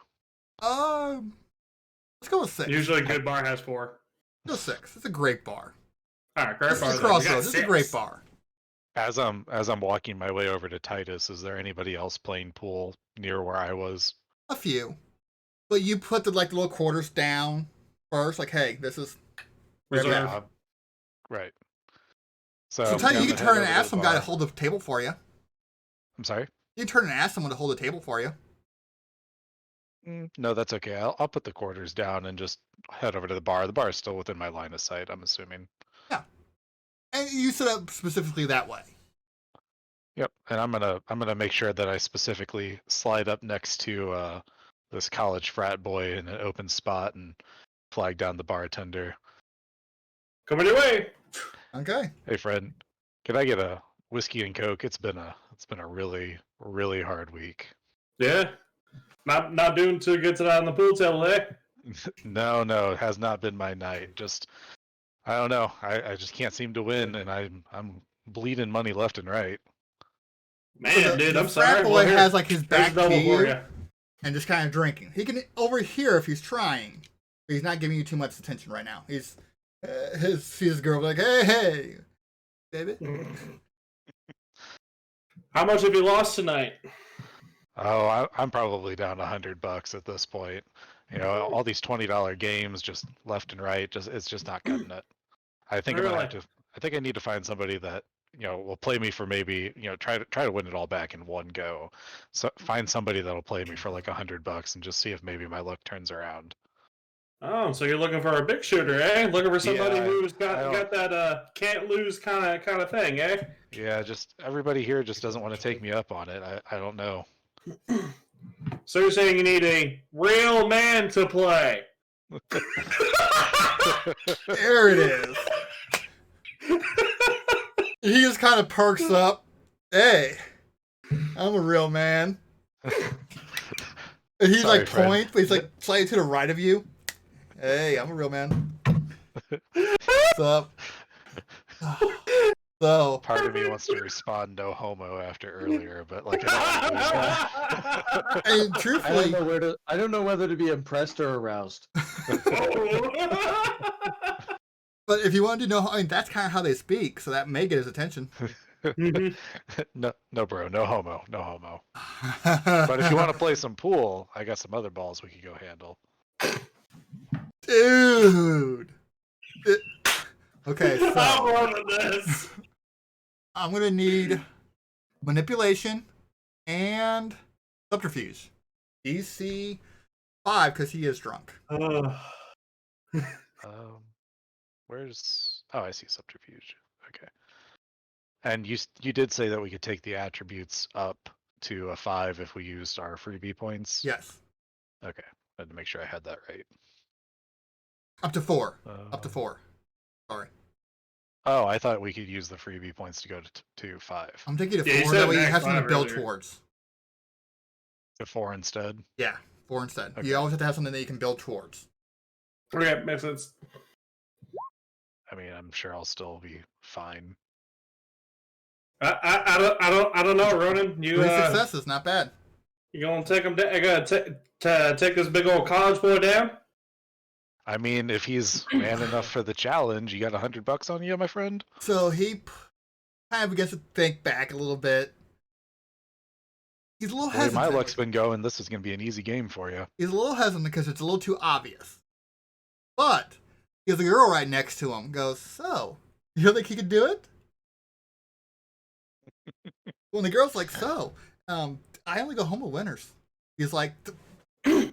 Speaker 2: Let's go with 6.
Speaker 1: Usually a good bar has 4.
Speaker 2: Go 6. It's a great bar.
Speaker 1: All right, great
Speaker 2: This
Speaker 1: bar.
Speaker 2: is a
Speaker 1: then. We got
Speaker 2: crossroads. It's a
Speaker 1: 6.
Speaker 2: great bar.
Speaker 3: As I'm walking my way over to Titus, is there anybody else playing pool near where I was?
Speaker 2: A few. But you put the little quarters down first, like, hey, this is
Speaker 1: Reserve.
Speaker 3: Yeah, right.
Speaker 2: So tell you,
Speaker 3: I'm
Speaker 2: you can
Speaker 3: gonna
Speaker 2: turn
Speaker 3: head
Speaker 2: and
Speaker 3: over
Speaker 2: ask
Speaker 3: the
Speaker 2: some guy to
Speaker 3: bar.
Speaker 2: hold the table for you.
Speaker 3: I'm sorry.
Speaker 2: You can turn and ask someone to hold the table for you.
Speaker 3: No, that's okay. I'll put the quarters down and just head over to the bar. The bar is still within my line of sight, I'm assuming.
Speaker 2: And you set up specifically that way.
Speaker 3: Yep. And I'm gonna make sure that I specifically slide up next to this college frat boy in an open spot and flag down the bartender.
Speaker 1: Coming your way.
Speaker 2: Okay.
Speaker 3: Hey friend, can I get a whiskey and coke? It's been a really, really hard week.
Speaker 1: Yeah. Not doing too good tonight on the pool table, eh?
Speaker 3: No, it has not been my night. Just I don't know. I just can't seem to win, and I'm bleeding money left and right.
Speaker 1: Man, dude,
Speaker 2: the
Speaker 1: I'm
Speaker 2: frat
Speaker 1: sorry.
Speaker 2: boy
Speaker 1: Well, here,
Speaker 2: has his
Speaker 1: here's
Speaker 2: back
Speaker 1: a
Speaker 2: to
Speaker 1: double for
Speaker 2: you
Speaker 1: you.
Speaker 2: and just kind of drinking. He can overhear if he's trying, but he's not giving you too much attention right now. He's sees his girl like, hey, baby.
Speaker 1: How much have you lost tonight?
Speaker 3: Oh, I'm probably down $100 at this point. You know, all these $20 games just left and right. It's just not cutting it. I think I'm gonna have
Speaker 1: Really?
Speaker 3: to. I think I need to find somebody that will play me for maybe try to win it all back in one go. So find somebody that'll play me for like $100 and just see if maybe my luck turns around.
Speaker 1: Oh, so you're looking for a big shooter, eh? Looking for somebody
Speaker 3: Yeah,
Speaker 1: who's
Speaker 3: I
Speaker 1: got
Speaker 3: don't-
Speaker 1: that can't lose kind of thing, eh?
Speaker 3: Yeah, just everybody here just doesn't want to take me up on it. I don't know.
Speaker 1: So you're saying you need a real man to play?
Speaker 2: There it is. He just kind of perks up. Hey, I'm a real man. And he's
Speaker 3: Sorry,
Speaker 2: like
Speaker 3: friend.
Speaker 2: points, but he's like slightly to the right of you. Hey, I'm a real man. What's up? So,
Speaker 3: Part of me wants to respond no homo after earlier, but like I don't wanna do
Speaker 2: and
Speaker 5: I
Speaker 2: truthfully,
Speaker 5: don't know whether to be impressed or aroused.
Speaker 2: but if you wanted to know, I mean, that's kind of how they speak, so that may get his attention.
Speaker 1: Mhm.
Speaker 3: no, bro, no homo. But if you want to play some pool, I got some other balls we could go handle.
Speaker 2: Dude. Okay,
Speaker 1: I'm
Speaker 2: so
Speaker 1: loving this.
Speaker 2: I'm gonna need manipulation and subterfuge. DC 5 because he is drunk.
Speaker 3: Where's? Oh, I see subterfuge. Okay. And you did say that we could take the attributes up to a 5 if we used our freebie points.
Speaker 2: Yes,
Speaker 3: Okay. I had to make sure I had that right.
Speaker 2: up to 4. Up to
Speaker 3: Um,
Speaker 2: 4. Sorry,
Speaker 3: Oh, I thought we could use the freebie points to go to 5.
Speaker 2: I'm taking it to
Speaker 1: Yeah, you
Speaker 2: 4.
Speaker 1: said
Speaker 2: That way you
Speaker 1: max
Speaker 2: have something to
Speaker 1: 5
Speaker 2: build
Speaker 1: earlier.
Speaker 2: towards.
Speaker 3: To 4 instead.
Speaker 2: Yeah, 4 instead.
Speaker 3: Okay.
Speaker 2: You always have to have something that you can build towards.
Speaker 1: Okay, makes sense.
Speaker 3: I mean, I'm sure I'll still be fine.
Speaker 1: I don't know, Ronan. You
Speaker 2: 3 successes, not bad.
Speaker 1: you gonna take him down? I gotta take this big old college boy down.
Speaker 3: I mean, if he's man enough for the challenge, you got $100 on you, my friend.
Speaker 2: So he kind of begins to think back a little bit. He's a little
Speaker 3: The way my
Speaker 2: hesitant.
Speaker 3: luck's been going, this is going to be an easy game for you.
Speaker 2: He's a little hesitant because it's a little too obvious. But he has a girl right next to him. Goes, so you don't think he could do it? Well, the girl's like, so I only go home with winners. He's like, hey,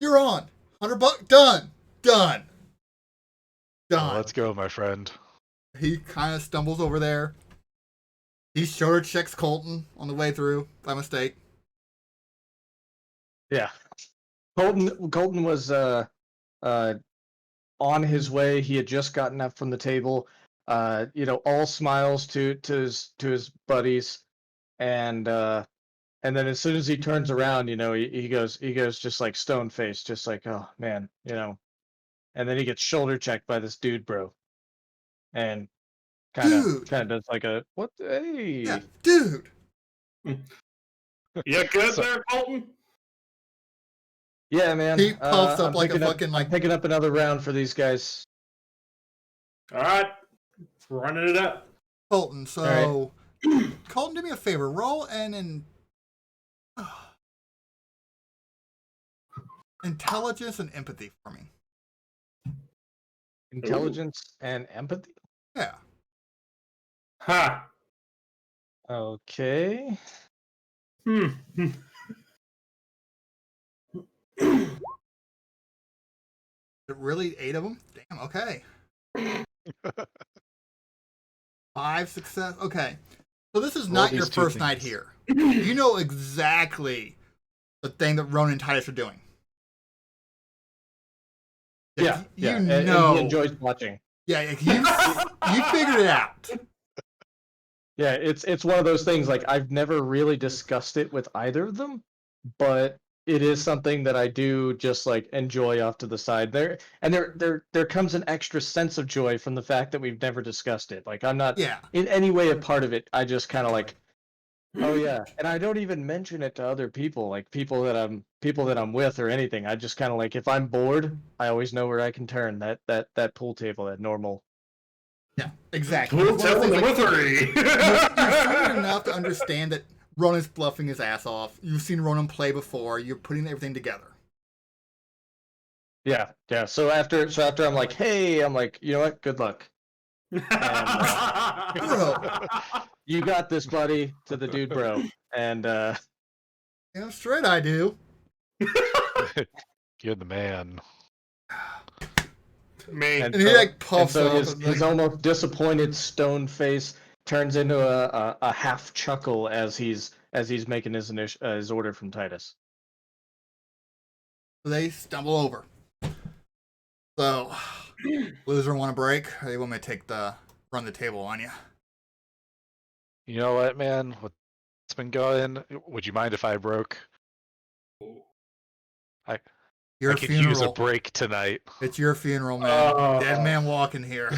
Speaker 2: you're on. $100, done.
Speaker 3: Well, let's go, my friend.
Speaker 2: He kind of stumbles over there. He shoulder checks Colton on the way through by mistake.
Speaker 5: Yeah. Colton was on his way. He had just gotten up from the table. All smiles to his buddies, and then as soon as he turns around, he goes just like stone faced, just like, oh man, and then he gets shoulder checked by this dude, bro, and kind of does like a what? Hey,
Speaker 2: Yeah, dude.
Speaker 1: You good
Speaker 3: So-
Speaker 1: there, Colton?
Speaker 5: yeah, man.
Speaker 2: He puffs up
Speaker 5: I'm
Speaker 2: like a
Speaker 5: picking up-
Speaker 2: fucking,
Speaker 5: I'm
Speaker 2: like-
Speaker 5: picking up another round for these guys.
Speaker 1: All right, running it up.
Speaker 2: Colton, so Colton, do me a favor. Roll intelligence and empathy for me.
Speaker 5: Intelligence and empathy.
Speaker 2: Yeah.
Speaker 1: Ha.
Speaker 5: Okay.
Speaker 1: Hmm.
Speaker 2: Really? 8 of them? Damn, okay. 5 success. Okay. So this is
Speaker 3: Roll
Speaker 2: not your
Speaker 3: these two
Speaker 2: first night
Speaker 3: things.
Speaker 2: here. You know exactly the thing that Ronan and Titus are doing.
Speaker 5: Yeah.
Speaker 2: You
Speaker 5: and
Speaker 2: know.
Speaker 5: he enjoys watching.
Speaker 2: Yeah, you figured it out.
Speaker 5: Yeah, it's one of those things, like, I've never really discussed it with either of them, but it is something that I do just like enjoy off to the side. There comes an extra sense of joy from the fact that we've never discussed it. Like, I'm not
Speaker 2: Yeah.
Speaker 5: in any way a part of it. I just kind of like, oh yeah, and I don't even mention it to other people, like people that I'm with or anything. I just kind of like, if I'm bored, I always know where I can turn. That pool table, that normal.
Speaker 2: Yeah, exactly.
Speaker 1: We'll
Speaker 2: It's one of
Speaker 1: tell
Speaker 2: those
Speaker 1: them
Speaker 2: things, like,
Speaker 1: with
Speaker 2: you're smart enough to understand that Ronan's bluffing his ass off. You've seen Ronan play before. You're putting everything together.
Speaker 5: Yeah. So after I'm like, hey, I'm like, you know what? Good luck.
Speaker 2: Bro,
Speaker 5: You got this, buddy. To the dude, bro. And
Speaker 2: straight I do.
Speaker 3: You're the man.
Speaker 1: Me.
Speaker 2: And he like puffs
Speaker 5: so
Speaker 2: up.
Speaker 5: his,
Speaker 2: and,
Speaker 5: his
Speaker 2: like,
Speaker 5: almost disappointed stone face turns into a half chuckle as he's making his order from Titus.
Speaker 2: they stumble over. So, loser want a break? Or you want me to run the table on you?
Speaker 3: You know what, man? What's been going? Would you mind if I broke?
Speaker 2: Your
Speaker 3: I could use a
Speaker 2: funeral.
Speaker 3: break tonight.
Speaker 2: It's your funeral, man.
Speaker 1: Oh.
Speaker 2: Dead man walking here.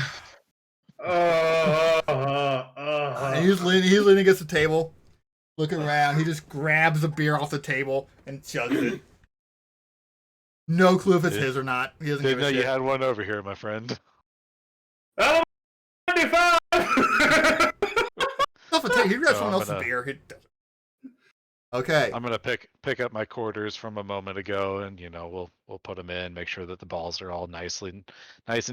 Speaker 1: He's
Speaker 2: He's leaning against the table, looking around. He just grabs a beer off the table and chugs it. No clue if it's his or not. He doesn't give
Speaker 3: Didn't
Speaker 2: a
Speaker 3: know you
Speaker 2: shit.
Speaker 3: had one over here, my friend.
Speaker 1: Oh, 95!
Speaker 2: Off the table. He grabs
Speaker 3: So
Speaker 2: someone
Speaker 3: I'm
Speaker 2: else's
Speaker 3: gonna-
Speaker 2: beer. He doesn't. Okay.
Speaker 3: I'm gonna pick up my quarters from a moment ago, and we'll put them in, make sure that the balls are all nice and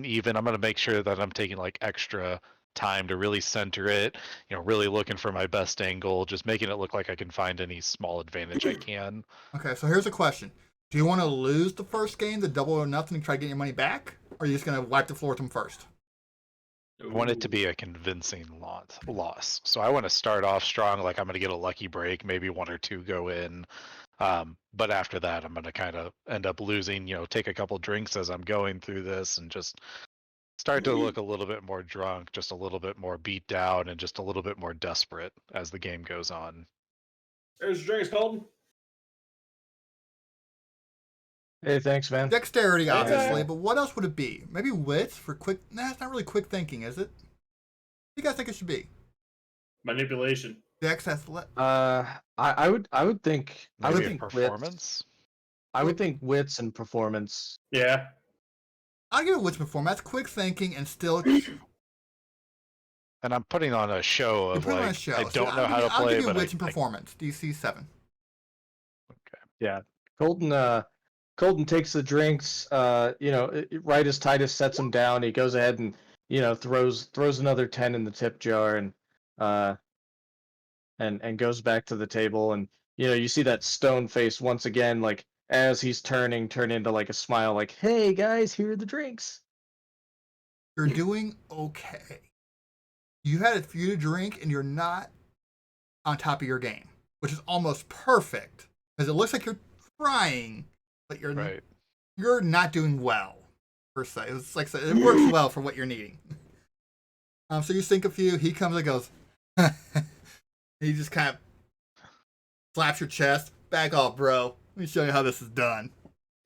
Speaker 3: even. I'm gonna make sure that I'm taking like extra time to really center it. Really looking for my best angle, just making it look like I can find any small advantage I can.
Speaker 2: Okay, so here's a question. Do you want to lose the first game, the double or nothing, and try to get your money back? Or are you just going to wipe the floor with them first?
Speaker 3: I want it to be a convincing loss. So I want to start off strong, like I'm going to get a lucky break, maybe 1 or 2 go in. But after that, I'm going to kind of end up losing, take a couple drinks as I'm going through this and just start to look a little bit more drunk, just a little bit more beat down, and just a little bit more desperate as the game goes on.
Speaker 1: There's your drinks, Colton.
Speaker 5: Hey, thanks, man.
Speaker 2: Dexterity,
Speaker 1: Okay.
Speaker 2: obviously, but what else would it be? Maybe wits for quick... Nah, it's not really quick thinking, is it? What do you guys think it should be?
Speaker 1: Manipulation.
Speaker 2: Dex has...
Speaker 5: I would think
Speaker 3: Maybe a
Speaker 5: wits.
Speaker 3: performance.
Speaker 5: I would think wits and performance.
Speaker 1: Yeah.
Speaker 2: I'll give it wits performance. That's quick thinking and still...
Speaker 3: And I'm putting on a show
Speaker 2: You're
Speaker 3: of
Speaker 2: putting on a
Speaker 3: like
Speaker 2: show.
Speaker 3: I
Speaker 2: So
Speaker 3: don't know how to
Speaker 2: I'll
Speaker 3: play,
Speaker 2: give you
Speaker 3: but
Speaker 2: Wits and
Speaker 3: I
Speaker 2: Performance, DC 7.
Speaker 5: Yeah. Colton takes the drinks, right as Titus sets him down, he goes ahead and, throws another 10 in the tip jar and goes back to the table, and you see that stone face once again, like as he's turn into like a smile, like, "Hey guys, here are the drinks."
Speaker 2: You're doing okay. You had a few to drink, and you're not on top of your game, which is almost perfect because it looks like you're trying, but
Speaker 3: right.
Speaker 2: you're not doing well per se. It's like I said, it works well for what you're needing. So you sink a few. He comes and goes. He just kind of slaps your chest. Back off, bro. Let me show you how this is done.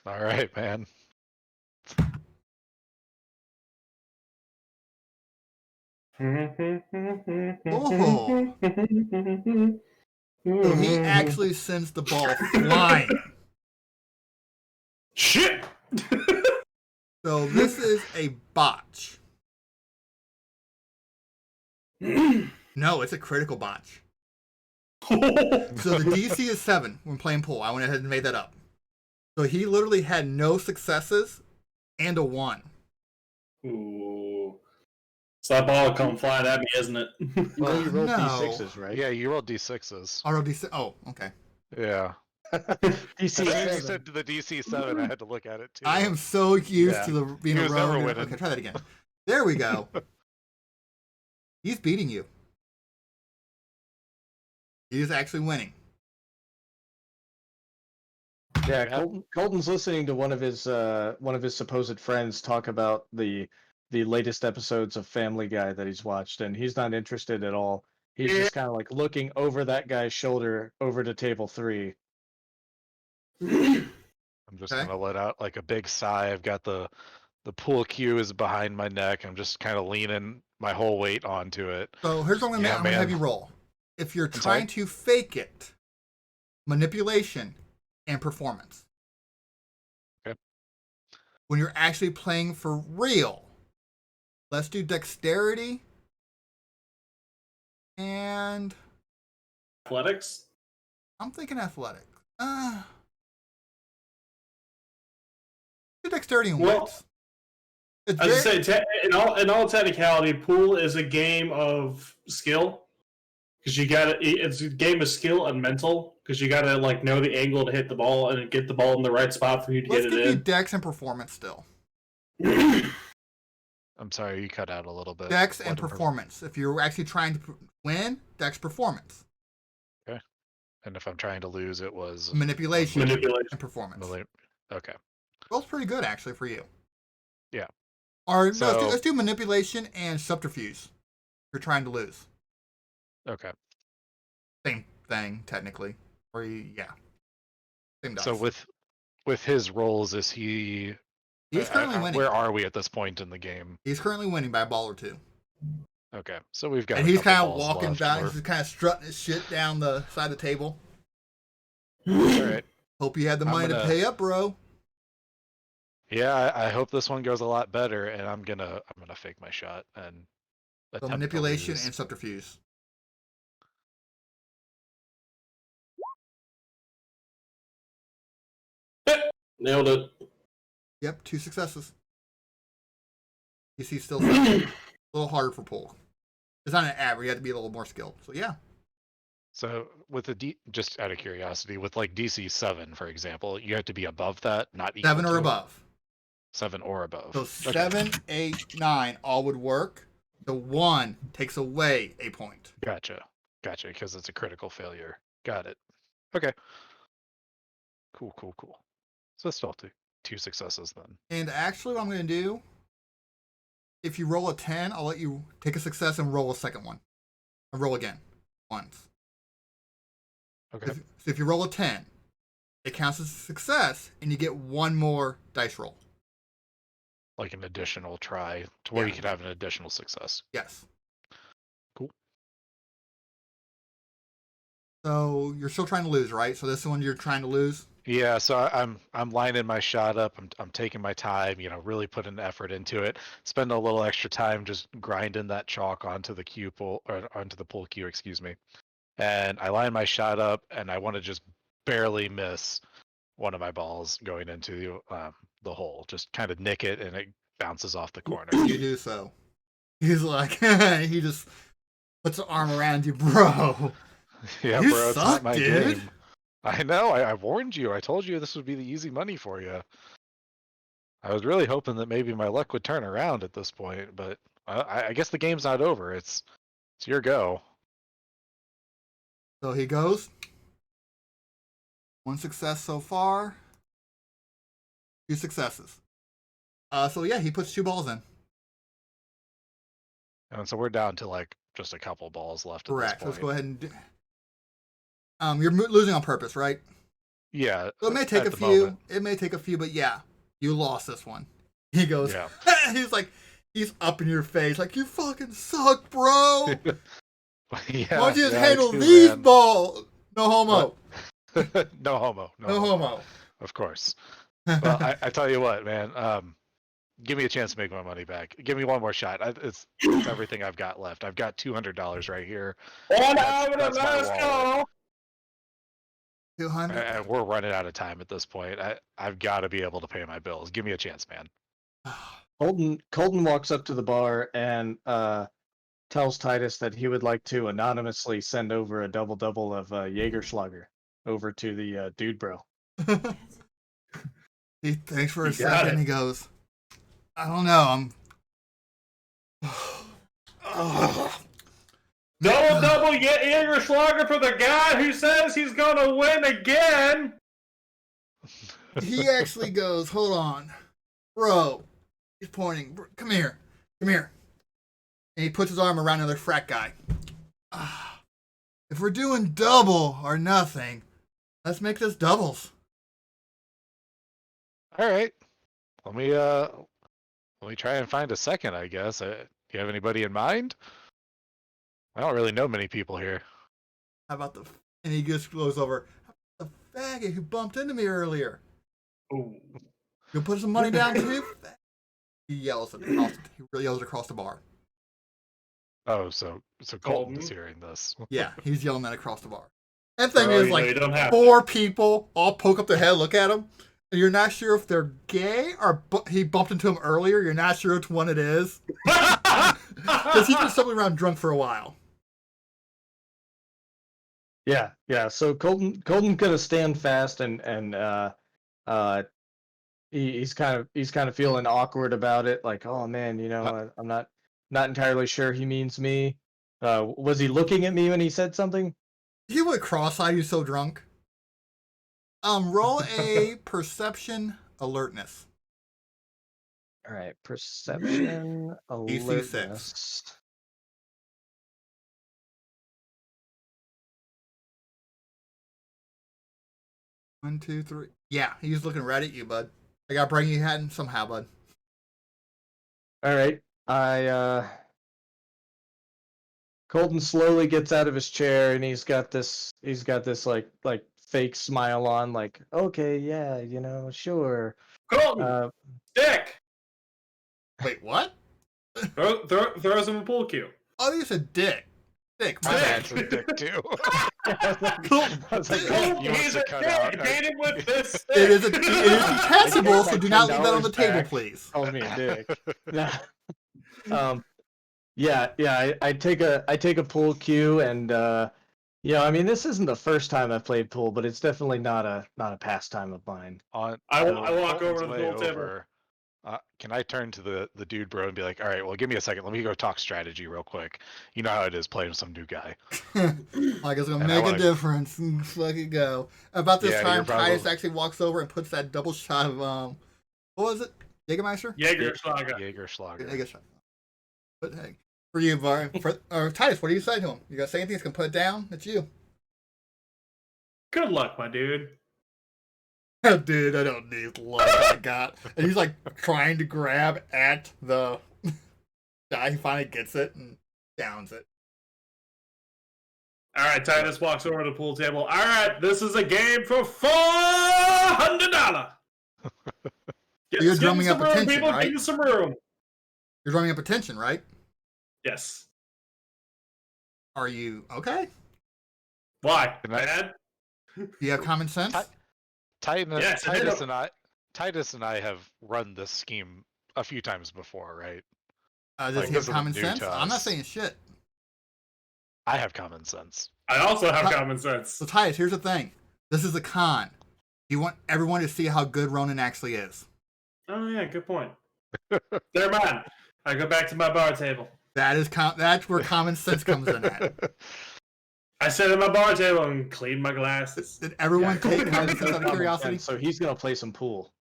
Speaker 3: All right, man.
Speaker 2: Oh. So he actually sends the ball flying.
Speaker 1: Shit!
Speaker 2: So this is a botch. No, it's a critical botch. So the DC is 7 when playing pool. I went ahead and made that up. So he literally had no successes and a 1.
Speaker 1: Ooh. So that ball will come flying at me, isn't it?
Speaker 5: You rolled
Speaker 2: No.
Speaker 5: D6s, right?
Speaker 3: Yeah, you rolled D6s.
Speaker 2: Auto DC. Oh, okay.
Speaker 3: Yeah. As soon as you said the DC 7, I had to look at it too.
Speaker 2: I am so used
Speaker 3: Yeah.
Speaker 2: to being
Speaker 3: He
Speaker 2: a
Speaker 3: was never
Speaker 2: rogue.
Speaker 3: winning.
Speaker 2: Okay, try that again. There we go. He's beating you. He is actually winning.
Speaker 5: Yeah,
Speaker 3: Yeah.
Speaker 5: Colton's listening to one of his supposed friends talk about the latest episodes of Family Guy that he's watched, and he's not interested at all. He's just kind of like looking over that guy's shoulder over to table 3.
Speaker 3: I'm just
Speaker 2: Okay.
Speaker 3: gonna let out like a big sigh. I've got the pool cue is behind my neck. I'm just kind of leaning my whole weight onto it.
Speaker 2: So here's what I'm
Speaker 3: Yeah,
Speaker 2: going to have
Speaker 3: man.
Speaker 2: you roll. If you're
Speaker 3: sorry?
Speaker 2: trying to fake it, manipulation and performance.
Speaker 3: Okay.
Speaker 2: When you're actually playing for real, let's do dexterity and
Speaker 1: Athletics?
Speaker 2: I'm thinking athletic. Do dexterity and
Speaker 1: Well,
Speaker 2: wits. It's
Speaker 1: I was just say, in all technicality, pool is a game of skill because you got to. It's a game of skill and mental because you got to like know the angle to hit the ball and get the ball in the right spot for you to
Speaker 2: let's
Speaker 1: get
Speaker 2: give
Speaker 1: it
Speaker 2: you
Speaker 1: in.
Speaker 2: dex and performance still.
Speaker 3: I'm sorry, you cut out a little bit.
Speaker 2: Dex and
Speaker 3: What
Speaker 2: performance. If you're actually trying to win, dex performance.
Speaker 3: Okay. And if I'm trying to lose, it was
Speaker 2: Manipulation
Speaker 1: Manipulation.
Speaker 2: and performance.
Speaker 3: Okay.
Speaker 2: Both pretty good actually for you.
Speaker 3: Yeah.
Speaker 2: Or no,
Speaker 3: So-
Speaker 2: let's do manipulation and subterfuge. You're trying to lose.
Speaker 3: Okay.
Speaker 2: Same thing technically. Or yeah. Same dice.
Speaker 3: So with his rolls, is he?
Speaker 2: He's currently winning.
Speaker 3: Where are we at this point in the game?
Speaker 2: He's currently winning by a ball or 2.
Speaker 3: Okay, so we've got.
Speaker 2: And
Speaker 3: a
Speaker 2: he's
Speaker 3: couple
Speaker 2: kind of
Speaker 3: balls
Speaker 2: walking
Speaker 3: left.
Speaker 2: down. He's just kind of strutting his shit down the side of the table.
Speaker 3: All right.
Speaker 2: Hope you had the
Speaker 3: I'm
Speaker 2: money to
Speaker 3: gonna-
Speaker 2: pay up, bro.
Speaker 3: Yeah, I hope this one goes a lot better, and I'm gonna fake my shot and
Speaker 2: So
Speaker 3: attempt to
Speaker 2: manipulation
Speaker 3: lose.
Speaker 2: and subterfuge.
Speaker 1: Nailed it.
Speaker 2: Yep, 2 successes. You see, still 7. A little harder for pool. It's not an average. You have to be a little more skilled. So yeah.
Speaker 3: So with the just out of curiosity, with like DC 7, for example, you have to be above that, not equal
Speaker 2: 7 or
Speaker 3: to it?
Speaker 2: above.
Speaker 3: 7 or above.
Speaker 2: So
Speaker 3: Okay.
Speaker 2: 7, 8, 9 all would work. The 1 takes away a point.
Speaker 3: Gotcha, because it's a critical failure. Got it. Okay. Cool. So still two successes then.
Speaker 2: And actually, what I'm going to do, if you roll a 10, I'll let you take a success and roll a second one. And roll again. Once.
Speaker 3: Okay.
Speaker 2: So if you roll a 10, it counts as a success, and you get 1 more dice roll.
Speaker 3: Like an additional try to where you
Speaker 2: Yeah.
Speaker 3: could have an additional success.
Speaker 2: Yes.
Speaker 3: Cool.
Speaker 2: So you're still trying to lose, right? So this one you're trying to lose?
Speaker 3: Yeah, so I'm lining my shot up. I'm taking my time, really putting effort into it. Spend a little extra time just grinding that chalk onto the cue pool or onto the pool cue, excuse me. And I line my shot up, and I want to just barely miss one of my balls going into the hole. Just kind of nick it, and it bounces off the corner.
Speaker 2: You do so. He's like, he just puts an arm around you, bro.
Speaker 3: Yeah,
Speaker 2: You
Speaker 3: bro, it's not
Speaker 2: suck,
Speaker 3: my
Speaker 2: dude.
Speaker 3: game. I know. I warned you. I told you this would be the easy money for you. I was really hoping that maybe my luck would turn around at this point, but I guess the game's not over. It's your go.
Speaker 2: So he goes. One success so far. 2 successes. So yeah, he puts 2 balls in.
Speaker 3: And so we're down to like just a couple balls left at
Speaker 2: Correct.
Speaker 3: this
Speaker 2: Let's
Speaker 3: point.
Speaker 2: go ahead and you're losing on purpose, right?
Speaker 3: Yeah.
Speaker 2: So it may take
Speaker 3: at
Speaker 2: a
Speaker 3: the
Speaker 2: few.
Speaker 3: moment.
Speaker 2: It may take a few, but yeah, you lost this one. He goes.
Speaker 3: Yeah.
Speaker 2: He's like, he's up in your face, like you fucking suck, bro.
Speaker 3: Yeah.
Speaker 2: Why don't you just
Speaker 3: I
Speaker 2: handle
Speaker 3: do,
Speaker 2: these
Speaker 3: man.
Speaker 2: balls? No homo.
Speaker 3: No homo.
Speaker 2: No homo.
Speaker 3: Of course. Well, I tell you what, man. Give me a chance to make my money back. Give me one more shot. It's everything I've got left. I've got $200 right here. That's my wallet.
Speaker 2: 200.
Speaker 3: And we're running out of time at this point. I've got to be able to pay my bills. Give me a chance, man.
Speaker 5: Colton walks up to the bar and tells Titus that he would like to anonymously send over a double of Jägerschlager over to the dude bro.
Speaker 2: He thanks for a
Speaker 1: You got
Speaker 2: second.
Speaker 1: it.
Speaker 2: He goes, I don't know.
Speaker 1: Double Jägerschlager for the guy who says he's gonna win again.
Speaker 2: He actually goes, hold on, bro. He's pointing. Come here. Come here. And he puts his arm around another frat guy. If we're doing double or nothing, let's make this doubles.
Speaker 3: All right. Let me try and find a second, I guess. Do you have anybody in mind? I don't really know many people here.
Speaker 2: How about the... And he just goes over, how about the faggot who bumped into me earlier?
Speaker 1: Ooh.
Speaker 2: You put some money down too? He yells across. He really yells across the bar.
Speaker 3: Oh, so Colton is hearing this.
Speaker 2: Yeah, he's yelling that across the bar. And thing
Speaker 1: Bro,
Speaker 2: is,
Speaker 1: you know
Speaker 2: like,
Speaker 1: you don't have
Speaker 2: 4 people all poke up their head, look at him, and you're not sure if they're gay or he bumped into him earlier. You're not sure which one it is. Because he's been stumbling around drunk for a while.
Speaker 5: Yeah. So Colton's gonna stand fast and he's kind of feeling awkward about it. Like, oh man, I'm not entirely sure he means me. Was he looking at me when he said something?
Speaker 2: He went cross-eyed. He's so drunk. Roll a perception alertness.
Speaker 5: All right, perception,
Speaker 2: DC 6.
Speaker 5: alertness.
Speaker 2: One, two, three. Yeah, he's looking right at you, bud. I gotta bring you in somehow, bud.
Speaker 5: All right, Colton slowly gets out of his chair and he's got this like fake smile on, like, okay, yeah, sure.
Speaker 1: Colton, stick.
Speaker 2: Wait, what?
Speaker 1: Throws him a pool cue.
Speaker 2: Oh, you said dick. Dick, my
Speaker 1: Dick.
Speaker 2: bad.
Speaker 3: That's a dick too.
Speaker 5: I was like,
Speaker 1: Colton,
Speaker 3: you want
Speaker 1: he's
Speaker 3: to
Speaker 1: a
Speaker 3: cut
Speaker 1: dick.
Speaker 3: out.
Speaker 1: Hate him with this stick.
Speaker 2: It is detachable, so do not leave that on the
Speaker 5: $10
Speaker 2: table,
Speaker 5: back.
Speaker 2: please.
Speaker 5: Calls me a dick. Yeah. I take a pool cue, and I mean, this isn't the first time I've played pool, but it's definitely not a pastime of mine.
Speaker 1: I
Speaker 3: So
Speaker 1: walk over
Speaker 3: Colton's
Speaker 1: to the
Speaker 3: way
Speaker 1: pool table.
Speaker 3: over. Can I turn to the dude bro and be like, all right, well, give me a second. Let me go talk strategy real quick. You know how it is playing with some new guy.
Speaker 2: Like it's gonna
Speaker 3: And I
Speaker 2: make a
Speaker 3: wanna-
Speaker 2: difference. Fucking go. About this
Speaker 3: Yeah,
Speaker 2: time,
Speaker 3: you're probably-
Speaker 2: Titus actually walks over and puts that double shot of what was it? Jägermeister?
Speaker 1: Jägerschlager.
Speaker 3: Jägerschlager.
Speaker 2: Jägerschlager. But hey, for you, Bar, Titus, what do you say to him? You gotta say anything? He's gonna put it down. It's you.
Speaker 1: Good luck, my dude.
Speaker 2: Dude, I don't need luck. I got. And he's like trying to grab at the guy. He finally gets it and downs it.
Speaker 1: All right, Titus walks over to the pool table. All right, this is a game for $400.
Speaker 2: You're drumming up attention,
Speaker 1: people,
Speaker 2: right?
Speaker 1: Give me some room.
Speaker 2: You're drumming up attention, right?
Speaker 1: Yes.
Speaker 2: Are you okay?
Speaker 1: Why?
Speaker 3: Can I-
Speaker 1: Bad?
Speaker 2: Do you have common sense?
Speaker 1: Yes, I
Speaker 3: Titus
Speaker 1: do.
Speaker 3: and I have run this scheme a few times before, right?
Speaker 2: Does
Speaker 3: Like,
Speaker 2: he
Speaker 3: this
Speaker 2: have
Speaker 3: isn't
Speaker 2: common
Speaker 3: new
Speaker 2: sense?
Speaker 3: to
Speaker 2: I'm not
Speaker 3: us.
Speaker 2: saying shit.
Speaker 3: I have common sense.
Speaker 1: I also have
Speaker 2: Ti-
Speaker 1: common sense.
Speaker 2: So, Titus, here's the thing. This is a con. You want everyone to see how good Ronan actually is.
Speaker 1: Oh yeah, good point. Never mind. I go back to my bar table.
Speaker 2: That's where common sense comes in at.
Speaker 1: I sit at my bar table and clean my glasses.
Speaker 2: Did everyone
Speaker 5: Yeah,
Speaker 2: take common sense out of curiosity?
Speaker 5: So he's gonna play some pool.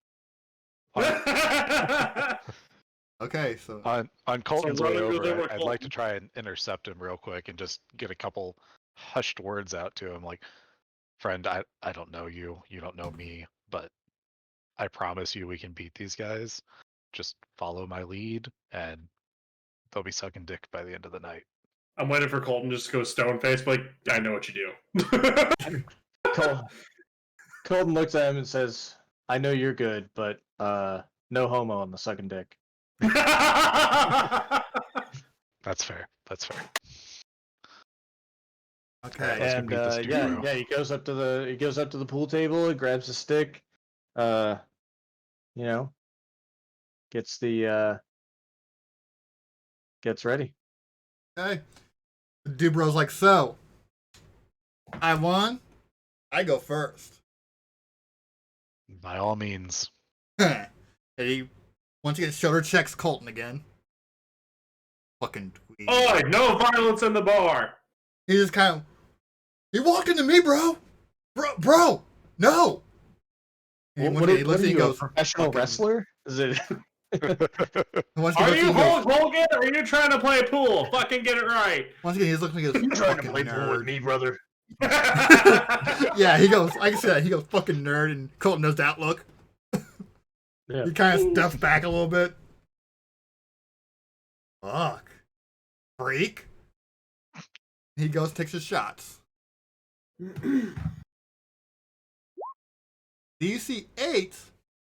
Speaker 2: Okay, so
Speaker 3: On Colton's way
Speaker 1: Ronan goes
Speaker 3: over,
Speaker 1: over to
Speaker 3: I'd like
Speaker 1: Colton.
Speaker 3: to try and intercept him real quick and just get a couple hushed words out to him, like, "Friend, I don't know you, you don't know me, but I promise you we can beat these guys. Just follow my lead, and they'll be sucking dick by the end of the night."
Speaker 1: I'm waiting for Colton just to go stone face, like, I know what you do.
Speaker 5: Colton looks at him and says, "I know you're good, but no homo on the sucking dick."
Speaker 3: That's fair. That's fair.
Speaker 2: okay.
Speaker 3: Let's
Speaker 5: And
Speaker 3: beat this dude, bro.
Speaker 5: he goes up to the pool table and grabs a stick. Gets ready.
Speaker 2: Okay. Dubro's like, so I won. I go first.
Speaker 3: By all means.
Speaker 2: And he once again shoulder checks Colton again. Fucking dweeb.
Speaker 1: Oi, no violence in the bar.
Speaker 2: He just kind of, he walked into me, bro, no. And
Speaker 5: What
Speaker 2: he
Speaker 5: are
Speaker 2: looks at
Speaker 5: you,
Speaker 2: you
Speaker 5: a
Speaker 2: and goes,
Speaker 5: professional
Speaker 2: fucking-
Speaker 5: wrestler? Is it?
Speaker 2: Once again,
Speaker 1: Are
Speaker 2: he
Speaker 1: you
Speaker 2: goes,
Speaker 1: Hulk Hogan or are you trying to play pool? Fucking get it right.
Speaker 2: once again, he's looking at me and goes, fucking nerd.
Speaker 5: me, brother?
Speaker 2: Yeah, he goes, like I said, he goes, fucking nerd, and Colton knows that look.
Speaker 5: Yeah.
Speaker 2: He kind of stuffs back a little bit. Fuck. Freak. He goes, takes his shots. DC 8,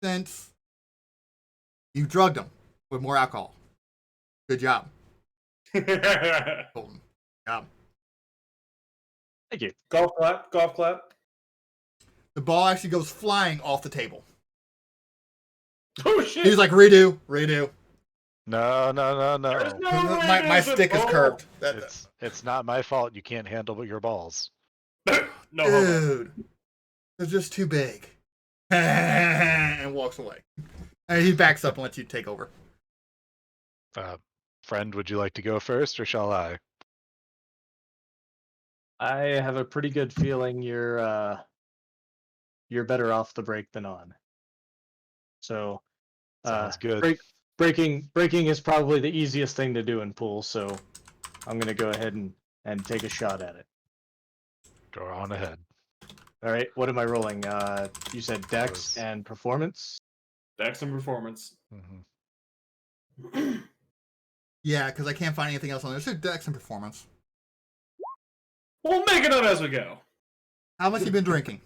Speaker 2: since you drugged him with more alcohol. Good job, Colton. Job.
Speaker 5: Thank you.
Speaker 1: Golf clap, golf clap.
Speaker 2: The ball actually goes flying off the table.
Speaker 1: Oh shit.
Speaker 2: He's like, redo.
Speaker 3: No.
Speaker 1: There's no way
Speaker 2: My
Speaker 1: there's a
Speaker 2: stick is
Speaker 1: ball.
Speaker 2: curved.
Speaker 3: It's not my fault you can't handle your balls.
Speaker 1: No homo.
Speaker 2: Dude, they're just too big. And walks away. And he backs up and lets you take over.
Speaker 3: Friend, would you like to go first, or shall I?
Speaker 5: I have a pretty good feeling you're better off the break than on. So,
Speaker 3: Sounds good.
Speaker 5: breaking is probably the easiest thing to do in pool. So, I'm gonna go ahead and take a shot at it.
Speaker 3: Go on ahead.
Speaker 5: All right. What am I rolling? You said Dex
Speaker 3: Was-
Speaker 5: and performance.
Speaker 1: Dex and performance.
Speaker 3: Mm-hmm.
Speaker 2: Yeah, because I can't find anything else on there. So Dex and performance.
Speaker 1: We'll make it up as we go.
Speaker 2: How much you been drinking?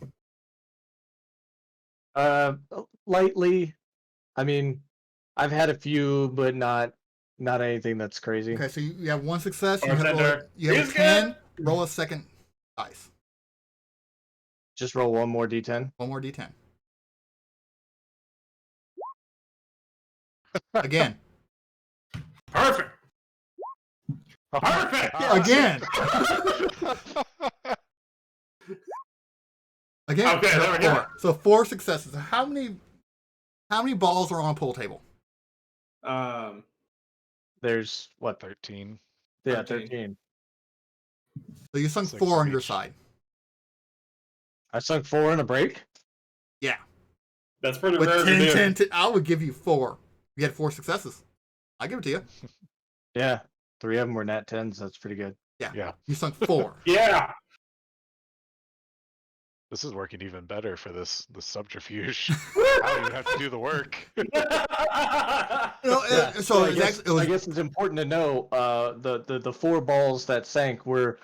Speaker 5: Lightly. I mean, I've had a few, but not anything that's crazy.
Speaker 2: Okay, so you have one success. You
Speaker 1: Bartender.
Speaker 2: have
Speaker 1: He's
Speaker 2: a 10. Roll a second dice.
Speaker 5: Just roll one more d10.
Speaker 2: One more d10. Again.
Speaker 1: Perfect. Perfect.
Speaker 2: Again. Again.
Speaker 1: Okay, there we go.
Speaker 2: 4. So 4 successes. How many balls are on a pool table?
Speaker 5: There's what?
Speaker 3: 13.
Speaker 5: Yeah,
Speaker 1: 13.
Speaker 5: 13.
Speaker 2: So you sunk
Speaker 3: 6
Speaker 2: 4 on
Speaker 3: on
Speaker 2: your
Speaker 3: each.
Speaker 2: side.
Speaker 5: I sunk 4 in a break.
Speaker 2: Yeah.
Speaker 1: That's pretty
Speaker 2: With
Speaker 1: rare
Speaker 2: 10,
Speaker 1: to do.
Speaker 2: 10, 10, I would give you 4. You had 4 successes. I'll give it to you.
Speaker 5: Yeah, 3 of them were nat 10s. That's pretty good.
Speaker 3: Yeah.
Speaker 2: You sunk 4.
Speaker 1: Yeah.
Speaker 3: This is working even better for this subterfuge. I don't even have to do the work.
Speaker 2: No, so
Speaker 5: I
Speaker 2: it's
Speaker 5: guess,
Speaker 2: actually, it was
Speaker 5: I guess it's important to know the 4 balls that sank were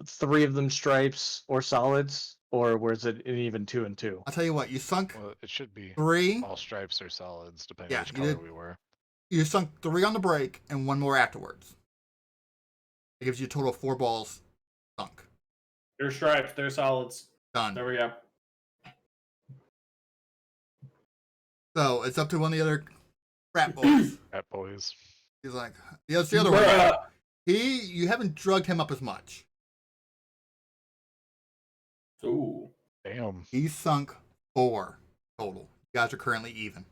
Speaker 5: 3 of them stripes or solids, or was it even 2 and 2?
Speaker 2: I'll tell you what, you sunk
Speaker 3: Well, it should be
Speaker 2: 3.
Speaker 3: all stripes or solids, depending
Speaker 2: Yeah,
Speaker 3: on which
Speaker 2: you
Speaker 3: color
Speaker 2: did.
Speaker 3: we were.
Speaker 2: You sunk 3 on the break and 1 more afterwards. It gives you a total of 4 balls sunk.
Speaker 1: They're stripes. They're solids.
Speaker 2: Done.
Speaker 1: There we go.
Speaker 2: So it's up to one of the other frat boys.
Speaker 3: Fat boys.
Speaker 2: He's like, yeah, it's the other one.
Speaker 1: Bruh.
Speaker 2: You haven't drugged him up as much.
Speaker 1: Ooh.
Speaker 3: Damn.
Speaker 2: He's sunk 4 total. You guys are currently even.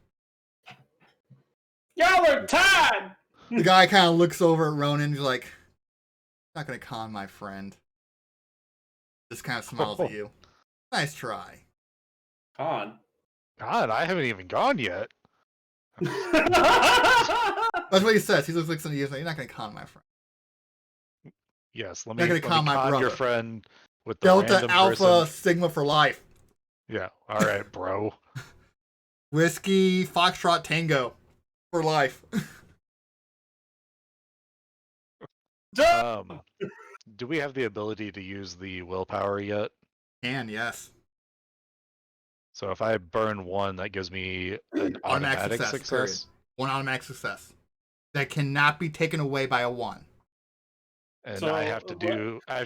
Speaker 1: Y'all are tied!
Speaker 2: The guy kind of looks over at Ronan. He's like, not going to con my friend. Just kind of smiles at you. Nice try.
Speaker 1: Con.
Speaker 3: God, I haven't even gone yet.
Speaker 2: That's what he says. He looks like something. He's like, you're not going to con my friend.
Speaker 3: Yes, let
Speaker 2: Not
Speaker 3: me,
Speaker 2: gonna
Speaker 3: let me
Speaker 2: con my
Speaker 3: con your
Speaker 2: brother.
Speaker 3: friend with the
Speaker 2: Delta
Speaker 3: random
Speaker 2: Alpha
Speaker 3: person.
Speaker 2: Sigma for life.
Speaker 3: Yeah, all right, bro.
Speaker 2: Whiskey Foxtrot Tango for life.
Speaker 3: Do we have the ability to use the willpower yet?
Speaker 2: And yes.
Speaker 3: So if I burn 1, that gives me an automatic success.
Speaker 2: Period. 1 automatic success. That cannot be taken away by a 1.
Speaker 3: And
Speaker 1: So,
Speaker 3: I have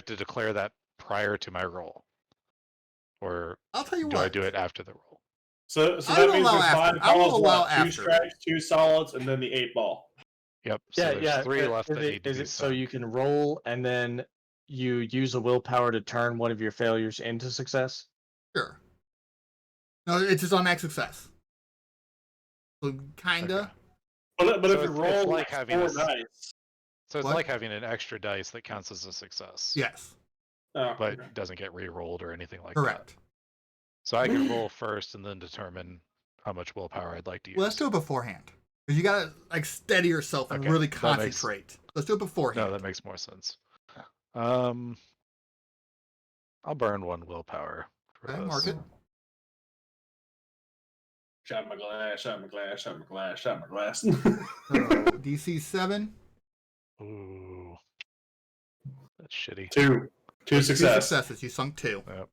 Speaker 3: to declare that prior to my roll. Or
Speaker 2: I'll tell you
Speaker 3: do
Speaker 2: what.
Speaker 3: I do it after the roll?
Speaker 1: So
Speaker 2: I
Speaker 1: that
Speaker 2: will
Speaker 1: means
Speaker 2: allow
Speaker 1: there's
Speaker 2: after.
Speaker 1: 5
Speaker 2: I will
Speaker 1: balls
Speaker 2: allow
Speaker 1: left. 2
Speaker 2: after.
Speaker 1: stripes, 2 solids, and then the 8 ball.
Speaker 3: Yep. So there's 3 left that need to
Speaker 5: Is
Speaker 3: be
Speaker 5: it so you
Speaker 3: sunk.
Speaker 5: can roll and then you use a willpower to turn one of your failures into success?
Speaker 2: Sure. No, it's just automatic success. So kinda.
Speaker 3: Okay.
Speaker 1: But
Speaker 3: So
Speaker 1: if you
Speaker 3: it's
Speaker 1: roll
Speaker 3: like
Speaker 1: like
Speaker 3: having
Speaker 1: 4
Speaker 3: a-
Speaker 1: dice.
Speaker 3: So it's
Speaker 2: What?
Speaker 3: like having an extra dice that counts as a success.
Speaker 2: Yes.
Speaker 1: Oh,
Speaker 3: But
Speaker 1: okay.
Speaker 3: doesn't get re-rolled or anything like
Speaker 2: Correct.
Speaker 3: that. So I can roll first and then determine how much willpower I'd like to use.
Speaker 2: Well, let's do it beforehand. Because you gotta like steady yourself and
Speaker 3: Okay,
Speaker 2: really
Speaker 3: that makes-
Speaker 2: concentrate. Let's do it beforehand.
Speaker 3: No, that makes more sense. I'll burn 1 willpower for
Speaker 2: Okay,
Speaker 3: this.
Speaker 2: mark it.
Speaker 1: Shot my glass, shot my glass, shot my glass, shot my glass.
Speaker 2: So DC 7.
Speaker 3: Ooh, that's shitty.
Speaker 1: 2. 2
Speaker 2: 2
Speaker 1: success.
Speaker 2: successes. You sunk 2.
Speaker 3: Yep.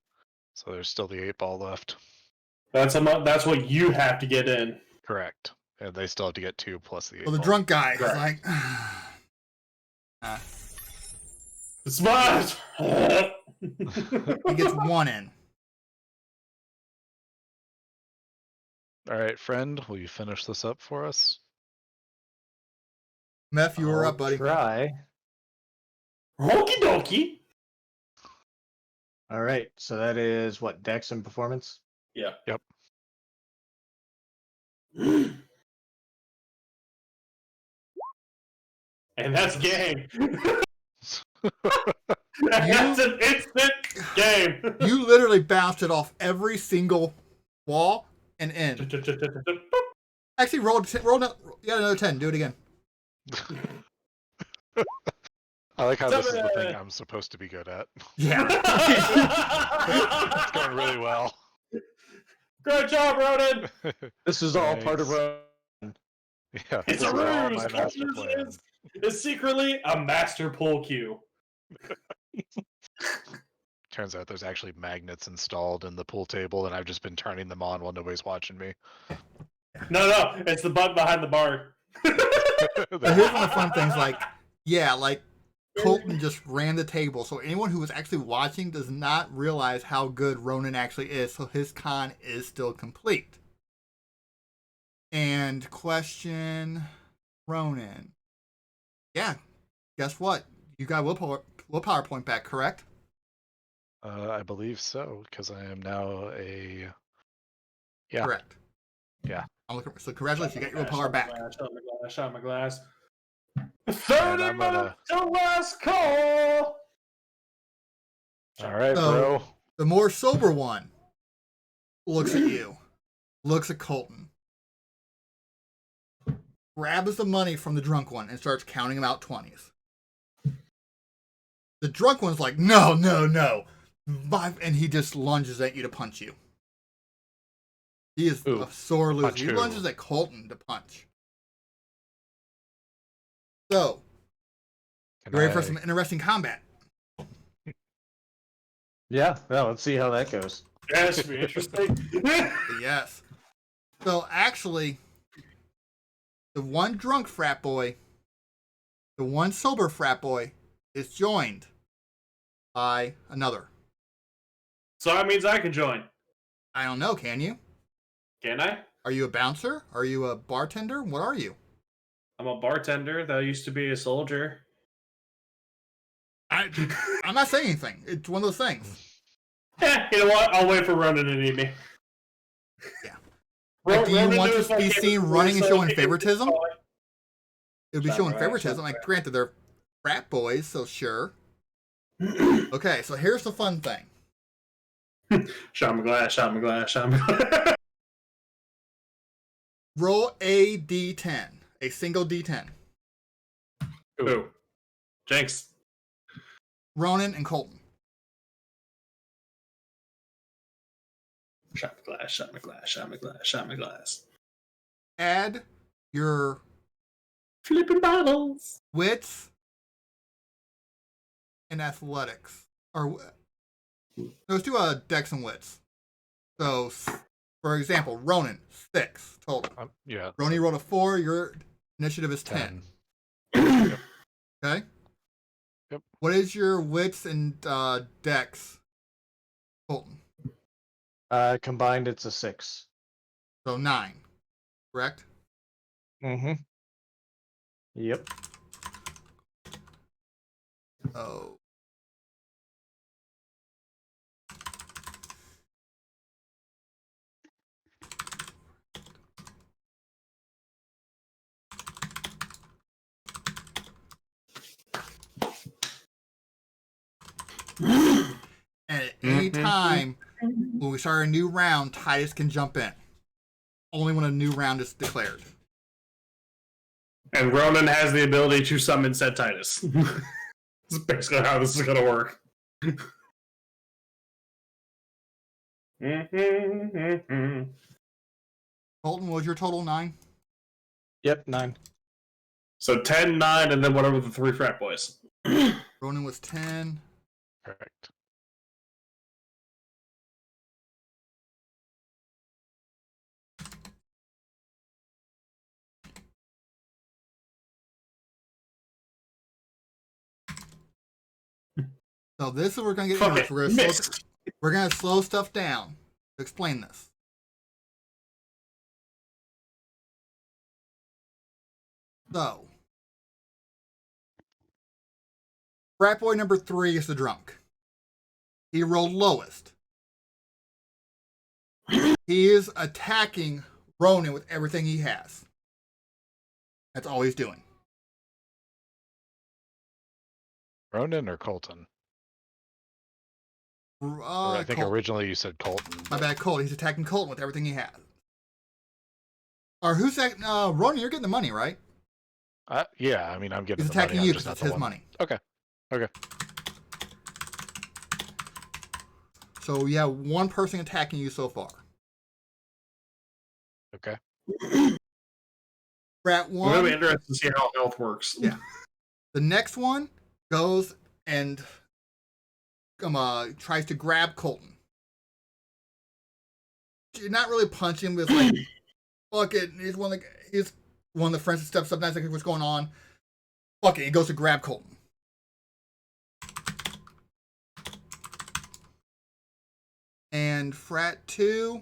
Speaker 3: So there's still the 8 ball left.
Speaker 1: That's what you have to get in.
Speaker 3: Correct. And they still have to get 2 plus the 8
Speaker 2: Well, the
Speaker 3: ball.
Speaker 2: drunk guy is
Speaker 1: Correct.
Speaker 2: like,
Speaker 1: Smart!
Speaker 2: he gets 1 in.
Speaker 3: All right, friend, will you finish this up for us?
Speaker 2: Meth, you were
Speaker 5: I'll
Speaker 2: up, buddy.
Speaker 5: Try.
Speaker 1: Okie dokie.
Speaker 5: All right. So that is what, Dex and performance?
Speaker 1: Yeah.
Speaker 3: Yep.
Speaker 1: And that's game. That's an instant game.
Speaker 2: You literally bounced it off every single wall and in. Actually, roll. You got another 10. Do it again.
Speaker 3: I like how this is the thing
Speaker 1: Seven.
Speaker 3: I'm supposed to be good at.
Speaker 2: Yeah.
Speaker 3: It's going really well.
Speaker 1: Great job, Ronan.
Speaker 5: This is all part of
Speaker 3: Thanks. Yeah,
Speaker 1: It's
Speaker 3: this
Speaker 1: a
Speaker 3: is all
Speaker 1: ruse.
Speaker 3: my master plan.
Speaker 1: It's secretly a master pool cue.
Speaker 3: Turns out there's actually magnets installed in the pool table, and I've just been turning them on while nobody's watching me.
Speaker 1: No, it's the button behind the bar.
Speaker 2: But here's one of the fun things. Like Colton just ran the table, so anyone who was actually watching does not realize how good Ronan actually is. So his con is still complete. And question, Ronan. Yeah, guess what? You got willpower point back, correct?
Speaker 3: I believe so, because I am now a... Yeah.
Speaker 2: Correct.
Speaker 3: Yeah.
Speaker 2: I'm looking. So congratulations, you got your willpower back.
Speaker 1: Shot my glass.
Speaker 3: And
Speaker 1: 30
Speaker 3: I'm
Speaker 1: minutes to last call.
Speaker 3: All right,
Speaker 2: So-
Speaker 3: bro.
Speaker 2: The more sober one looks at you, looks at Colton, grabs the money from the drunk one and starts counting him out 20s. The drunk one's like, no. And he just lunges at you to punch you. He is
Speaker 3: Ooh,
Speaker 2: a sore loser.
Speaker 3: punch
Speaker 2: He
Speaker 3: who?
Speaker 2: lunges at Colton to punch. So,
Speaker 3: Can
Speaker 2: you ready for
Speaker 3: I-
Speaker 2: some interesting combat?
Speaker 5: Yeah, well, let's see how that goes.
Speaker 1: Yeah, this should be interesting.
Speaker 2: Yes. So actually, the one drunk frat boy, the one sober frat boy, is joined by another.
Speaker 1: So that means I can join.
Speaker 2: I don't know, can you?
Speaker 1: Can I?
Speaker 2: Are you a bouncer? Are you a bartender? What are you?
Speaker 1: I'm a bartender that used to be a soldier.
Speaker 2: I'm not saying anything. It's one of those things.
Speaker 1: You know what? I'll wait for Ronan to need me.
Speaker 2: Yeah. Like, do you
Speaker 1: Ronan
Speaker 2: want
Speaker 1: knows
Speaker 2: to
Speaker 1: my
Speaker 2: be seen
Speaker 1: capabilities,
Speaker 2: running and
Speaker 1: so
Speaker 2: showing
Speaker 1: he can-
Speaker 2: favoritism? It would be
Speaker 4: Shot
Speaker 2: showing
Speaker 4: right,
Speaker 2: favoritism.
Speaker 4: shot
Speaker 2: Like,
Speaker 4: right.
Speaker 2: granted, they're frat boys, so sure. Okay, so here's the fun thing.
Speaker 1: Shot my glass, shot my glass, shot my glass.
Speaker 2: Roll a d10, a single d10.
Speaker 1: Ooh. Jinx.
Speaker 2: Ronan and Colton.
Speaker 1: Shot my glass, shot my glass, shot my glass, shot my glass.
Speaker 2: Add your
Speaker 1: Flipping bottles.
Speaker 2: wits and athletics. Or let's do dex and wits. So, for example, Ronan, 6 total.
Speaker 3: Yeah.
Speaker 2: Ronan rolled a 4, your initiative is 10.
Speaker 3: 10.
Speaker 2: Okay?
Speaker 3: Yep.
Speaker 2: What is your wits and dex, Colton?
Speaker 5: Combined, it's a 6.
Speaker 2: So 9, correct?
Speaker 5: Mm-hmm. Yep.
Speaker 2: Oh. And at any time when we start a new round, Titus can jump in. Only when a new round is declared.
Speaker 1: And Ronan has the ability to summon said Titus. That's basically how this is going to work.
Speaker 2: Colton, what was your total? 9?
Speaker 5: Yep, 9.
Speaker 1: So 10, 9, and then whatever the 3 frat boys.
Speaker 2: Ronan was 10.
Speaker 3: Correct.
Speaker 2: So this is where we're going to get
Speaker 1: Fuck
Speaker 2: into
Speaker 1: it.
Speaker 2: this.
Speaker 1: Missed.
Speaker 2: We're going to slow stuff down to explain this. So, frat boy number 3 is the drunk. He rolled lowest. He is attacking Ronan with everything he has. That's all he's doing.
Speaker 3: Ronan or Colton? Or I think
Speaker 2: Colton.
Speaker 3: originally you said Colton.
Speaker 2: My bad, Colton. He's attacking Colton with everything he has. Or who's that? Ronan, you're getting the money, right?
Speaker 3: Yeah, I mean, I'm getting
Speaker 2: He's
Speaker 3: the money.
Speaker 2: attacking
Speaker 3: I'm
Speaker 2: you
Speaker 3: just
Speaker 2: because
Speaker 3: not
Speaker 2: it's
Speaker 3: the
Speaker 2: his
Speaker 3: one.
Speaker 2: money.
Speaker 3: Okay.
Speaker 2: So you have one person attacking you so far.
Speaker 3: Okay.
Speaker 2: Frat
Speaker 1: I'm going to be
Speaker 2: one.
Speaker 1: interested to see how health works.
Speaker 2: Yeah. The next one goes and tries to grab Colton. You're not really punching him, but it's like, fuck it. He's one of the friends that steps up, not like what's going on. Fuck it. He goes to grab Colton. And frat 2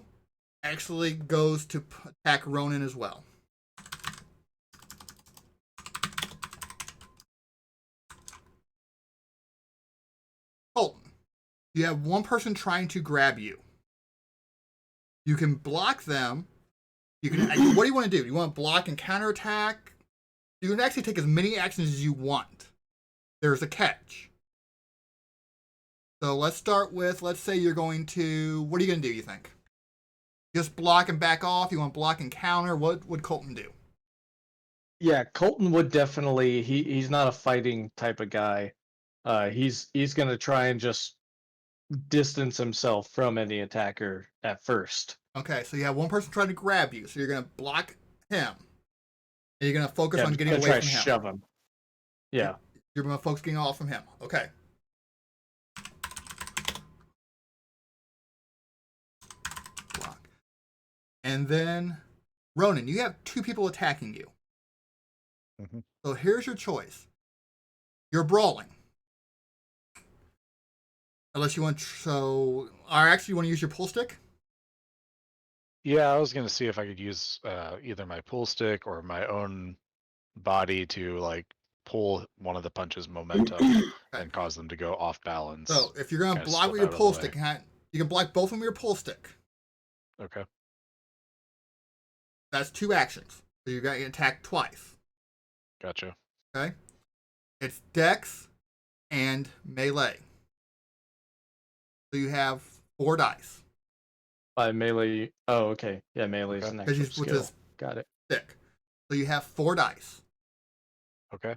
Speaker 2: actually goes to attack Ronan as well. Colton, you have one person trying to grab you. You can block them. You can. What do you want to do? You want to block and counterattack? You can actually take as many actions as you want. There's a catch. So let's start with, let's say you're going to, what are you going to do, you think? Just block and back off? You want to block and counter? What would Colton do?
Speaker 5: Yeah, Colton would definitely. He's not a fighting type of guy. He's gonna try and just distance himself from any attacker at first.
Speaker 2: Okay, so you have one person trying to grab you, so you're going to block him. And you're going to focus on getting
Speaker 5: gonna
Speaker 2: away
Speaker 5: try
Speaker 2: from him.
Speaker 5: shove him. Yeah.
Speaker 2: You're focusing all from him. Okay. Block. And then, Ronan, you have 2 people attacking you.
Speaker 3: Mhm.
Speaker 2: So here's your choice. You're brawling. Unless you want, or actually you want to use your pull stick?
Speaker 3: Yeah, I was gonna see if I could use either my pool stick or my own body to like pull one of the punches' momentum
Speaker 2: Okay.
Speaker 3: and cause them to go off balance.
Speaker 2: So if you're going to
Speaker 3: Kinda
Speaker 2: block
Speaker 3: slip
Speaker 2: with your
Speaker 3: out of the
Speaker 2: pull
Speaker 3: way.
Speaker 2: stick, you can block both of them with your pull stick.
Speaker 3: Okay.
Speaker 2: That's 2 actions. So you got to attack twice.
Speaker 3: Gotcha.
Speaker 2: Okay? It's Dex and melee. So you have 4 dice.
Speaker 5: By melee. Oh, okay. Yeah, melee is
Speaker 3: Okay.
Speaker 5: an
Speaker 2: Because
Speaker 5: actual
Speaker 2: he's with
Speaker 5: skill.
Speaker 2: his
Speaker 5: Got it.
Speaker 2: stick. So you have 4 dice.
Speaker 3: Okay.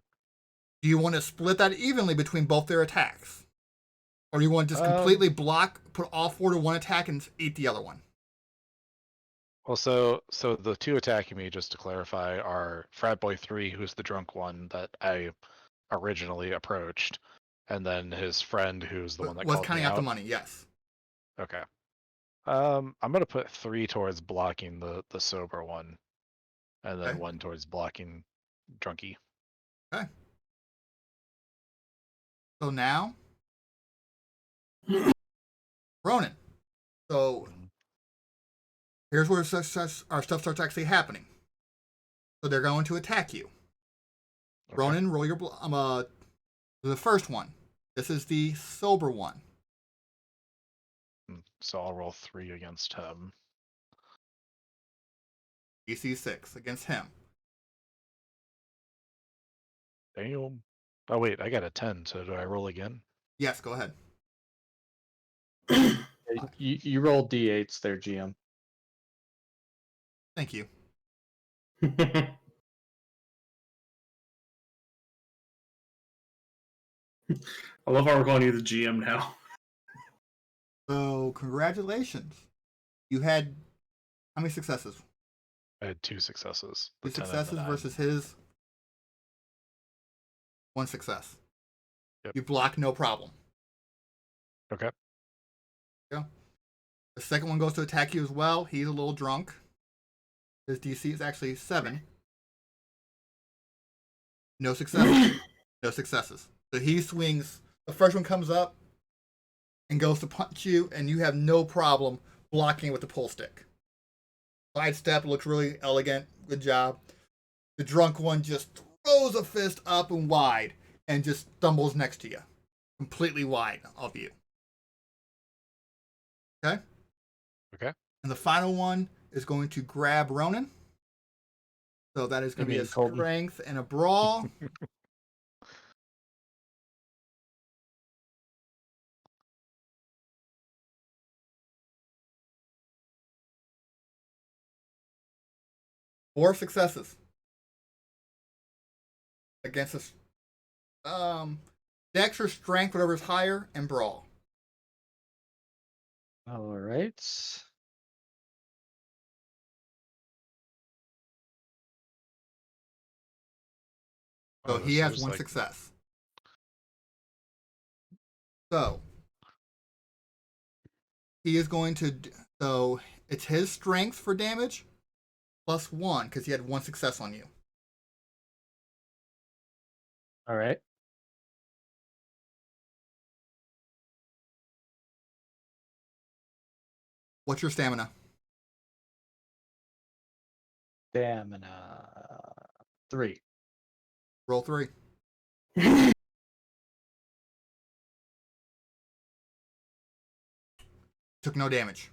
Speaker 2: Do you want to split that evenly between both their attacks? Or do you want to just completely block, put all 4 to one attack and eat the other one?
Speaker 3: Well, so the 2 attacking me, just to clarify, are Frat Boy 3, who's the drunk one that I originally approached, and then his friend, who's the one that
Speaker 2: Was
Speaker 3: called me
Speaker 2: counting out the
Speaker 3: out.
Speaker 2: money, yes.
Speaker 3: Okay. I'm gonna put 3 towards blocking the sober one, and then
Speaker 2: Okay.
Speaker 3: 1 towards blocking drunky.
Speaker 2: Okay. So now, Ronan. So here's where our stuff starts actually happening. So they're going to attack you.
Speaker 3: Okay.
Speaker 2: Ronan, roll your the first one. This is the sober one.
Speaker 3: So I'll roll 3 against him.
Speaker 2: DC 6 against him.
Speaker 3: Damn. Oh wait, I got a 10. So do I roll again?
Speaker 2: Yes, go ahead.
Speaker 5: You roll d8s there, GM.
Speaker 2: Thank you.
Speaker 1: I love how we're calling you the GM now.
Speaker 2: So congratulations. You had how many successes?
Speaker 3: I had 2 successes.
Speaker 2: 2
Speaker 3: the 10 and the
Speaker 2: successes
Speaker 3: 9.
Speaker 2: versus his 1 success.
Speaker 3: Yep.
Speaker 2: You block, no problem.
Speaker 3: Okay.
Speaker 2: Go. The second one goes to attack you as well. He's a little drunk. His DC is actually 7. No successes. No successes. So he swings. The first one comes up and goes to punch you, and you have no problem blocking with the pull stick. Side step, looks really elegant. Good job. The drunk one just throws a fist up and wide and just stumbles next to you. Completely wide of you. Okay?
Speaker 3: Okay.
Speaker 2: And the final one is going to grab Ronan. So that is going to be a
Speaker 5: Colton.
Speaker 2: strength and a brawl. Four successes against us. Dex or strength, whatever is higher, and brawl.
Speaker 5: All right.
Speaker 2: So
Speaker 3: Oh,
Speaker 2: he
Speaker 3: so
Speaker 2: has
Speaker 3: there's,
Speaker 2: 1
Speaker 3: like,
Speaker 2: success. So he is going to. So it's his strength for damage plus 1 because he had 1 success on you.
Speaker 5: All right.
Speaker 2: What's your stamina?
Speaker 5: Stamina 3.
Speaker 2: Roll 3. Took no damage.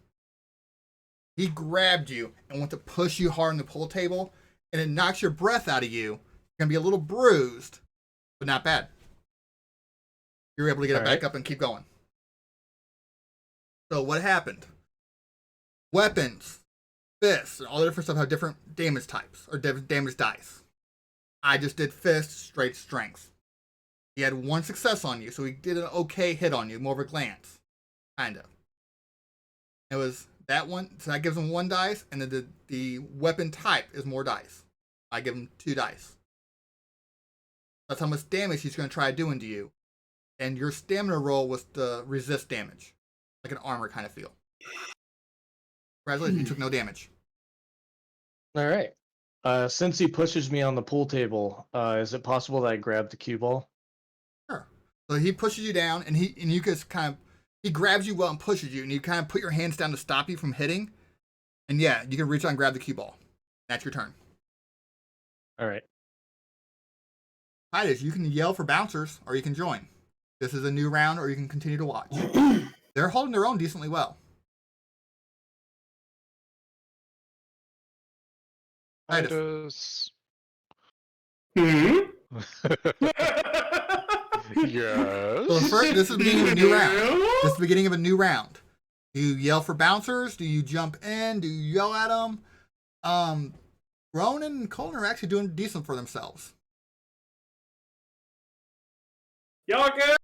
Speaker 2: He grabbed you and went to push you hard on the pool table, and it knocks your breath out of you. You're gonna be a little bruised, but not bad. You're able to get it back up and keep going. So what happened? Weapons, fists, and all the different stuff have different damage types or damage dice. I just did fist, straight strength. He had 1 success on you, so he did an okay hit on you, more of a glance, kind of. It was that one, so that gives him 1 dice, and then the weapon type is more dice. I give him 2 dice. That's how much damage he's going to try doing to you. And your stamina roll was to resist damage, like an armor kind of feel. Congratulations, you took no damage.
Speaker 5: All right. Since he pushes me on the pool table, is it possible that I grab the cue ball?
Speaker 2: Sure. So he pushes you down, and you just he grabs you well and pushes you, and you kind of put your hands down to stop you from hitting. And yeah, you can reach out and grab the cue ball. That's your turn.
Speaker 5: All right.
Speaker 2: Titus, you can yell for bouncers, or you can join. This is a new round, or you can continue to watch. They're holding their own decently well.
Speaker 3: Titus.
Speaker 1: Hmm?
Speaker 3: Yes.
Speaker 2: So this is the beginning of a new round. This is the beginning of a new round. Do you yell for bouncers? Do you jump in? Do you yell at them? Ronan and Colton are actually doing decent for themselves.
Speaker 1: Y'all good?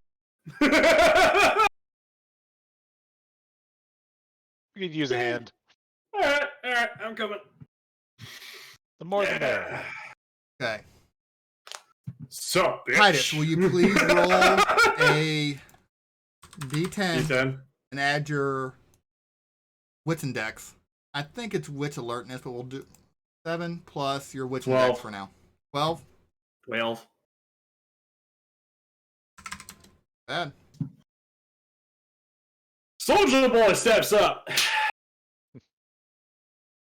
Speaker 3: We could use a hand.
Speaker 1: Alright, I'm coming.
Speaker 3: The more the better.
Speaker 2: Okay.
Speaker 1: So, bitch.
Speaker 2: Titus, will you please roll a D10
Speaker 1: D10.
Speaker 2: and add your Wits Index? I think it's Wits Alertness, but we'll do 7 plus your Wits
Speaker 1: 12.
Speaker 2: Index for now. 12?
Speaker 1: 12.
Speaker 2: Bad.
Speaker 1: Soldier Boy steps up.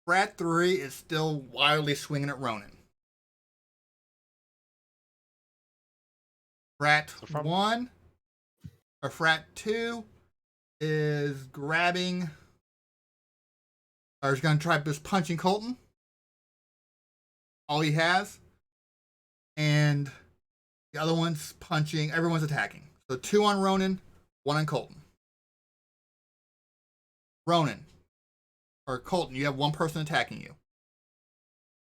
Speaker 2: Frat 3 is still wildly swinging at Ronan. Frat 1 or Frat 2 is grabbing, or is going to try just punching Colton. All he has. And the other one's punching, everyone's attacking. So 2 on Ronan, 1 on Colton. Ronan, or Colton, you have one person attacking you.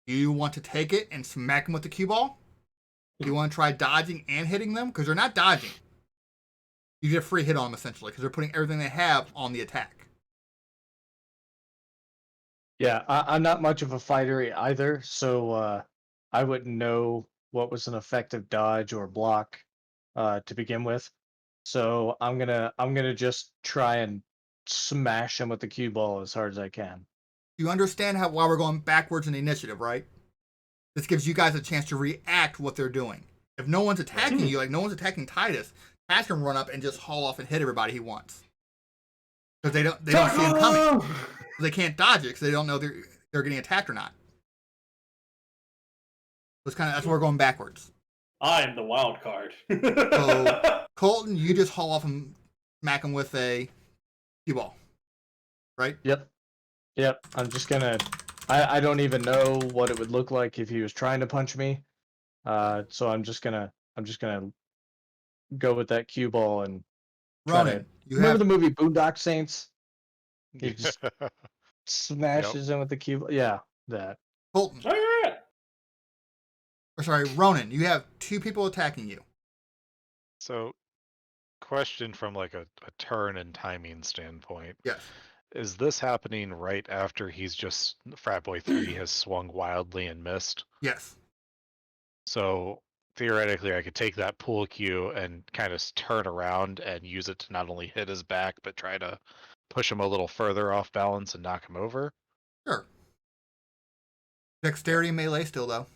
Speaker 2: Do you want to take it and smack him with the cue ball? Do you want to try dodging and hitting them? Because they're not dodging. You get a free hit on them, essentially, because they're putting everything they have on the attack.
Speaker 5: Yeah, I'm not much of a fighter either, so I wouldn't know what was an effective dodge or block to begin with. So I'm gonna just try and smash him with the cue ball as hard as I can.
Speaker 2: You understand why we're going backwards in the initiative, right? This gives you guys a chance to react to what they're doing. If no one's attacking you, like no one's attacking Titus, Titus can run up and just haul off and hit everybody he wants. Because they don't see him coming. They can't dodge it because they don't know they're getting attacked or not. So it's that's where we're going backwards.
Speaker 1: I am the wild card.
Speaker 2: So Colton, you just haul off and smack him with a cue ball, right?
Speaker 5: Yep. I'm just gonna. I don't even know what it would look like if he was trying to punch me. So I'm just gonna go with that cue ball and try
Speaker 2: Ronan,
Speaker 5: to. Remember the movie Boondock Saints? He just smashes him with the cue ball. Yeah, that.
Speaker 2: Colton.
Speaker 1: Alright.
Speaker 2: Or sorry, Ronan, you have 2 people attacking you.
Speaker 3: So, question from like a turn and timing standpoint.
Speaker 2: Yes.
Speaker 3: Is this happening right after he's just Frat Boy 3 has swung wildly and missed?
Speaker 2: Yes.
Speaker 3: So theoretically I could take that pool cue and kind of turn around and use it to not only hit his back but try to push him a little further off balance and knock him over.
Speaker 2: Sure. Dexterity and melee still, though.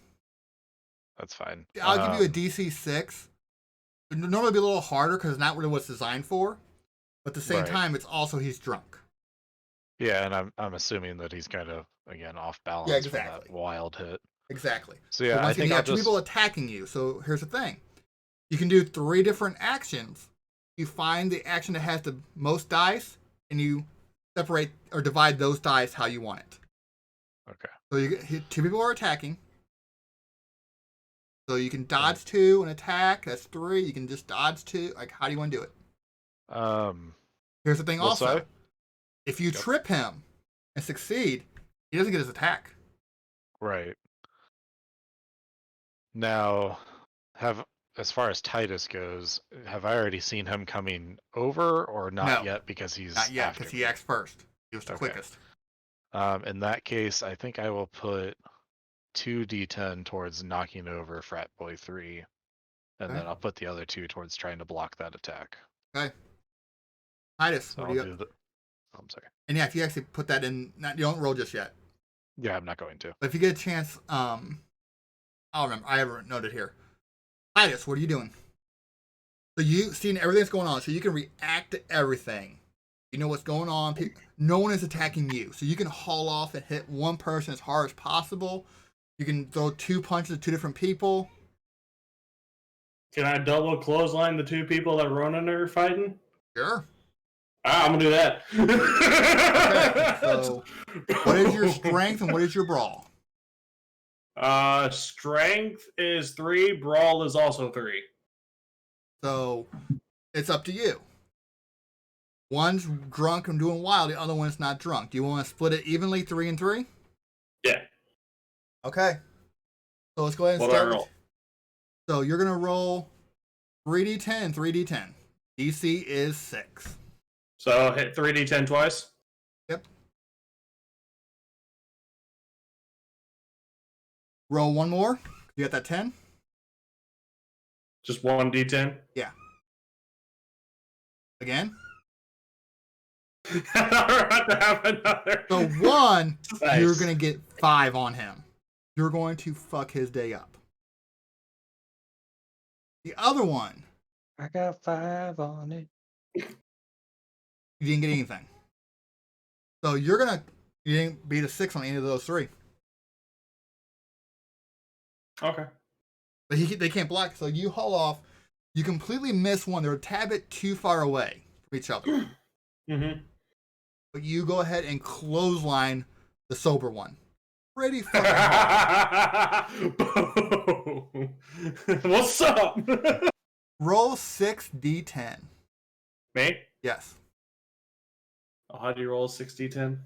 Speaker 3: That's fine.
Speaker 2: I'll give you a DC 6. It would normally be a little harder because it's not really what it's designed for. But at the same time, it's also he's drunk.
Speaker 3: Yeah, and I'm assuming that he's kind of, again, off balance
Speaker 2: Yeah,
Speaker 3: from
Speaker 2: exactly.
Speaker 3: that wild hit.
Speaker 2: Exactly.
Speaker 3: So yeah,
Speaker 2: once
Speaker 3: I think
Speaker 2: you
Speaker 3: I'll
Speaker 2: have 2
Speaker 3: just...
Speaker 2: people attacking you. So here's the thing. You can do 3 different actions. You find the action that has the most dice, and you separate or divide those dice how you want it.
Speaker 3: Okay.
Speaker 2: So you get 2 people are attacking. So you can dodge 2 and attack. That's 3. You can just dodge 2. Like, how do you want to do it? Here's the thing also. If you trip him and succeed, he doesn't get his attack.
Speaker 3: Right. Now, as far as Titus goes, have I already seen him coming over or not yet because he's
Speaker 2: not yet because he acts first. He was the quickest.
Speaker 3: In that case, I think I will put 2d10 towards knocking over Frat Boy 3. and
Speaker 2: Okay.
Speaker 3: then I'll put the other 2 towards trying to block that attack.
Speaker 2: Okay. Titus,
Speaker 3: So
Speaker 2: what
Speaker 3: I'll
Speaker 2: do you?
Speaker 3: do the. I'm sorry.
Speaker 2: And yeah, if you actually put that in, not you don't roll just yet.
Speaker 3: Yeah, I'm not going to.
Speaker 2: But if you get a chance, I'll remember. I have it noted here. Titus, what are you doing? So you seeing everything's going on, so you can react to everything. You know what's going on. No one is attacking you, so you can haul off and hit one person as hard as possible. You can throw 2 punches at 2 different people.
Speaker 1: Can I double clothesline the 2 people that Ronan are fighting?
Speaker 2: Sure.
Speaker 1: I'm gonna do that.
Speaker 2: Okay. So, what is your strength and what is your brawl?
Speaker 1: Strength is 3. Brawl is also 3.
Speaker 2: So, it's up to you. One's drunk and doing wild, the other one's not drunk. Do you want to split it evenly, 3 and 3?
Speaker 1: Yeah.
Speaker 2: Okay. So let's go ahead and
Speaker 1: What do I
Speaker 2: start.
Speaker 1: roll?
Speaker 2: So you're gonna roll 3d10, 3d10. DC is 6.
Speaker 1: So hit 3d10 twice.
Speaker 2: Yep. Roll one more. You got that 10?
Speaker 1: Just 1d10.
Speaker 2: Yeah. Again.
Speaker 1: I'd to have another.
Speaker 2: So 1,
Speaker 1: Nice.
Speaker 2: you're gonna get 5 on him. You're going to fuck his day up. The other one,
Speaker 5: I got 5 on it.
Speaker 2: you didn't get anything. So you didn't beat a 6 on any of those 3.
Speaker 1: Okay.
Speaker 2: But they can't block, so you haul off. You completely miss one. They're a tad bit too far away from each other.
Speaker 1: Mm-hmm.
Speaker 2: But you go ahead and clothesline the sober one. Pretty fucking hard.
Speaker 1: What's up?
Speaker 2: Roll 6d10.
Speaker 1: Me?
Speaker 2: Yes.
Speaker 1: Oh, how do you roll 6d10?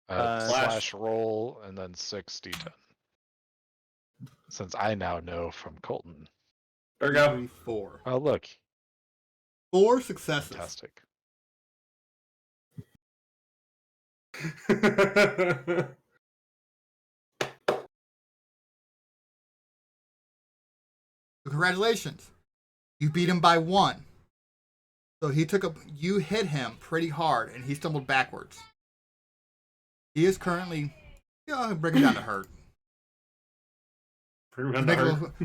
Speaker 3: Slash roll and then 6d10. Since I now know from Colton.
Speaker 1: There we go.
Speaker 2: 3, 4.
Speaker 3: Oh, look.
Speaker 2: 4 successes.
Speaker 3: Fantastic.
Speaker 2: Congratulations. You beat him by 1. So you hit him pretty hard and he stumbled backwards. He is currently, bringing down to hurt.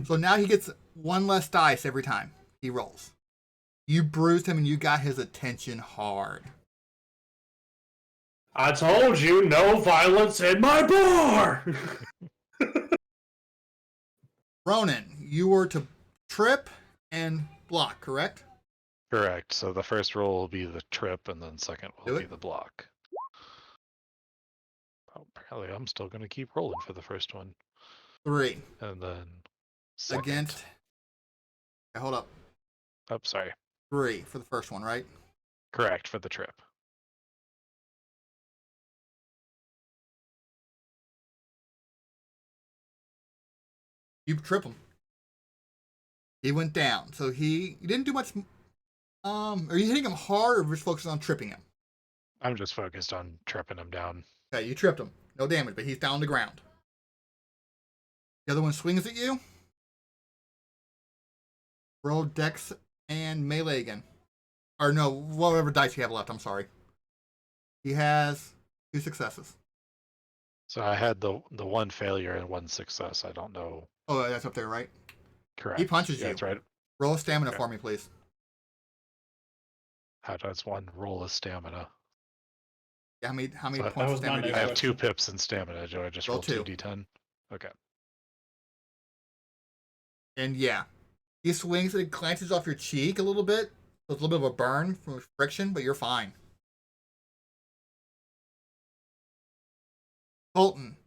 Speaker 2: So now he gets 1 less dice every time he rolls. You bruised him and you got his attention hard.
Speaker 1: I told you, no violence in my bar!
Speaker 2: Ronan, you were to trip and block, correct?
Speaker 3: Correct. So the first roll will be the trip, and then second will
Speaker 2: Do
Speaker 3: be
Speaker 2: it.
Speaker 3: the block. Oh, apparently, I'm still going to keep rolling for the first one.
Speaker 2: 3.
Speaker 3: And then second.
Speaker 2: Against. Okay, hold up.
Speaker 3: Oh, sorry.
Speaker 2: 3 for the first one, right?
Speaker 3: Correct for the trip.
Speaker 2: You trip him. He went down. So you didn't do much. Are you hitting him hard or just focusing on tripping him?
Speaker 3: I'm just focused on tripping him down.
Speaker 2: Okay, you tripped him. No damage, but he's down on the ground. The other one swings at you. Roll dex and melee again. Or no, whatever dice you have left, I'm sorry. He has 2 successes.
Speaker 3: So I had the 1 failure and 1 success. I don't know.
Speaker 2: Oh, that's up there, right?
Speaker 3: Correct.
Speaker 2: He punches
Speaker 3: Yeah,
Speaker 2: you.
Speaker 3: that's right.
Speaker 2: Roll a stamina
Speaker 3: Okay.
Speaker 2: for me, please.
Speaker 3: How does one roll a stamina?
Speaker 2: Yeah, how many
Speaker 3: So
Speaker 2: points of
Speaker 1: was
Speaker 2: stamina
Speaker 1: not
Speaker 2: do you
Speaker 3: I
Speaker 2: have?
Speaker 3: have 2 pips in stamina. Do I just
Speaker 2: Roll
Speaker 3: roll
Speaker 2: 2.
Speaker 3: 2d10? Okay.
Speaker 2: And yeah, he swings and it glances off your cheek a little bit. So it's a little bit of a burn from friction, but you're fine. Colton.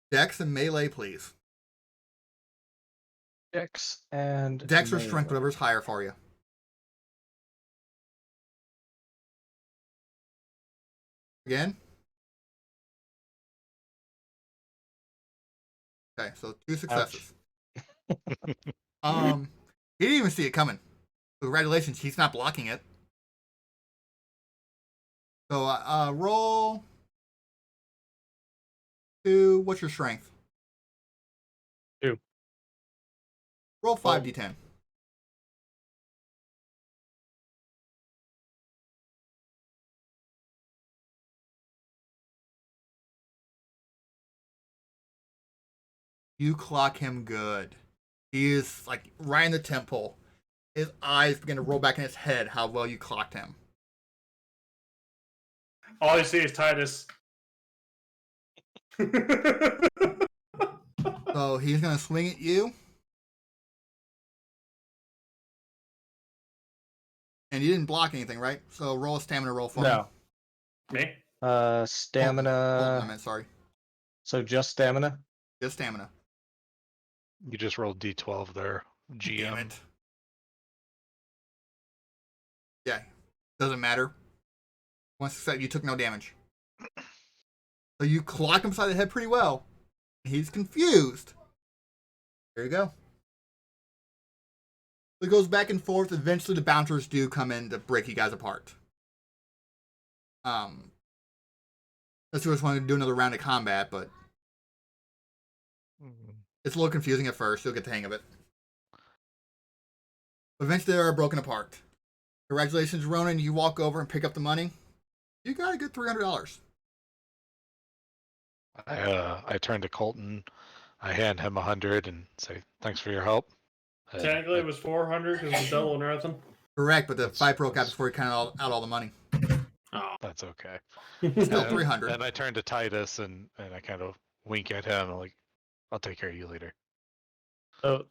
Speaker 2: Dex and melee, please.
Speaker 5: Dex and
Speaker 2: Dex or
Speaker 5: melee.
Speaker 2: strength, whatever's higher for you. Again? Okay, so 2 successes. He didn't even see it coming. Congratulations, he's not blocking it. So roll 2. What's your strength?
Speaker 3: 2.
Speaker 2: Roll 5d10. You clock him good. He is like right in the temple. His eyes begin to roll back in his head how well you clocked him.
Speaker 1: All I see is Titus.
Speaker 2: So he's going to swing at you. And you didn't block anything, right? So roll a stamina roll for
Speaker 5: No.
Speaker 1: Me?
Speaker 5: Stamina.
Speaker 2: Colton, I meant, sorry.
Speaker 5: So just stamina?
Speaker 2: Just stamina.
Speaker 3: You just rolled D12 there,
Speaker 2: Damn
Speaker 3: GM.
Speaker 2: it. Yeah, doesn't matter. Once set, you took no damage. So you clock him beside the head pretty well. He's confused. There you go. It goes back and forth. Eventually, the bouncers do come in to break you guys apart. Let's just want to do another round of combat, but it's a little confusing at first. You'll get the hang of it. Eventually, they are broken apart. Congratulations, Ronan. You walk over and pick up the money. You got a good $300.
Speaker 3: I turn to Colton. I hand him 100 and say, "Thanks for your help." And
Speaker 1: Technically, it was 400 because it's double and everything.
Speaker 2: Correct, but the
Speaker 3: That's-
Speaker 2: fight broke out
Speaker 3: that's-
Speaker 2: before you counted out all the money.
Speaker 1: Oh.
Speaker 3: That's okay.
Speaker 2: Still
Speaker 3: And-
Speaker 2: 300.
Speaker 3: And I turn to Titus and I kind of wink at him. I'm like, "I'll take care of you later."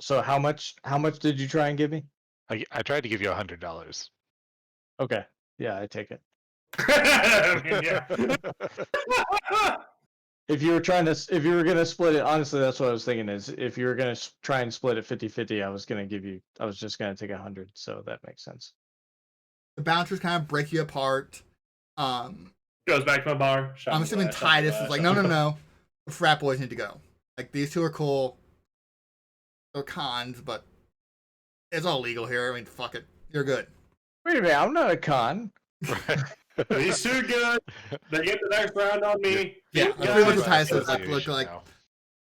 Speaker 5: So how much did you try and give me?
Speaker 3: I tried to give you $100.
Speaker 5: Okay. Yeah, I take it.
Speaker 1: I mean, yeah.
Speaker 5: If you were gonna split it, honestly, that's what I was thinking is if you were gonna try and split it 50-50, I was just gonna take 100, so that makes sense.
Speaker 2: The bouncers kind of break you apart.
Speaker 1: Goes back to my bar.
Speaker 2: I'm assuming Titus is like, no. The frat boys need to go. Like, these two are cool. They're cons, but it's all legal here. I mean, fuck it. You're good.
Speaker 5: Wait a minute, I'm not a con.
Speaker 1: These two good. They get the next round on me.
Speaker 2: Yeah,
Speaker 1: These
Speaker 2: that's pretty much
Speaker 1: guys-
Speaker 2: what Titus says.
Speaker 3: Association
Speaker 2: Look like
Speaker 3: now.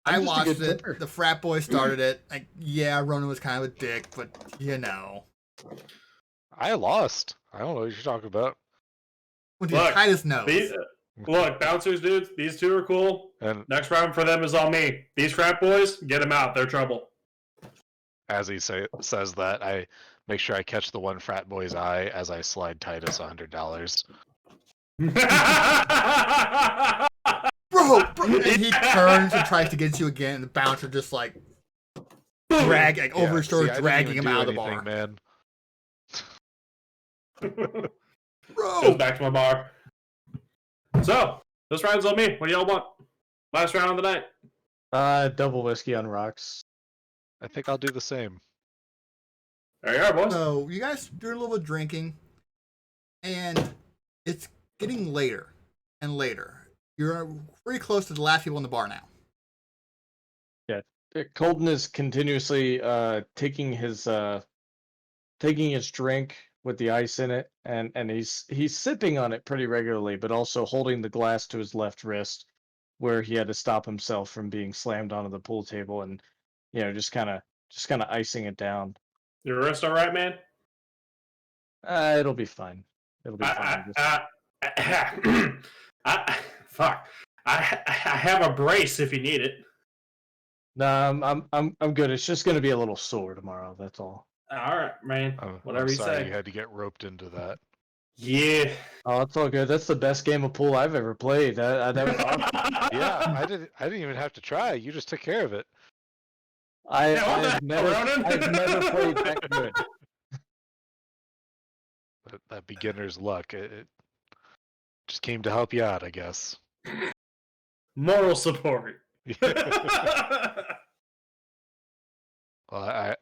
Speaker 2: I
Speaker 5: I'm just a
Speaker 2: watched
Speaker 5: good
Speaker 2: it.
Speaker 5: tipper.
Speaker 2: The frat boys started it. Like, yeah, Ronan was kind of a dick, but you know.
Speaker 3: I lost. I don't know what you're talking about.
Speaker 2: Well, dude,
Speaker 1: Look,
Speaker 2: Titus knows.
Speaker 1: Look, bouncers, dudes. These two are cool.
Speaker 3: And
Speaker 1: Next round for them is on me. These frat boys, get them out. They're trouble.
Speaker 3: as he says that, I make sure I catch the one frat boy's eye as I slide Titus $100.
Speaker 2: Bro, and he turns and tries to get you again, and the bouncer just like over his shoulder,
Speaker 3: see, I didn't
Speaker 2: dragging
Speaker 3: even
Speaker 2: him
Speaker 3: do
Speaker 2: out of the
Speaker 3: anything,
Speaker 2: bar.
Speaker 3: man.
Speaker 1: Goes
Speaker 2: Bro,
Speaker 1: back to my bar. So, this round's on me. What do y'all want? Last round of the night.
Speaker 5: Double whiskey on rocks.
Speaker 3: I think I'll do the same.
Speaker 1: There you are, boys.
Speaker 2: so you guys do a little bit of drinking, and it's getting later and later. You're pretty close to the last people in the bar now.
Speaker 5: Colton is continuously taking his drink with the ice in it, and he's sipping on it pretty regularly, but also holding the glass to his left wrist, where he had to stop himself from being slammed onto the pool table, and just kind of icing it down.
Speaker 1: Your wrist all right, man?
Speaker 5: It'll be fine. It'll be fine.
Speaker 1: Fuck. I have a brace if you need it.
Speaker 5: No, I'm good. It's just gonna be a little sore tomorrow. That's all.
Speaker 1: All right, man. Whatever
Speaker 3: I'm
Speaker 1: you
Speaker 3: sorry
Speaker 1: say.
Speaker 3: you had to get roped into that.
Speaker 1: Yeah.
Speaker 5: Oh, it's all good. That's the best game of pool I've ever played. That was awesome.
Speaker 3: Yeah, I didn't even have to try. You just took care of it.
Speaker 1: Yeah, what the
Speaker 5: I've never
Speaker 1: hell, Ronan?
Speaker 5: I've never played that good.
Speaker 3: That beginner's luck. It just came to help you out, I guess.
Speaker 1: Moral support.
Speaker 3: Well, I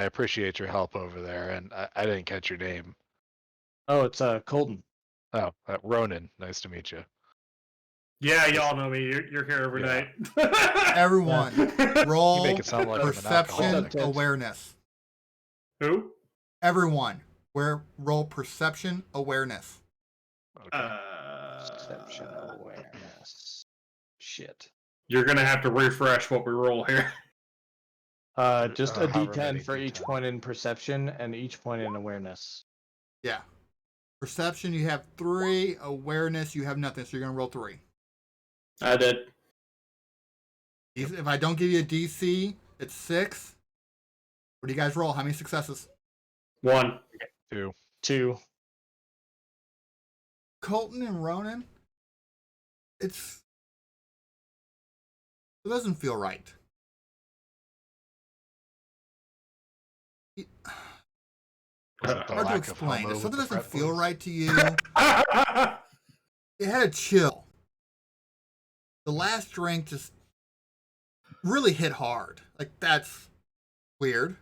Speaker 3: appreciate your help over there, and I didn't catch your name.
Speaker 5: Oh, it's Colton.
Speaker 3: Oh, Ronan. Nice to meet you.
Speaker 1: Yeah, y'all know me. You're here every
Speaker 3: Yeah.
Speaker 1: night.
Speaker 2: Everyone, roll
Speaker 3: You make it sound like I'm an
Speaker 2: perception
Speaker 3: alcoholic.
Speaker 2: awareness.
Speaker 1: Who?
Speaker 2: Everyone, roll perception awareness.
Speaker 3: Okay.
Speaker 5: Perception awareness. Shit.
Speaker 1: You're gonna have to refresh what we roll here.
Speaker 5: Just
Speaker 3: Or
Speaker 5: a
Speaker 3: however
Speaker 5: D10
Speaker 3: many
Speaker 5: for each
Speaker 3: D10.
Speaker 5: point in perception and each point in awareness.
Speaker 2: Yeah. Perception, you have 3. Awareness, you have nothing. So you're gonna roll 3.
Speaker 1: I did.
Speaker 2: If I don't give you a DC, it's 6. What do you guys roll? How many successes?
Speaker 1: 1.
Speaker 3: 2.
Speaker 5: 2.
Speaker 2: Colton and Ronan, it doesn't feel right.
Speaker 3: Was it the
Speaker 2: Hard to
Speaker 3: lack of
Speaker 2: explain.
Speaker 3: homo
Speaker 2: If
Speaker 3: with
Speaker 2: something
Speaker 3: the
Speaker 2: doesn't
Speaker 3: fret
Speaker 2: feel
Speaker 3: voice?
Speaker 2: right to you, it had a chill. The last drink just really hit hard. Like, that's weird.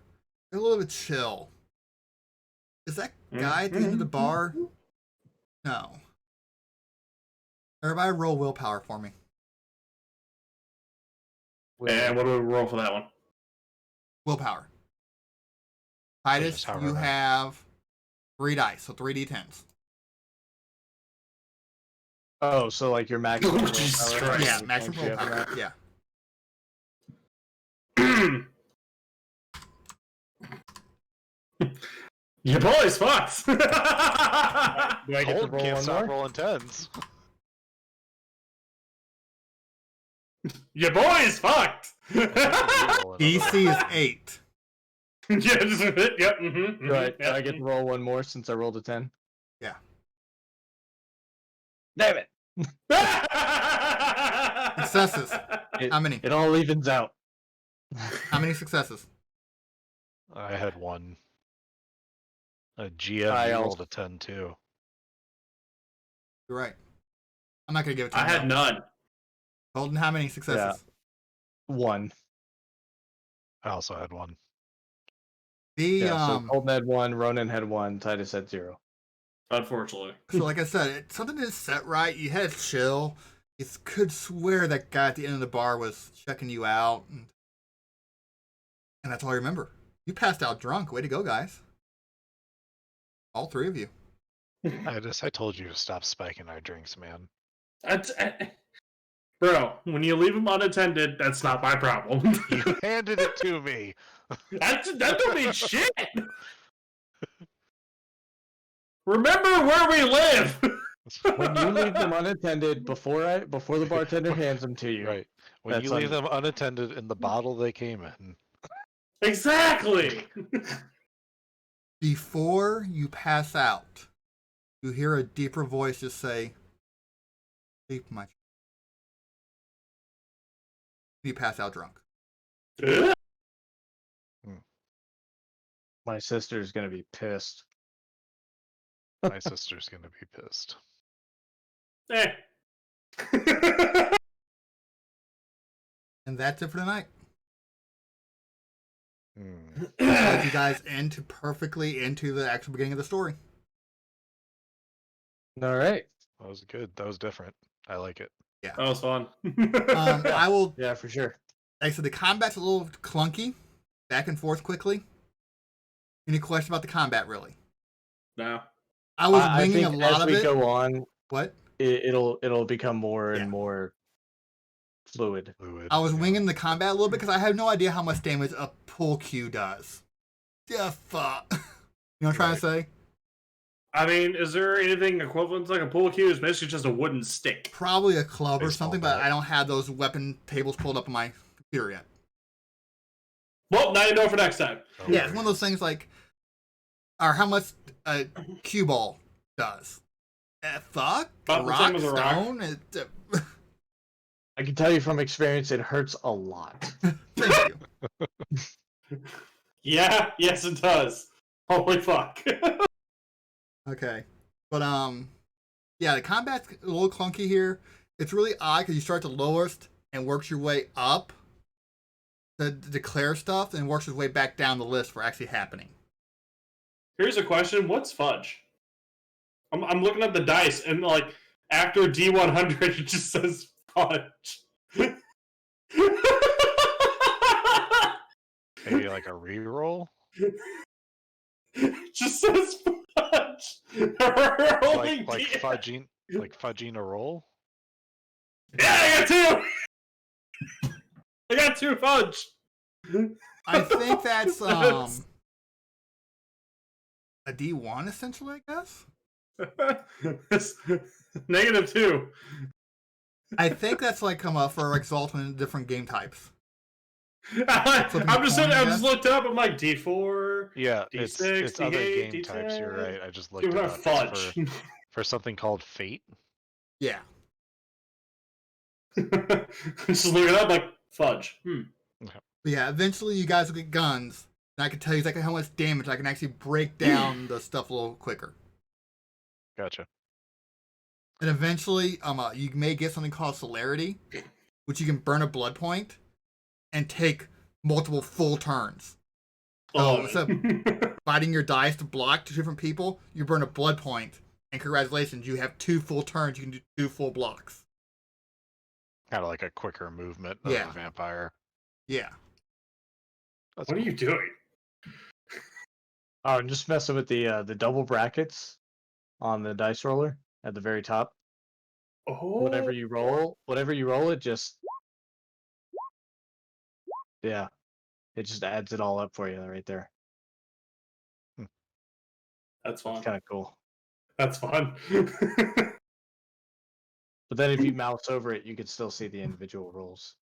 Speaker 2: A little bit chill. Is that guy at the end of the bar? No. Everybody roll willpower for me.
Speaker 1: And what do we roll for that one?
Speaker 2: Willpower.
Speaker 3: So
Speaker 2: Titus,
Speaker 3: just however
Speaker 2: you
Speaker 3: many.
Speaker 2: have 3 dice, so 3 d10s.
Speaker 5: Oh, so like your maximum.
Speaker 1: Oh, Jesus
Speaker 5: willpower,
Speaker 1: Christ.
Speaker 2: Yeah,
Speaker 5: how many
Speaker 2: maximum
Speaker 5: points you have in
Speaker 2: willpower.
Speaker 5: that?
Speaker 2: Yeah.
Speaker 1: Your boy's fucked.
Speaker 5: Do I get to
Speaker 3: Colton
Speaker 5: roll
Speaker 3: can't
Speaker 5: one
Speaker 3: stop
Speaker 5: more?
Speaker 3: rolling 10s.
Speaker 1: Your boy's fucked.
Speaker 2: DC is 8.
Speaker 1: Yeah, just, yep. Mm-hmm,
Speaker 5: Do I get to roll one more since I rolled a 10?
Speaker 2: Yeah.
Speaker 5: Damn it!
Speaker 2: Successes.
Speaker 5: It,
Speaker 2: How many?
Speaker 5: it all evens out.
Speaker 2: How many successes?
Speaker 3: I had 1. A GM
Speaker 5: I
Speaker 3: you
Speaker 5: also-
Speaker 3: rolled a 10 too.
Speaker 2: You're right. I'm not gonna give it to
Speaker 1: I
Speaker 2: you.
Speaker 1: had none.
Speaker 2: Holden, how many successes?
Speaker 5: 1.
Speaker 3: I also had 1.
Speaker 2: The
Speaker 5: Yeah, so Colton had 1, Ronan had 1, Titus had 0.
Speaker 1: Unfortunately.
Speaker 2: so like I said, something didn't set right. You had chill. You could swear that guy at the end of the bar was checking you out, and that's all I remember. You passed out drunk. Way to go, guys! All 3 of you.
Speaker 3: I told you to stop spiking our drinks, man.
Speaker 1: Bro, when you leave them unattended, that's not my problem.
Speaker 3: You handed it to me.
Speaker 1: that don't mean shit. Remember where we live.
Speaker 5: When you leave them unattended before the bartender hands them to you,
Speaker 3: Right. When
Speaker 5: That's
Speaker 3: you leave them unattended in the bottle they came in.
Speaker 1: Exactly.
Speaker 2: Before you pass out, you hear a deeper voice just say, "Sleep, my." You pass out drunk.
Speaker 5: my sister's gonna be pissed.
Speaker 3: My sister's gonna be pissed.
Speaker 2: And that's it for tonight. Led you guys perfectly into the actual beginning of the story.
Speaker 5: All right.
Speaker 3: That was good. That was different. I like it.
Speaker 1: That was fun.
Speaker 2: I will.
Speaker 5: Yeah, for sure.
Speaker 2: Like I said, the combat's a little clunky, back and forth quickly. Any question about the combat, really?
Speaker 1: No.
Speaker 2: I was
Speaker 5: I
Speaker 2: winging
Speaker 5: think
Speaker 2: a lot
Speaker 5: as
Speaker 2: of
Speaker 5: we
Speaker 2: it.
Speaker 5: go on,
Speaker 2: What?
Speaker 5: it'll become more
Speaker 2: Yeah.
Speaker 5: and more fluid.
Speaker 3: Fluid.
Speaker 2: I was
Speaker 3: yeah.
Speaker 2: winging the combat a little bit because I had no idea how much damage a pull cue does. Yeah, fuck. You know what I'm trying to say?
Speaker 1: I mean, is there anything equivalent to like a pool cue? It's basically just a wooden stick.
Speaker 2: Probably a club or
Speaker 3: Baseball
Speaker 2: something, but
Speaker 3: bat.
Speaker 2: I don't have those weapon tables pulled up on my computer yet.
Speaker 1: Well, now you know for next time.
Speaker 3: Oh,
Speaker 2: Yeah, it's one of those things like, or how much a cue ball does. Fuck?
Speaker 1: About the
Speaker 2: Rock,
Speaker 1: same as a rock.
Speaker 2: stone?
Speaker 5: I can tell you from experience, it hurts a lot.
Speaker 2: Thank you.
Speaker 1: Yeah, yes it does. Holy fuck.
Speaker 2: Okay. But, yeah, the combat's a little clunky here. It's really odd because you start the lowest and works your way up to declare stuff and works your way back down the list for actually happening.
Speaker 1: Here's a question. What's fudge? I'm looking at the dice and like after D100 it just says fudge.
Speaker 3: Maybe like a reroll?
Speaker 1: It just says fudge. Rolling
Speaker 3: Like
Speaker 1: D-
Speaker 3: fudging a roll?
Speaker 1: Yeah, I got 2! I got 2 fudge!
Speaker 2: I think that's a D1 essentially, I guess.
Speaker 1: It's -2.
Speaker 2: I think that's like come up for exalt in different game types.
Speaker 1: I'm just
Speaker 2: coin,
Speaker 1: I
Speaker 2: I
Speaker 1: just
Speaker 2: guess?
Speaker 1: looked up. I'm like D4,
Speaker 3: Yeah,
Speaker 1: D6,
Speaker 3: it's other
Speaker 1: D8,
Speaker 3: game types. You're
Speaker 1: D10.
Speaker 3: right. I just looked
Speaker 1: Dude,
Speaker 3: it
Speaker 1: what
Speaker 3: up. It's
Speaker 1: fudge.
Speaker 3: for something called Fate.
Speaker 2: Yeah.
Speaker 1: Just look it up like fudge.
Speaker 2: But yeah, eventually you guys will get guns. And I can tell you exactly how much damage I can actually break down the stuff a little quicker.
Speaker 3: Gotcha.
Speaker 2: And eventually, you may get something called celerity, which you can burn a blood point and take multiple full turns. So instead of fighting your dice to block two different people, you burn a blood point, and congratulations, you have 2 full turns. You can do 2 full blocks.
Speaker 3: Kind of like a quicker movement of
Speaker 2: Yeah.
Speaker 3: a vampire.
Speaker 2: Yeah.
Speaker 3: That's
Speaker 1: What are
Speaker 3: cool.
Speaker 1: you doing?
Speaker 5: Oh, and just messing with the double brackets on the dice roller at the very top.
Speaker 1: Oh,
Speaker 5: Whatever you roll, it just it just adds it all up for you right there.
Speaker 1: that's fun.
Speaker 5: It's kind of cool.
Speaker 1: That's fun.
Speaker 5: But then if you mouse over it, you can still see the individual rolls.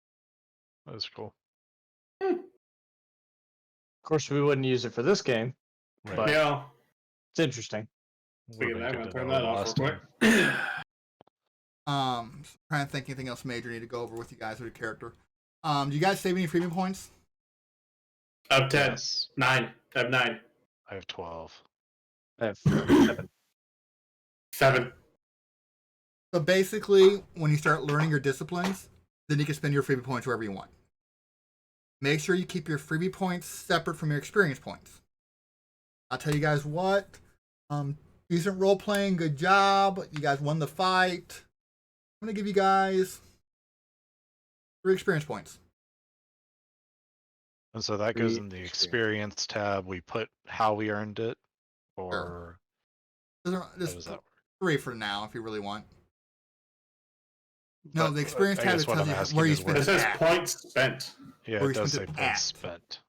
Speaker 3: That's cool.
Speaker 5: Of course, we wouldn't use it for this game,
Speaker 3: Right.
Speaker 5: but
Speaker 1: Yeah.
Speaker 5: it's interesting.
Speaker 1: Speaking of that, I'm gonna
Speaker 3: to
Speaker 1: turn
Speaker 3: know
Speaker 1: that
Speaker 3: the
Speaker 1: off
Speaker 3: last
Speaker 1: real quick.
Speaker 2: Trying to think anything else major I need to go over with you guys with your character. Do you guys save any freebie points?
Speaker 1: Up 10.
Speaker 3: Yes.
Speaker 1: 9. I have 9.
Speaker 3: I have 12.
Speaker 5: I have 7.
Speaker 1: 7.
Speaker 2: So basically, when you start learning your disciplines, then you can spend your freebie points wherever you want. Make sure you keep your freebie points separate from your experience points. I'll tell you guys what. Decent role playing, good job. You guys won the fight. I'm gonna give you guys 3 experience points.
Speaker 3: And so that goes in the experience tab. We put how we earned it, or how
Speaker 2: Just
Speaker 3: does that work?
Speaker 2: 3 for now, if you really want. No,
Speaker 3: But,
Speaker 2: the experience
Speaker 3: I
Speaker 2: tab
Speaker 3: guess
Speaker 2: it
Speaker 3: what
Speaker 2: tells
Speaker 3: I'm
Speaker 2: you
Speaker 3: asking
Speaker 2: where you
Speaker 3: is
Speaker 2: spend
Speaker 1: It
Speaker 2: it
Speaker 1: says
Speaker 2: at.
Speaker 1: points spent.
Speaker 3: Yeah,
Speaker 2: Where
Speaker 3: it
Speaker 2: you
Speaker 3: does
Speaker 2: spent
Speaker 3: say
Speaker 2: it
Speaker 3: points
Speaker 2: at.
Speaker 3: spent.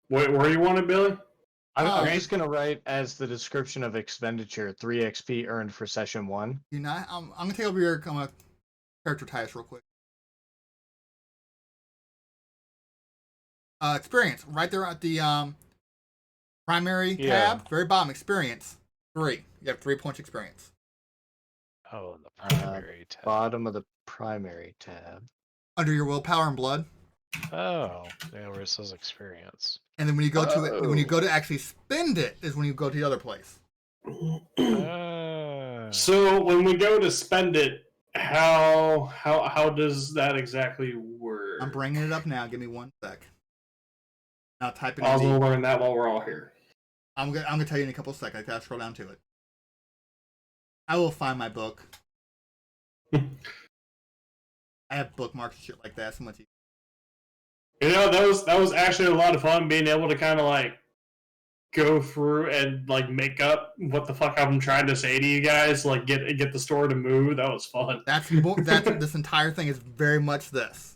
Speaker 1: Where you want it, Billy?
Speaker 5: I'm
Speaker 1: Okay.
Speaker 5: just gonna write as the description of expenditure 3 XP earned for session 1.
Speaker 2: You know, I'm gonna take over your character types real quick. Experience right there at the primary tab, very bottom. Experience 3. You have 3 points experience.
Speaker 3: Oh, the primary tab.
Speaker 5: Bottom of the primary tab.
Speaker 2: Under your willpower and blood.
Speaker 3: Oh, yeah, where it says experience.
Speaker 2: And then when you go to it, when you
Speaker 5: Oh.
Speaker 2: go to actually spend it, is when you go to the other place.
Speaker 1: So when we go to spend it, how does that exactly work?
Speaker 2: I'm bringing it up now. Give me 1 sec. Now type it
Speaker 1: I'll
Speaker 2: in.
Speaker 1: learn that while we're all here.
Speaker 2: I'm gonna tell you in a couple of seconds. I gotta scroll down to it. I will find my book. I have bookmarks and shit like that. So much easier.
Speaker 1: You know, that was actually a lot of fun being able to kind of like go through and like make up what the fuck I'm trying to say to you guys. Like get the story to move. That was fun.
Speaker 2: That's this entire thing is very much this.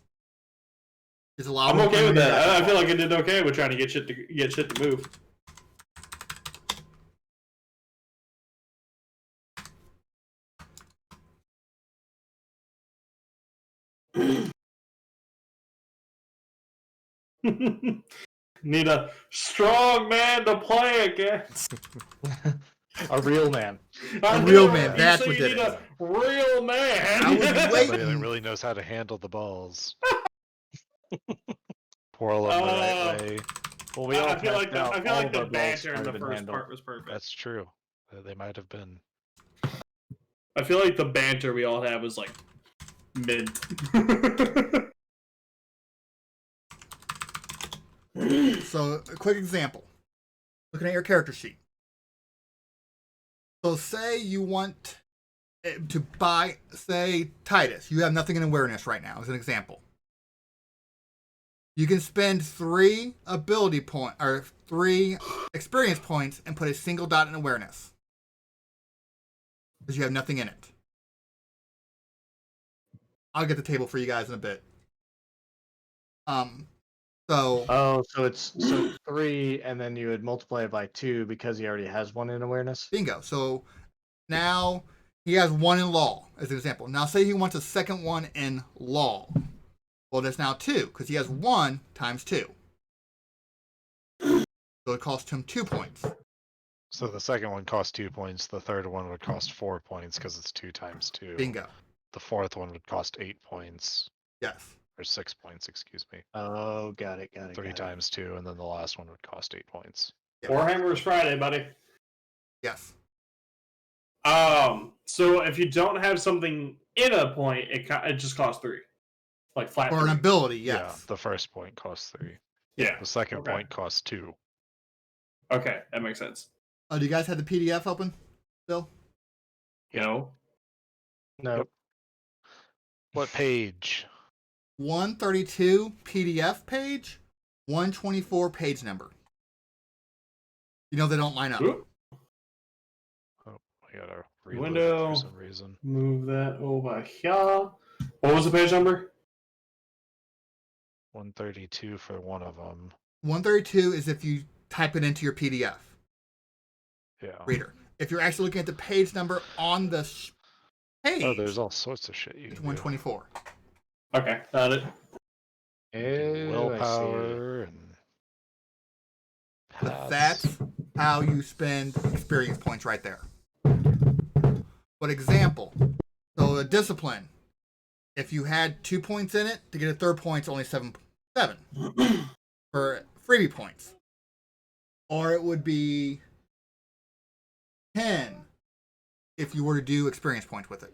Speaker 2: There's a lot.
Speaker 1: I'm
Speaker 2: of
Speaker 1: okay with that. I feel like I did okay with trying to get shit to move. Need a strong man to play against.
Speaker 5: A real man.
Speaker 2: A real man, that's
Speaker 1: so
Speaker 2: what
Speaker 1: you
Speaker 2: did
Speaker 1: need
Speaker 2: it.
Speaker 1: a real man.
Speaker 2: I was
Speaker 3: Somebody that
Speaker 2: waiting.
Speaker 3: really knows how to handle the balls. Twirl them the right way.
Speaker 5: Well, we all
Speaker 1: I feel like
Speaker 5: passed out.
Speaker 1: I feel
Speaker 5: All
Speaker 1: like
Speaker 5: of
Speaker 1: the
Speaker 5: our balls
Speaker 1: banter in
Speaker 5: might
Speaker 1: the
Speaker 5: have been
Speaker 1: first
Speaker 5: handled.
Speaker 1: part was perfect.
Speaker 3: That's true. They might have been.
Speaker 1: I feel like the banter we all had was like mid.
Speaker 2: So, a quick example. Looking at your character sheet. So, say you want to buy, say, Titus. You have nothing in awareness right now, as an example. You can spend 3 ability point or 3 experience points and put a single dot in awareness. Because you have nothing in it. I'll get the table for you guys in a bit. So
Speaker 5: Oh, so it's 3, and then you would multiply it by 2 because he already has 1 in awareness.
Speaker 2: bingo. So now he has 1 in law as an example. Now say he wants a second one in law. Well, that's now 2 because he has 1 times 2. So it costs him 2 points.
Speaker 3: So the second one costs 2 points. The third one would cost 4 points because it's 2 times 2.
Speaker 2: Bingo.
Speaker 3: The fourth one would cost 8 points.
Speaker 2: Yes.
Speaker 3: Or 6 points, excuse me.
Speaker 5: Oh, got it.
Speaker 3: 3 times 2, and then the last one would cost 8 points.
Speaker 2: Yes.
Speaker 1: Warhammer's Friday, buddy.
Speaker 2: Yes.
Speaker 1: So if you don't have something in a point, it just costs 3, like flat.
Speaker 2: Or an
Speaker 1: 3.
Speaker 2: ability.
Speaker 3: Yeah,
Speaker 2: Yes.
Speaker 3: the first point costs 3.
Speaker 1: Yeah.
Speaker 3: The second
Speaker 1: Okay.
Speaker 3: point costs 2.
Speaker 1: Okay, that makes sense.
Speaker 2: Do you guys have the PDF open still?
Speaker 1: No.
Speaker 5: No.
Speaker 3: What page?
Speaker 2: 132 PDF page, 124 page number. You know they don't line up.
Speaker 1: Oop.
Speaker 3: Oh, I gotta reload it
Speaker 1: Window.
Speaker 3: for some reason.
Speaker 1: Move that over here. What was the page number?
Speaker 3: 132 for one of them.
Speaker 2: 132 is if you type it into your PDF
Speaker 3: Yeah.
Speaker 2: reader. If you're actually looking at the page number on the page,
Speaker 3: Oh, there's all sorts of shit you
Speaker 2: it's
Speaker 3: can do.
Speaker 2: 124.
Speaker 1: Okay, got it.
Speaker 3: Willpower and
Speaker 2: But
Speaker 3: paths.
Speaker 2: that's how you spend experience points right there. But example, so a discipline, if you had 2 points in it, to get a third point, it's only 7 for freebie points. Or it would be 10 if you were to do experience points with it.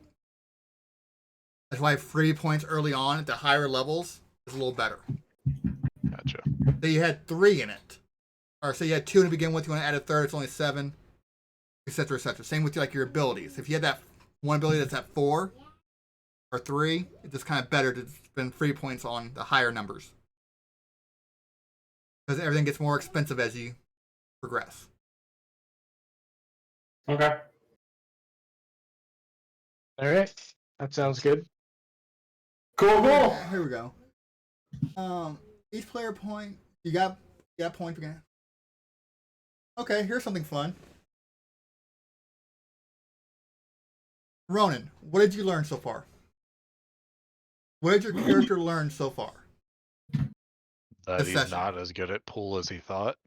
Speaker 2: That's why freebie points early on at the higher levels is a little better.
Speaker 3: Gotcha.
Speaker 2: So you had 3 in it. Or say you had 2 to begin with, you want to add a third, it's only 7, etc., etc. Same with like your abilities. If you had that one ability that's at 4 or 3, it's just kind of better to spend free points on the higher numbers. Because everything gets more expensive as you progress.
Speaker 1: Okay.
Speaker 5: All right. That sounds good.
Speaker 1: Cool.
Speaker 2: Here we go. Each player point. You got points again. Okay, here's something fun. Ronan, what did you learn so far? What did your character learn so far?
Speaker 3: That
Speaker 2: This
Speaker 3: he's
Speaker 2: session.
Speaker 3: not as good at pool as he thought.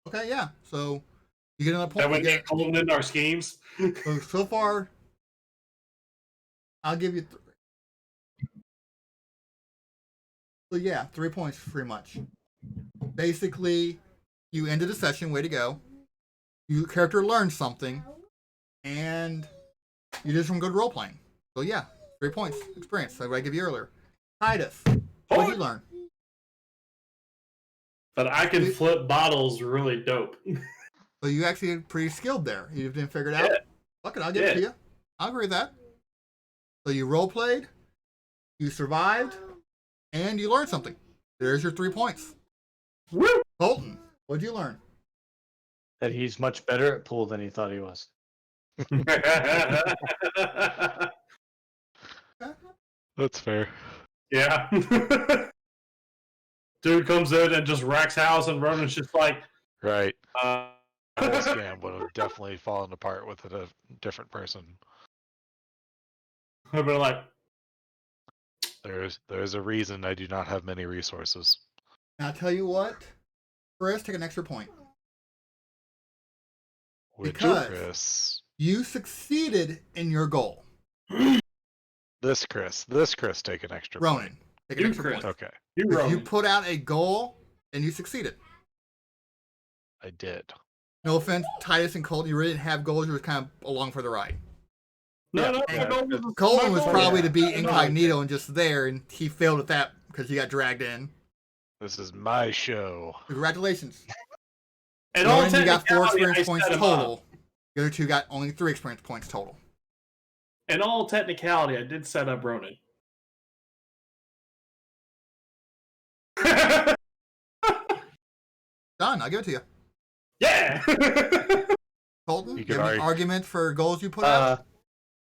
Speaker 2: Okay, yeah. So you get another
Speaker 1: That
Speaker 2: point.
Speaker 1: would
Speaker 2: You
Speaker 1: get
Speaker 2: get,
Speaker 1: called in our schemes.
Speaker 2: so far, I'll give you. So yeah, 3 points pretty much. Basically, you ended the session. Way to go! Your character learned something, and you did some good role playing. So yeah, 3 points experience. Like I gave you earlier. Titus, what did you learn?
Speaker 1: But I can flip bottles really dope.
Speaker 2: So you actually are pretty skilled there. You didn't figure it out.
Speaker 1: Yeah.
Speaker 2: Fuck it, I'll give it to you. I'll agree with that. So you role played, you survived, and you learned something. There's your 3 points.
Speaker 1: Woo!
Speaker 2: Colton, what'd you learn?
Speaker 5: That he's much better at pool than he thought he was.
Speaker 3: That's fair.
Speaker 1: Yeah. Dude comes in and just wrecks house, and Ronan's just like,
Speaker 3: Right.
Speaker 1: uh,
Speaker 3: Whole scam would have definitely fallen apart with a different person.
Speaker 1: I'd be like,
Speaker 3: There's a reason I do not have many resources.
Speaker 2: Now I'll tell you what, Chris, take an extra point.
Speaker 3: Which
Speaker 2: Because-
Speaker 3: Chris?
Speaker 2: You succeeded in your goal.
Speaker 3: This Chris take an extra
Speaker 2: Ronan,
Speaker 3: point.
Speaker 2: take an
Speaker 1: You,
Speaker 2: extra
Speaker 1: Chris.
Speaker 2: point.
Speaker 3: Okay,
Speaker 1: you
Speaker 2: Because
Speaker 1: Ronan.
Speaker 2: you put out a goal and you succeeded.
Speaker 3: I did.
Speaker 2: No offense, Titus and Colton, you really didn't have goals. You were kind of along for the ride.
Speaker 1: No, no,
Speaker 2: And
Speaker 1: my goal was-
Speaker 2: Colton
Speaker 1: my
Speaker 2: was
Speaker 1: goal-
Speaker 2: probably to be
Speaker 1: No,
Speaker 2: incognito and just there, and he failed at that because he got dragged in.
Speaker 3: This is my show.
Speaker 2: Congratulations.
Speaker 1: And all
Speaker 2: Ronan, you got 4
Speaker 1: technicality, I
Speaker 2: experience points
Speaker 1: set him
Speaker 2: total.
Speaker 1: up.
Speaker 2: The other 2 got only 3 experience points total.
Speaker 1: In all technicality, I did set up Ronan.
Speaker 2: Done. I'll give it to you.
Speaker 1: Yeah.
Speaker 2: Colton,
Speaker 3: You
Speaker 2: you
Speaker 3: could
Speaker 2: have any
Speaker 3: argue-
Speaker 2: argument for goals you put out?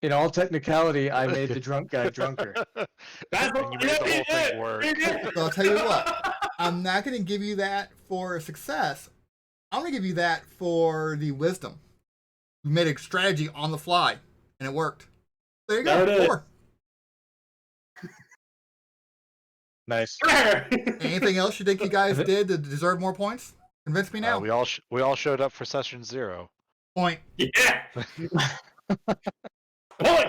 Speaker 5: In all technicality, I made the drunk guy drunker.
Speaker 1: That's
Speaker 3: And you made the whole thing work.
Speaker 2: So I'll tell you what. I'm not going to give you that for a success. I'm going to give you that for the wisdom. You made a strategy on the fly, and it worked. There you go.
Speaker 1: There it is.
Speaker 2: 4.
Speaker 5: Nice.
Speaker 2: Anything else you think you guys did to deserve more points? Convince me now.
Speaker 3: We all showed up for session 0.
Speaker 2: Point.
Speaker 1: Yeah. Point.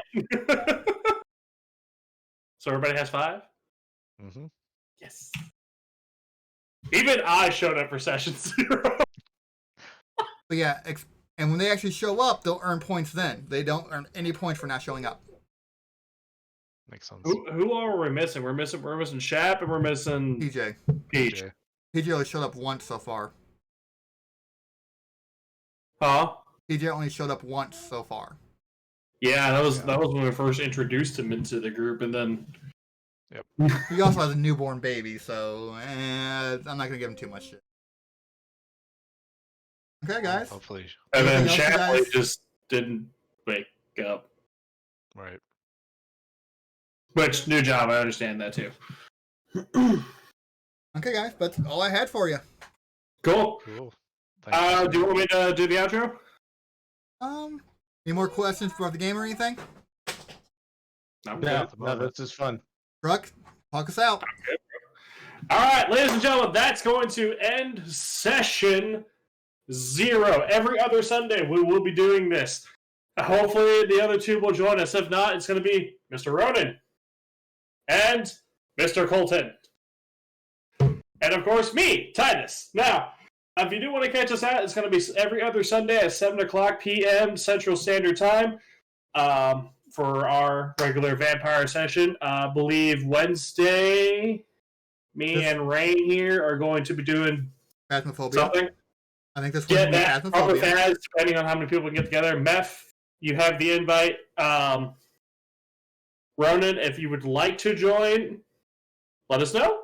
Speaker 1: So everybody has 5?
Speaker 3: Mm-hmm.
Speaker 1: Yes. Even I showed up for session 0.
Speaker 2: But yeah, and when they actually show up, they'll earn points then. They don't earn any points for not showing up.
Speaker 3: Makes sense.
Speaker 1: Who are we missing? We're missing Shap and we're missing
Speaker 2: PJ.
Speaker 1: Peach.
Speaker 3: PJ.
Speaker 2: PJ only showed up once so far.
Speaker 1: Huh?
Speaker 2: PJ only showed up once so far.
Speaker 1: Yeah, that was when we first introduced him into the group, and then
Speaker 2: He also has a newborn baby, so I'm not going to give him too much shit. Okay, guys.
Speaker 3: Hopefully.
Speaker 1: and then
Speaker 2: Anything else, you
Speaker 1: Shapley
Speaker 2: guys?
Speaker 1: just didn't wake up.
Speaker 3: Right.
Speaker 1: Which new job, I understand that too.
Speaker 2: Okay, guys, that's all I had for you.
Speaker 1: Cool.
Speaker 3: Cool. Thank you.
Speaker 1: Do you want me to do the outro?
Speaker 2: Any more questions about the game or anything?
Speaker 1: I'm
Speaker 5: No,
Speaker 1: good.
Speaker 5: no, this is fun.
Speaker 2: Truck, talk us out.
Speaker 1: All right, ladies and gentlemen, that's going to end session 0. Every other Sunday, we will be doing this. Hopefully, the other 2 will join us. If not, it's going to be Mr. Ronan and Mr. Colton. And, of course, me, Titus. Now, if you do want to catch us out, it's going to be every other Sunday at 7 o'clock p.m. Central Standard Time for our regular vampire session. I believe Wednesday, me and Rain here are going to be doing
Speaker 2: Phasmophobia.
Speaker 1: something.
Speaker 2: I think this
Speaker 1: Get
Speaker 2: one's
Speaker 1: that proper
Speaker 2: Phasmophobia.
Speaker 1: fads, depending on how many people can get together. Meth, you have the invite. Ronan, if you would like to join, let us know.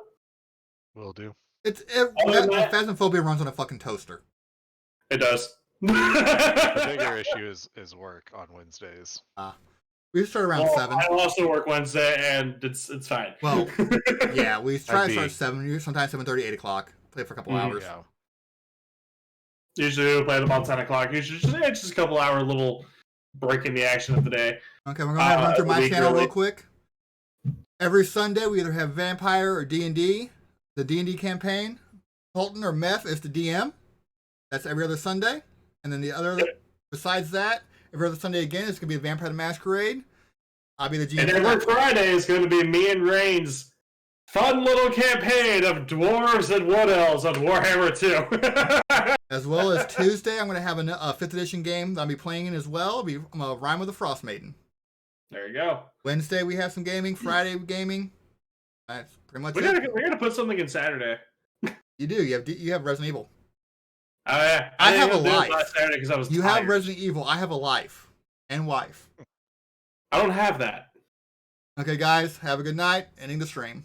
Speaker 3: Will do.
Speaker 1: Other than that-
Speaker 2: Phasmophobia runs on a fucking toaster.
Speaker 1: It does.
Speaker 3: The bigger issue is work on Wednesdays.
Speaker 2: We start around 7.
Speaker 1: I also work Wednesday, and it's fine.
Speaker 2: Well, yeah, we try to
Speaker 3: be-
Speaker 2: start 7, sometimes 7:30, 8 o'clock. Play for a couple hours.
Speaker 3: Yeah.
Speaker 1: Usually we play them on 10 o'clock. Usually it's just a couple hour little break in the action of the day.
Speaker 2: Okay, we're going to run through my
Speaker 1: week
Speaker 2: channel
Speaker 1: early.
Speaker 2: real quick. Every Sunday, we either have Vampire or D&D. The D&D campaign, Colton or Meth is the DM. That's every other Sunday. And then the other, besides that, every other Sunday again, it's going to be the Vampire the Masquerade. I'll be the GM.
Speaker 1: And
Speaker 2: for
Speaker 1: every
Speaker 2: that.
Speaker 1: Friday is going to be me and Rain's fun little campaign of dwarves and wood elves on Warhammer 2.
Speaker 2: As well as Tuesday, I'm going to have a 5th edition game that I'll be playing in as well. I'm going to Rhyme with the Frost Maiden.
Speaker 1: There you go.
Speaker 2: Wednesday, we have some gaming. Friday, gaming. That's pretty much
Speaker 1: We're
Speaker 2: it.
Speaker 1: gonna put something in Saturday.
Speaker 2: You do. You have Resident Evil.
Speaker 1: I
Speaker 2: have
Speaker 1: didn't
Speaker 2: a
Speaker 1: do it
Speaker 2: life.
Speaker 1: last Saturday because I was
Speaker 2: You
Speaker 1: tired.
Speaker 2: have Resident Evil. I have a life and wife.
Speaker 1: I don't have that.
Speaker 2: Okay, guys, have a good night. Ending the stream.